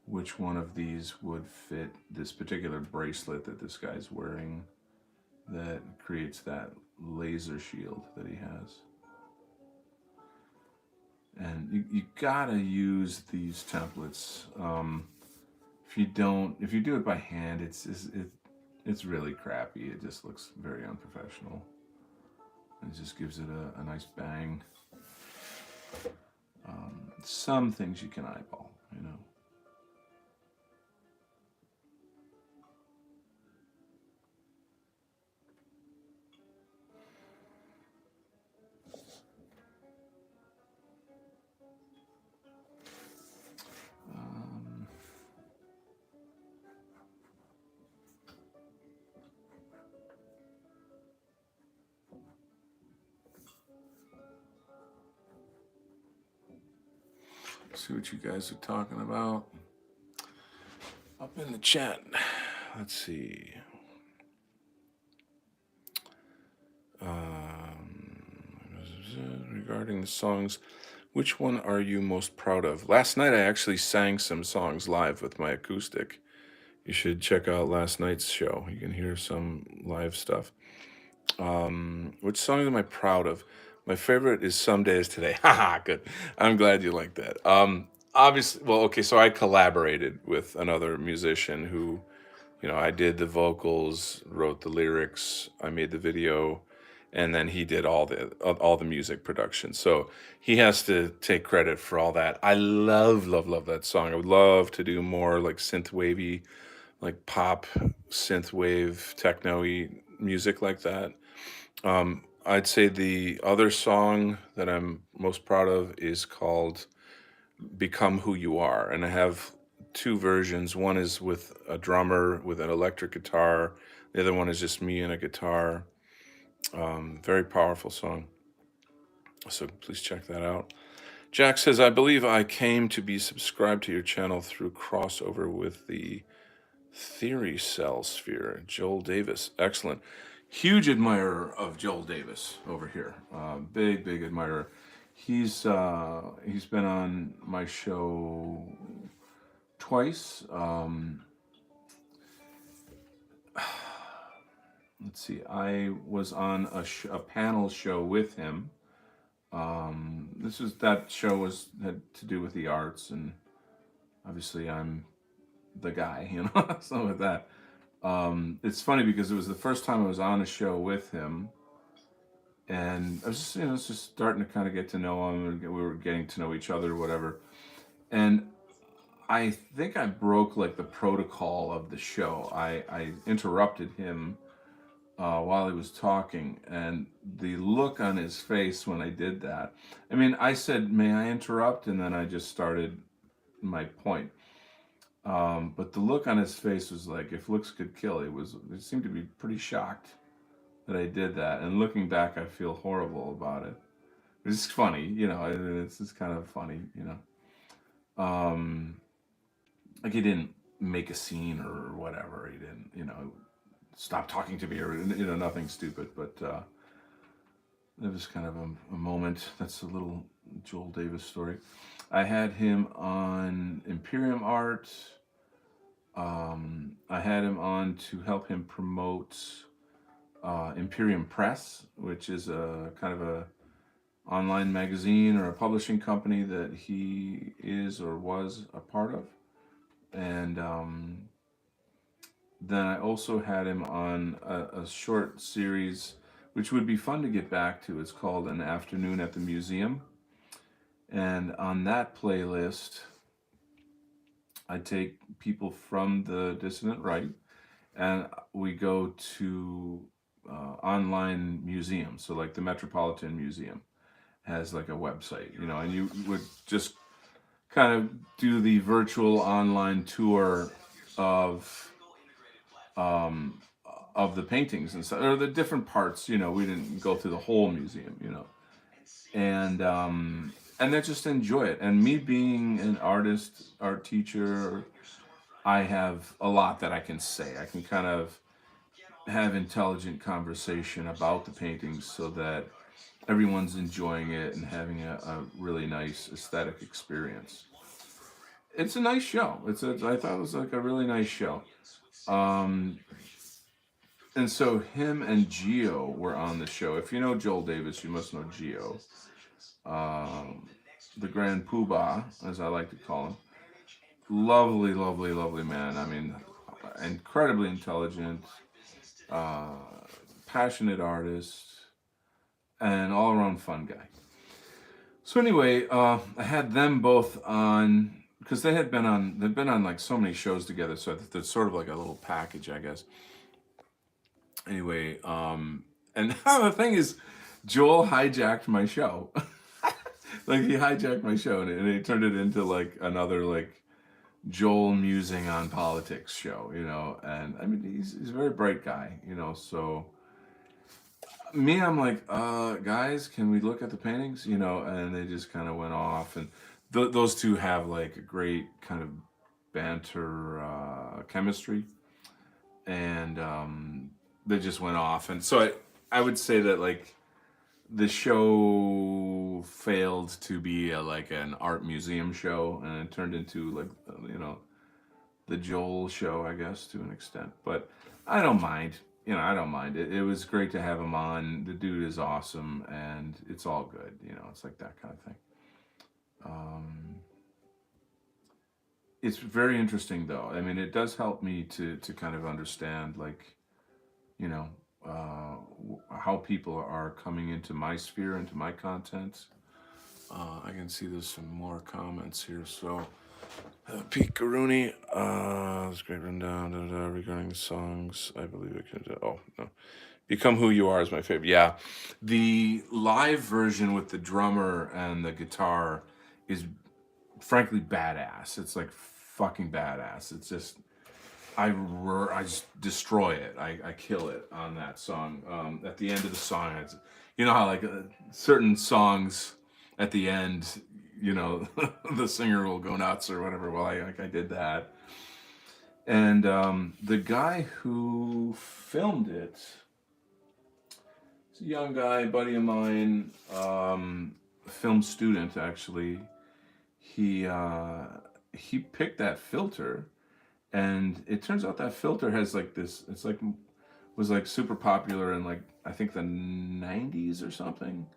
which one of these would fit this particular bracelet that this guy's wearing that creates that laser shield that he has. And you gotta use these templates. If you do it by hand, it's really crappy. It just looks very unprofessional. It just gives it a nice bang. Some things you can eyeball, you know. Um, see what you guys are talking about up in the chat. Let's see. Regarding the songs, which one are you most proud of? Last night I actually sang some songs live with my acoustic. You should check out last night's show. You can hear some live stuff. Which song am I proud of? My favorite is "Someday Is Today." Haha, good. I'm glad you like that. Obviously, well, okay. So I collaborated with another musician who, you know, I did the vocals, wrote the lyrics, I made the video, and then he did all the music production. So he has to take credit for all that. I love that song. I would love to do more like synth wavy, like pop synth wave techno-y music like that. I'd say the other song that I'm most proud of is called "Become Who You Are," and I have two versions. One is with a drummer with an electric guitar. The other one is just me and a guitar. Very powerful song. So please check that out. Jack says, I believe I came to be subscribed to your channel through crossover with the Theory Cell Sphere. Joel Davis. Excellent. Huge admirer of Joel Davis over here. Big admirer. He's been on my show twice. Let's see. I was on a panel show with him. That show had to do with the arts, and obviously I'm the guy, you know. So with that, it's funny because it was the first time I was on a show with him, and I was just, you know, just starting to kind of get to know him, and we were getting to know each other, whatever. And I think I broke like the protocol of the show. I interrupted him while he was talking, and the look on his face when I did that. I mean, I said, "May I interrupt?" and then I just started my point. But the look on his face was like, if looks could kill, he seemed to be pretty shocked that I did that. And looking back, I feel horrible about it. It's funny, you know. It's just kind of funny, you know. Like he didn't make a scene or whatever. He didn't, you know, stop talking to me or you know nothing stupid. But it was kind of a moment. That's a little Joel Davis story. I had him on Imperium Art. I had him on to help him promote Imperium Press, which is a kind of a online magazine or a publishing company that he is or was a part of. And then I also had him on a short series, which would be fun to get back to. It's called An Afternoon at the Museum. And on that playlist, I take people from the dissident right and we go to online museums, so like the Metropolitan Museum. has like a website, and you would just kind of do the virtual online tour of um, of the paintings and stuff, or the different parts. We didn't go through the whole museum, and then just enjoy it. And me being an artist, art teacher, I have a lot that I can say. I can kind of have intelligent conversation about the paintings so that everyone's enjoying it and having a really nice aesthetic experience. It's a nice show. I thought it was like a really nice show. Um, and so him and Gio were on the show. If you know Joel Davis, you must know Gio, um, the Grand Poobah, as I like to call him. Lovely, lovely, lovely man. I mean, incredibly intelligent, uh, passionate artist, and all around fun guy. So anyway, I had them both on because they've been on like so many shows together. So it's sort of like a little package, I guess. Anyway, and the thing is, Joel hijacked my show. Like he hijacked my show and he turned it into like another like Joel musing on politics show, And I mean, he's a very bright guy, So me, I'm like, guys, can we look at the paintings, And they just kind of went off, and those two have like a great kind of banter chemistry, and they just went off, and so I would say that like the show failed to be like an art museum show, and it turned into like the Joel show, I guess, to an extent. But I don't mind. I don't mind. It was great to have him on. The dude is awesome, and it's all good. It's like that kind of thing. Um, it's very interesting, though. I mean, it does help me to kind of understand, like, you know, how people are coming into my sphere, into my content. I can see there's some more comments here. So, Pete Garuni, it's a great rundown regarding the songs. I believe it can. Oh no, Become Who You Are is my favorite. Yeah, the live version with the drummer and the guitar is frankly badass. It's like fucking badass. It's just I just destroy it. I kill it on that song. At the end of the song, you know how like certain songs at the end, the singer will go nuts or whatever. Well, I did that, and the guy who filmed it, it's a young guy, buddy of mine, film student actually. He he picked that filter, and it turns out that filter has like this. It's like was like super popular in like I think the '90s or something.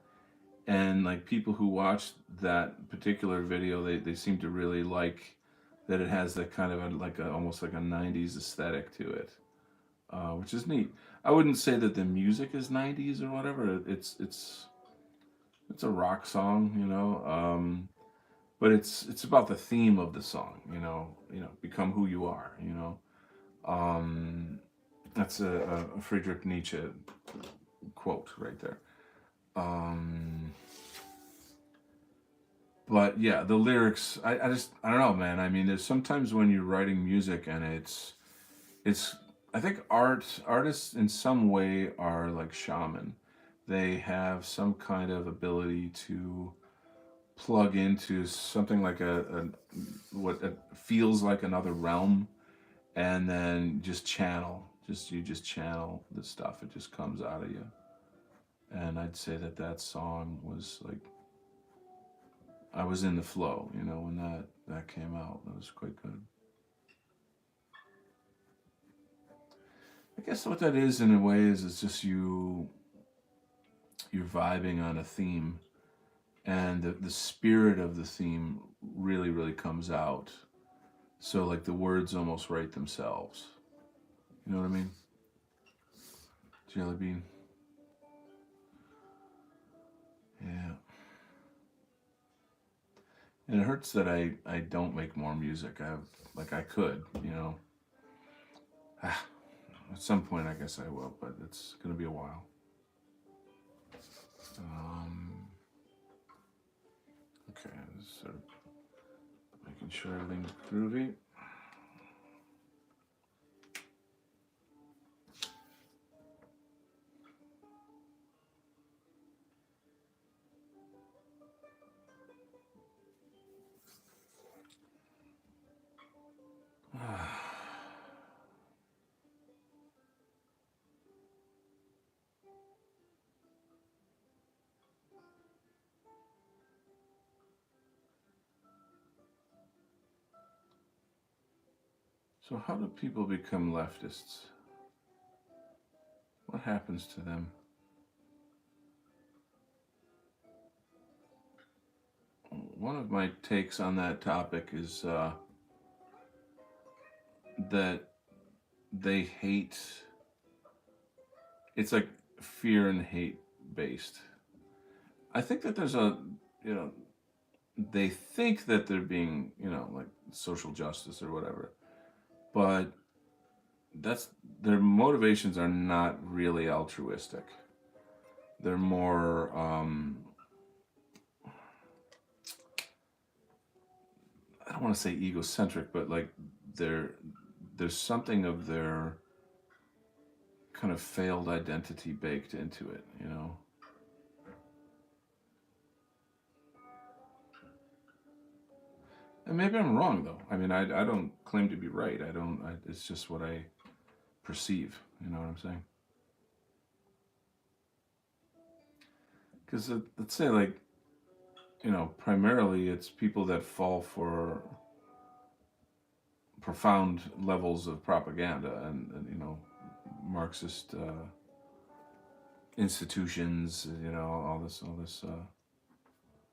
And like people who watched that particular video, they seem to really like that it has that kind of almost like a '90s aesthetic to it, which is neat. I wouldn't say that the music is '90s or whatever. It's a rock song, but it's about the theme of the song, become who you are, That's a Friedrich Nietzsche quote right there. But yeah, the lyrics, I don't know, man. I mean, there's sometimes when you're writing music and it's I think artists in some way are like shaman. They have some kind of ability to plug into something like a what it feels like another realm, and then just channel. You just channel the stuff. It just comes out of you. And I'd say that song was like I was in the flow, when that came out. That was quite good. I guess what that is in a way is it's just you're vibing on a theme, and the spirit of the theme really really comes out. So like the words almost write themselves. You know what I mean? Jelly bean. Yeah. And it hurts that I don't make more music. I could, At some point, I guess I will, but it's gonna be a while. Um, Just sort of making sure everything's groovy. So how do people become leftists? What happens to them? One of my takes on that topic is that they hate, it's like fear and hate based. I think that there's a, you know, they think that they're being, like social justice or whatever, but that's, their motivations are not really altruistic. They're more, I don't want to say egocentric, but like there's something of their kind of failed identity baked into it, And maybe I'm wrong though. I mean, I don't claim to be right. It's just what I perceive. You know what I'm saying? Because let's say, like, primarily it's people that fall for profound levels of propaganda and Marxist institutions, all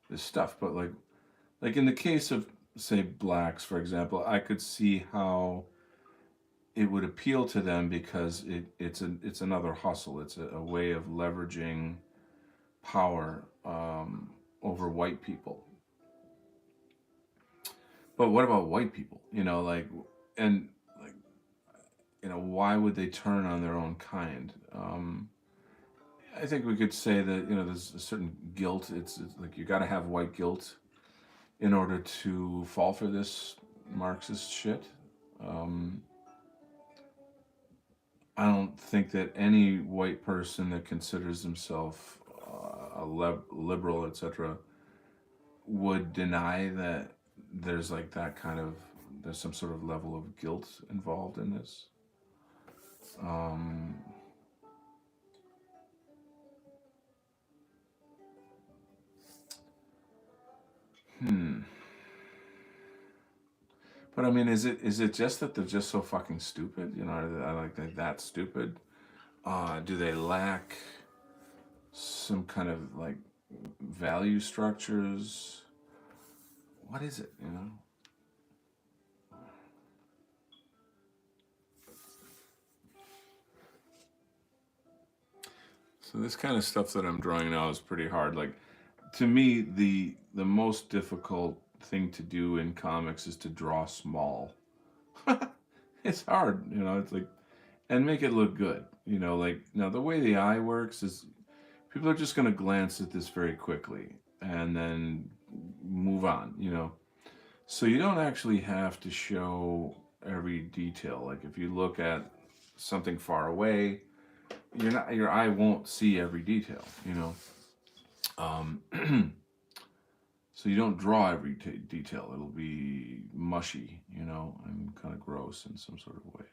this stuff. But like in the case of, say, blacks, for example, I could see how it would appeal to them because it's another hustle. It's a way of leveraging power over white people. But what about white people? And like, why would they turn on their own kind? I think we could say that there's a certain guilt. It's like you got to have white guilt in order to fall for this Marxist shit. I don't think that any white person that considers himself a liberal, etc., would deny that there's like that kind of, there's some sort of level of guilt involved in this. But I mean, is it just that they're just so fucking stupid? Are they that stupid? Do they lack some kind of like value structures? What is it? So this kind of stuff that I'm drawing now is pretty hard. Like, to me, the most difficult thing to do in comics is to draw small. It's hard, It's like, and make it look good, Like, now the way the eye works is people are just going to glance at this very quickly and then move on. So you don't actually have to show every detail. Like, if you look at something far away, your eye won't see every detail. Um, so you don't draw every detail. It'll be mushy, and kind of gross in some sort of way.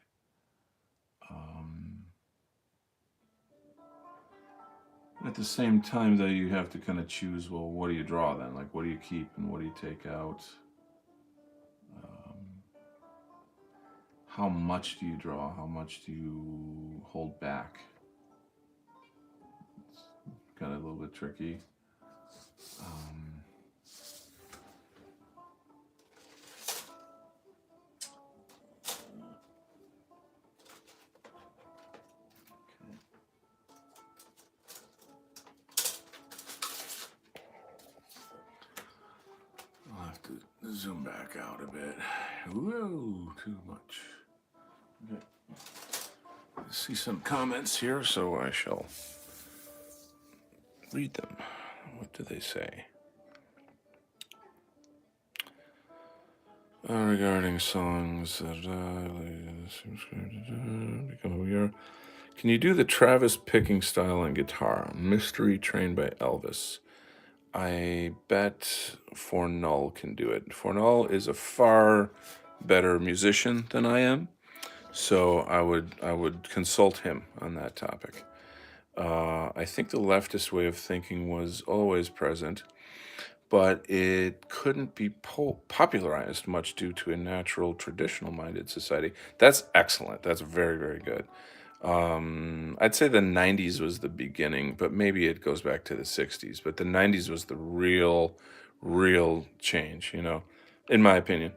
At the same time, though, you have to kind of choose, well, what do you draw then? Like, what do you keep and what do you take out? How much do you draw? How much do you hold back? It's kind of a little bit tricky. I'll have to zoom back out a bit. Whoa, too much. Okay. I see some comments here, so I shall read them. What do they say? Regarding songs that become aware. Can you do the Travis picking style on guitar? Mystery Train by Elvis. I bet Fornull can do it. Fornull is a far better musician than I am, so I would consult him on that topic. I think the leftist way of thinking was always present, but it couldn't be popularized much due to a natural, traditional minded society. That's excellent. That's very, very good. I'd say the 90s was the beginning, but maybe it goes back to the 60s. But the 90s was the real change, in my opinion.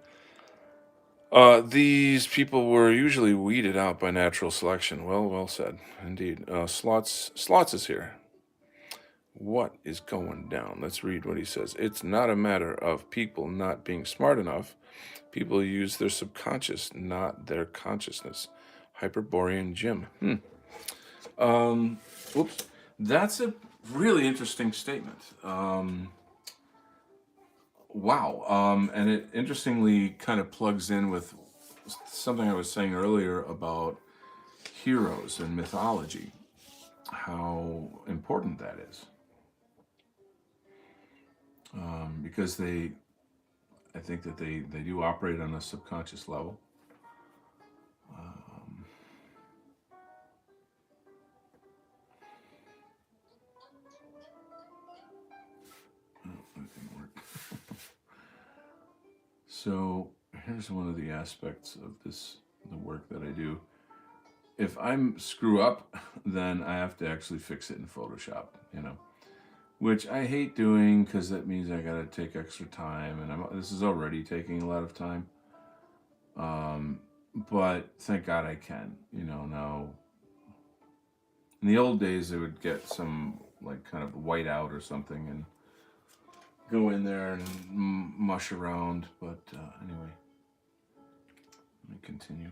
These people were usually weeded out by natural selection. Well said, indeed. Slots is here. What is going down? Let's read what he says. It's not a matter of people not being smart enough. People use their subconscious, not their consciousness. Hyperborean Jim. Oops. That's a really interesting statement. Wow. And it interestingly kind of plugs in with something I was saying earlier about heroes and mythology, how important that is. Because I think that they do operate on a subconscious level. Um, that didn't work. So here's one of the aspects of the work that I do. If I'm screw up, then I have to actually fix it in Photoshop, which I hate doing because that means I gotta take extra time, and this is already taking a lot of time. Um, but thank God I can, now. In the old days, I would get some like kind of whiteout or something and go in there and mush around. But anyway, let me continue.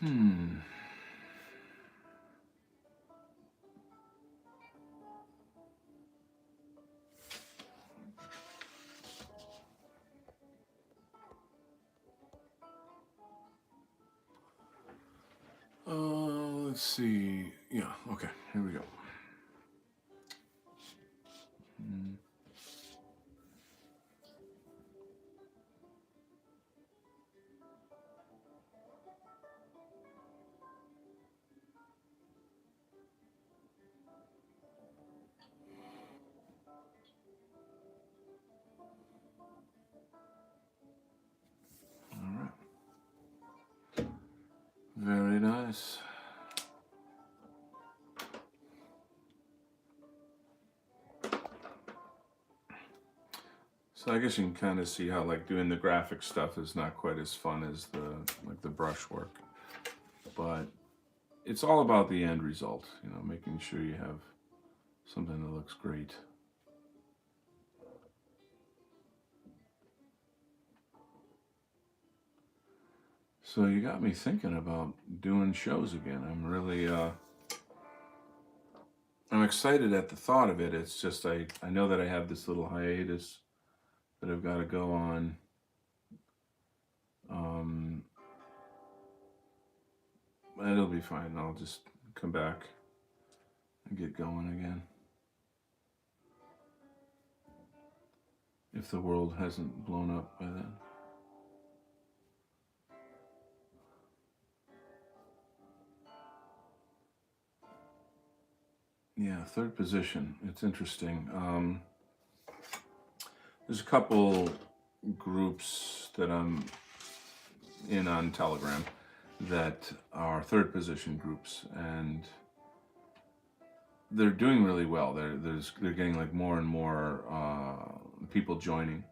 Hmm. Let's see. Yeah. Okay. Here we go. Hmm. All right. Very nice. So I guess you can kind of see how like doing the graphic stuff is not quite as fun as the brush work, but it's all about the end result. Making sure you have something that looks great. So you got me thinking about doing shows again. I'm excited at the thought of it. It's just I know that I have this little hiatus that I've got to go on. Um, it'll be fine. I'll just come back and get going again. If the world hasn't blown up by then. Yeah, third position. It's interesting. There's a couple groups that I'm in on Telegram that are third position groups, and they're doing really well. They're getting like more and more people joining,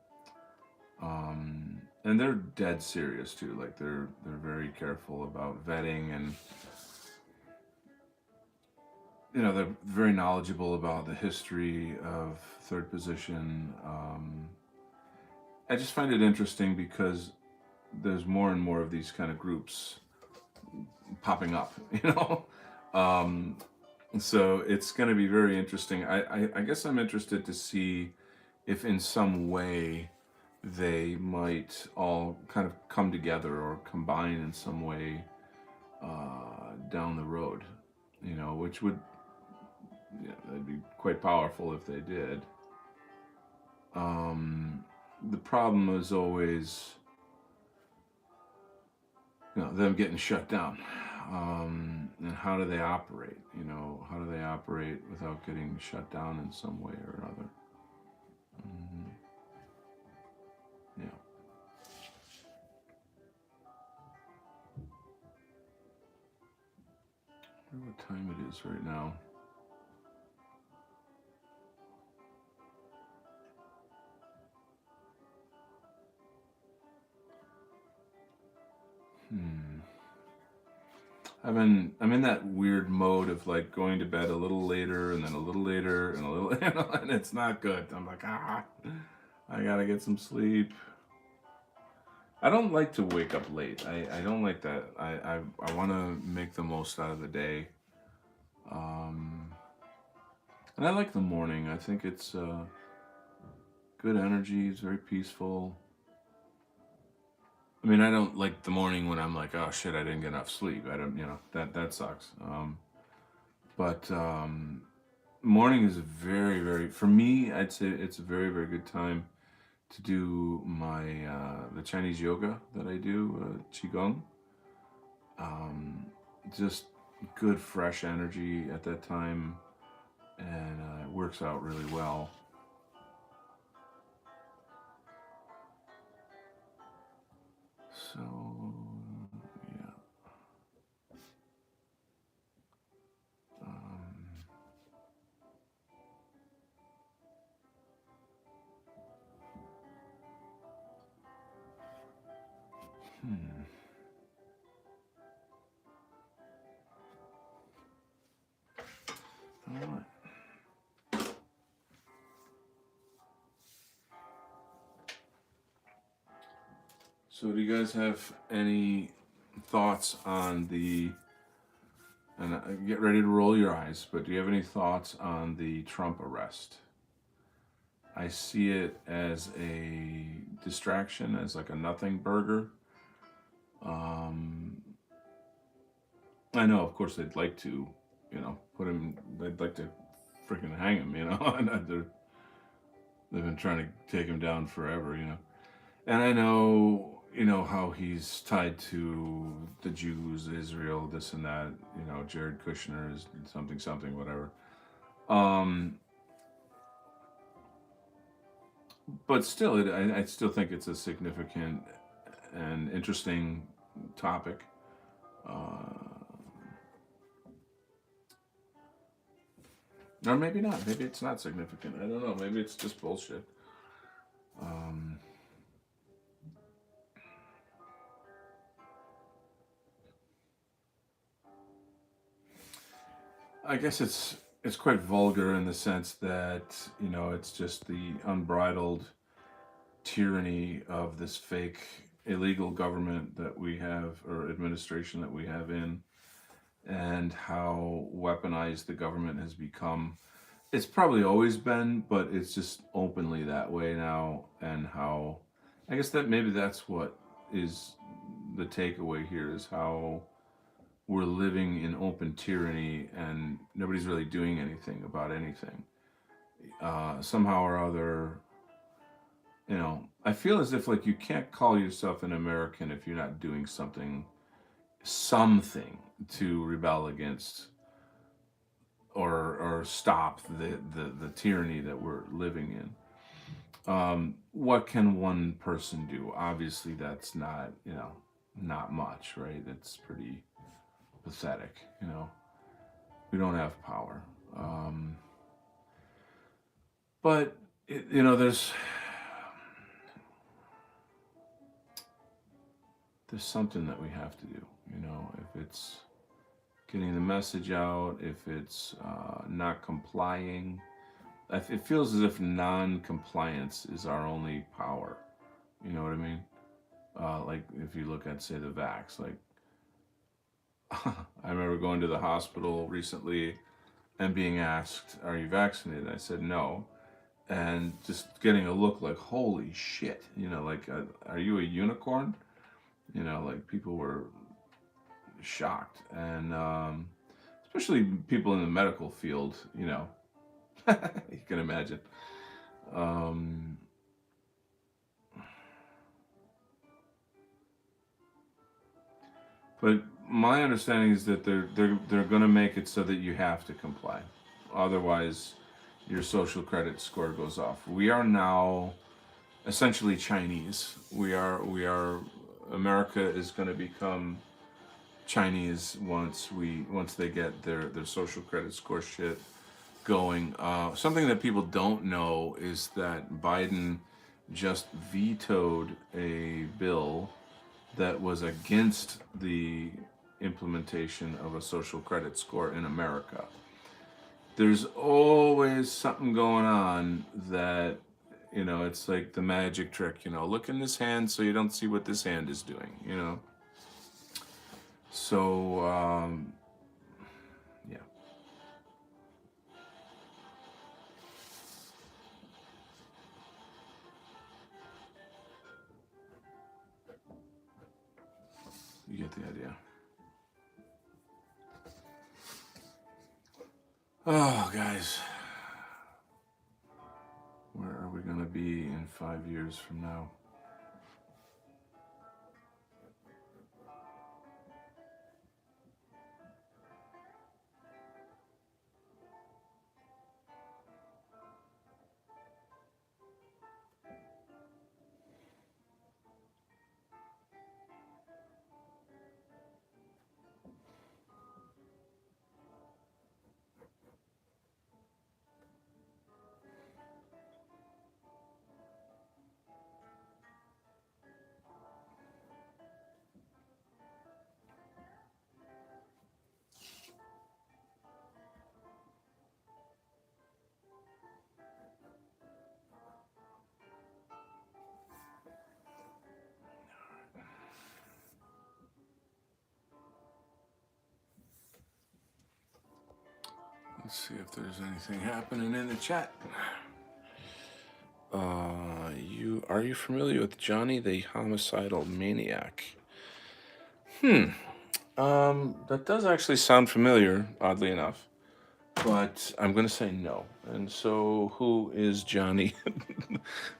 and they're dead serious too. Like they're very careful about vetting, and they're very knowledgeable about the history of third position. I just find it interesting because there's more and more of these kind of groups popping up. So it's going to be very interesting. I guess I'm interested to see if in some way they might all kind of come together or combine in some way down the road, which would, yeah, that'd be quite powerful if they did. The problem is always, them getting shut down. And how do they operate? How do they operate without getting shut down in some way or another? Mm, yeah. I wonder what time it is right now. Hmm. I'm in that weird mode of like going to bed a little later and then a little later and a little, and it's not good. I'm like, I gotta get some sleep. I don't like to wake up late. I don't like that. I want to make the most out of the day. Um, and I like the morning. I think it's good energy. It's very peaceful. I mean, I don't like the morning when I'm like, oh shit, I didn't get enough sleep. I don't, that sucks. But morning is very, very, for me, I'd say it's a very, very good time to do my the Chinese yoga that I do, qigong. Um, just good fresh energy at that time, and it works out really well. So yeah. Um, hmm. All right. So do you guys have any thoughts on the, and get ready to roll your eyes, but do you have any thoughts on the Trump arrest? I see it as a distraction, as like a nothing burger. Um, I know, of course, they'd like to, put him. They'd like to freaking hang him, and they've been trying to take him down forever, And I know, how he's tied to the Jews, Israel, this and that. Jared Kushner is something, something, whatever. Um, but still, I still think it's a significant and interesting topic. Uh, or maybe not. Maybe it's not significant. I don't know. Maybe it's just bullshit. Um, I guess it's quite vulgar in the sense that it's just the unbridled tyranny of this fake illegal government that we have, or administration that we have in, and how weaponized the government has become. It's probably always been, but it's just openly that way now. And how, I guess that maybe that's what is the takeaway here, is how we're living in open tyranny and nobody's really doing anything about anything. Somehow or other, I feel as if like you can't call yourself an American if you're not doing something to rebel against, or stop the tyranny that we're living in. What can one person do? Obviously, that's not much, right? It's pretty pathetic. We don't have power. Um, but there's something that we have to do. If it's getting the message out, if it's not complying, it feels as if non-compliance is our only power. You know what I mean? Like if you look at, say, the vax, like I remember going to the hospital recently and being asked, "Are you vaccinated?" I said no, and just getting a look like, holy shit, like, are you a unicorn? Like, people were shocked. And especially people in the medical field, you can imagine. Um, but my understanding is that they're going to make it so that you have to comply. Otherwise, your social credit score goes off. We are now essentially Chinese. We are America is going to become Chinese once they get their social credit score shit going. Something that people don't know is that Biden just vetoed a bill that was against the implementation of a social credit score in America. There's always something going on that, it's like the magic trick, look in this hand so you don't see what this hand is doing. So, yeah, you get the idea. Oh, guys, where are we going to be in 5 years from now? Let's see if there's anything happening in the chat. Are you familiar with Johnny the Homicidal Maniac? That does actually sound familiar, oddly enough, but I'm going to say no. And so, who is Johnny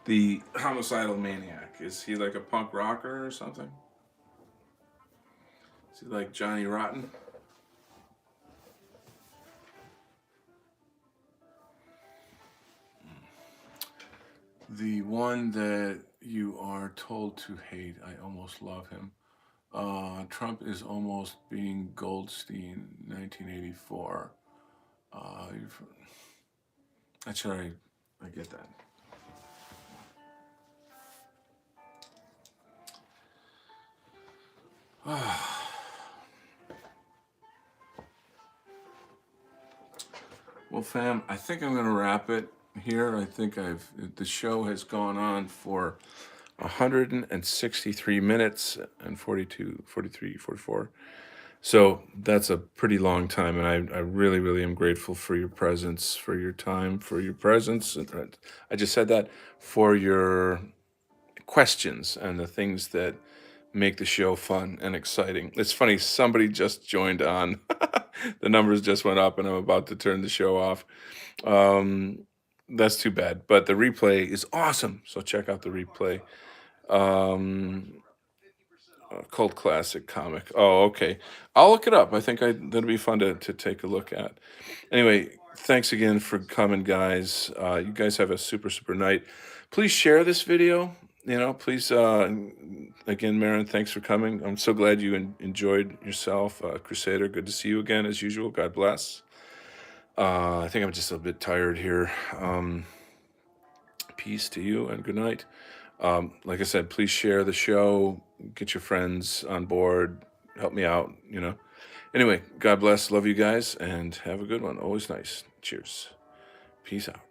the Homicidal Maniac? Is he like a punk rocker or something? Is he like Johnny Rotten? The one that you are told to hate, I almost love him. Trump is almost being Goldstein, 1984. Uh, that's right. I get that. Well, fam, I think I'm going to wrap it here. I think the show has gone on for 163 minutes and 42, 43, 44. So that's a pretty long time, and I really, really am grateful for your presence, for your time, for your presence. I just said that, for your questions and the things that make the show fun and exciting. It's funny, somebody just joined on. The numbers just went up, and I'm about to turn the show off. That's too bad, but the replay is awesome. So check out the replay. Cult classic comic. Oh, okay. I'll look it up. I think that'll be fun to take a look at. Anyway, thanks again for coming, guys. You guys have a super, super night. Please share this video. Please, again, Marin, thanks for coming. I'm so glad you enjoyed yourself. Crusader, good to see you again, as usual. God bless. I think I'm just a bit tired here. Peace to you and good night. Like I said, please share the show, get your friends on board, help me out. Anyway, God bless, love you guys, and have a good one. Always nice. Cheers. Peace out.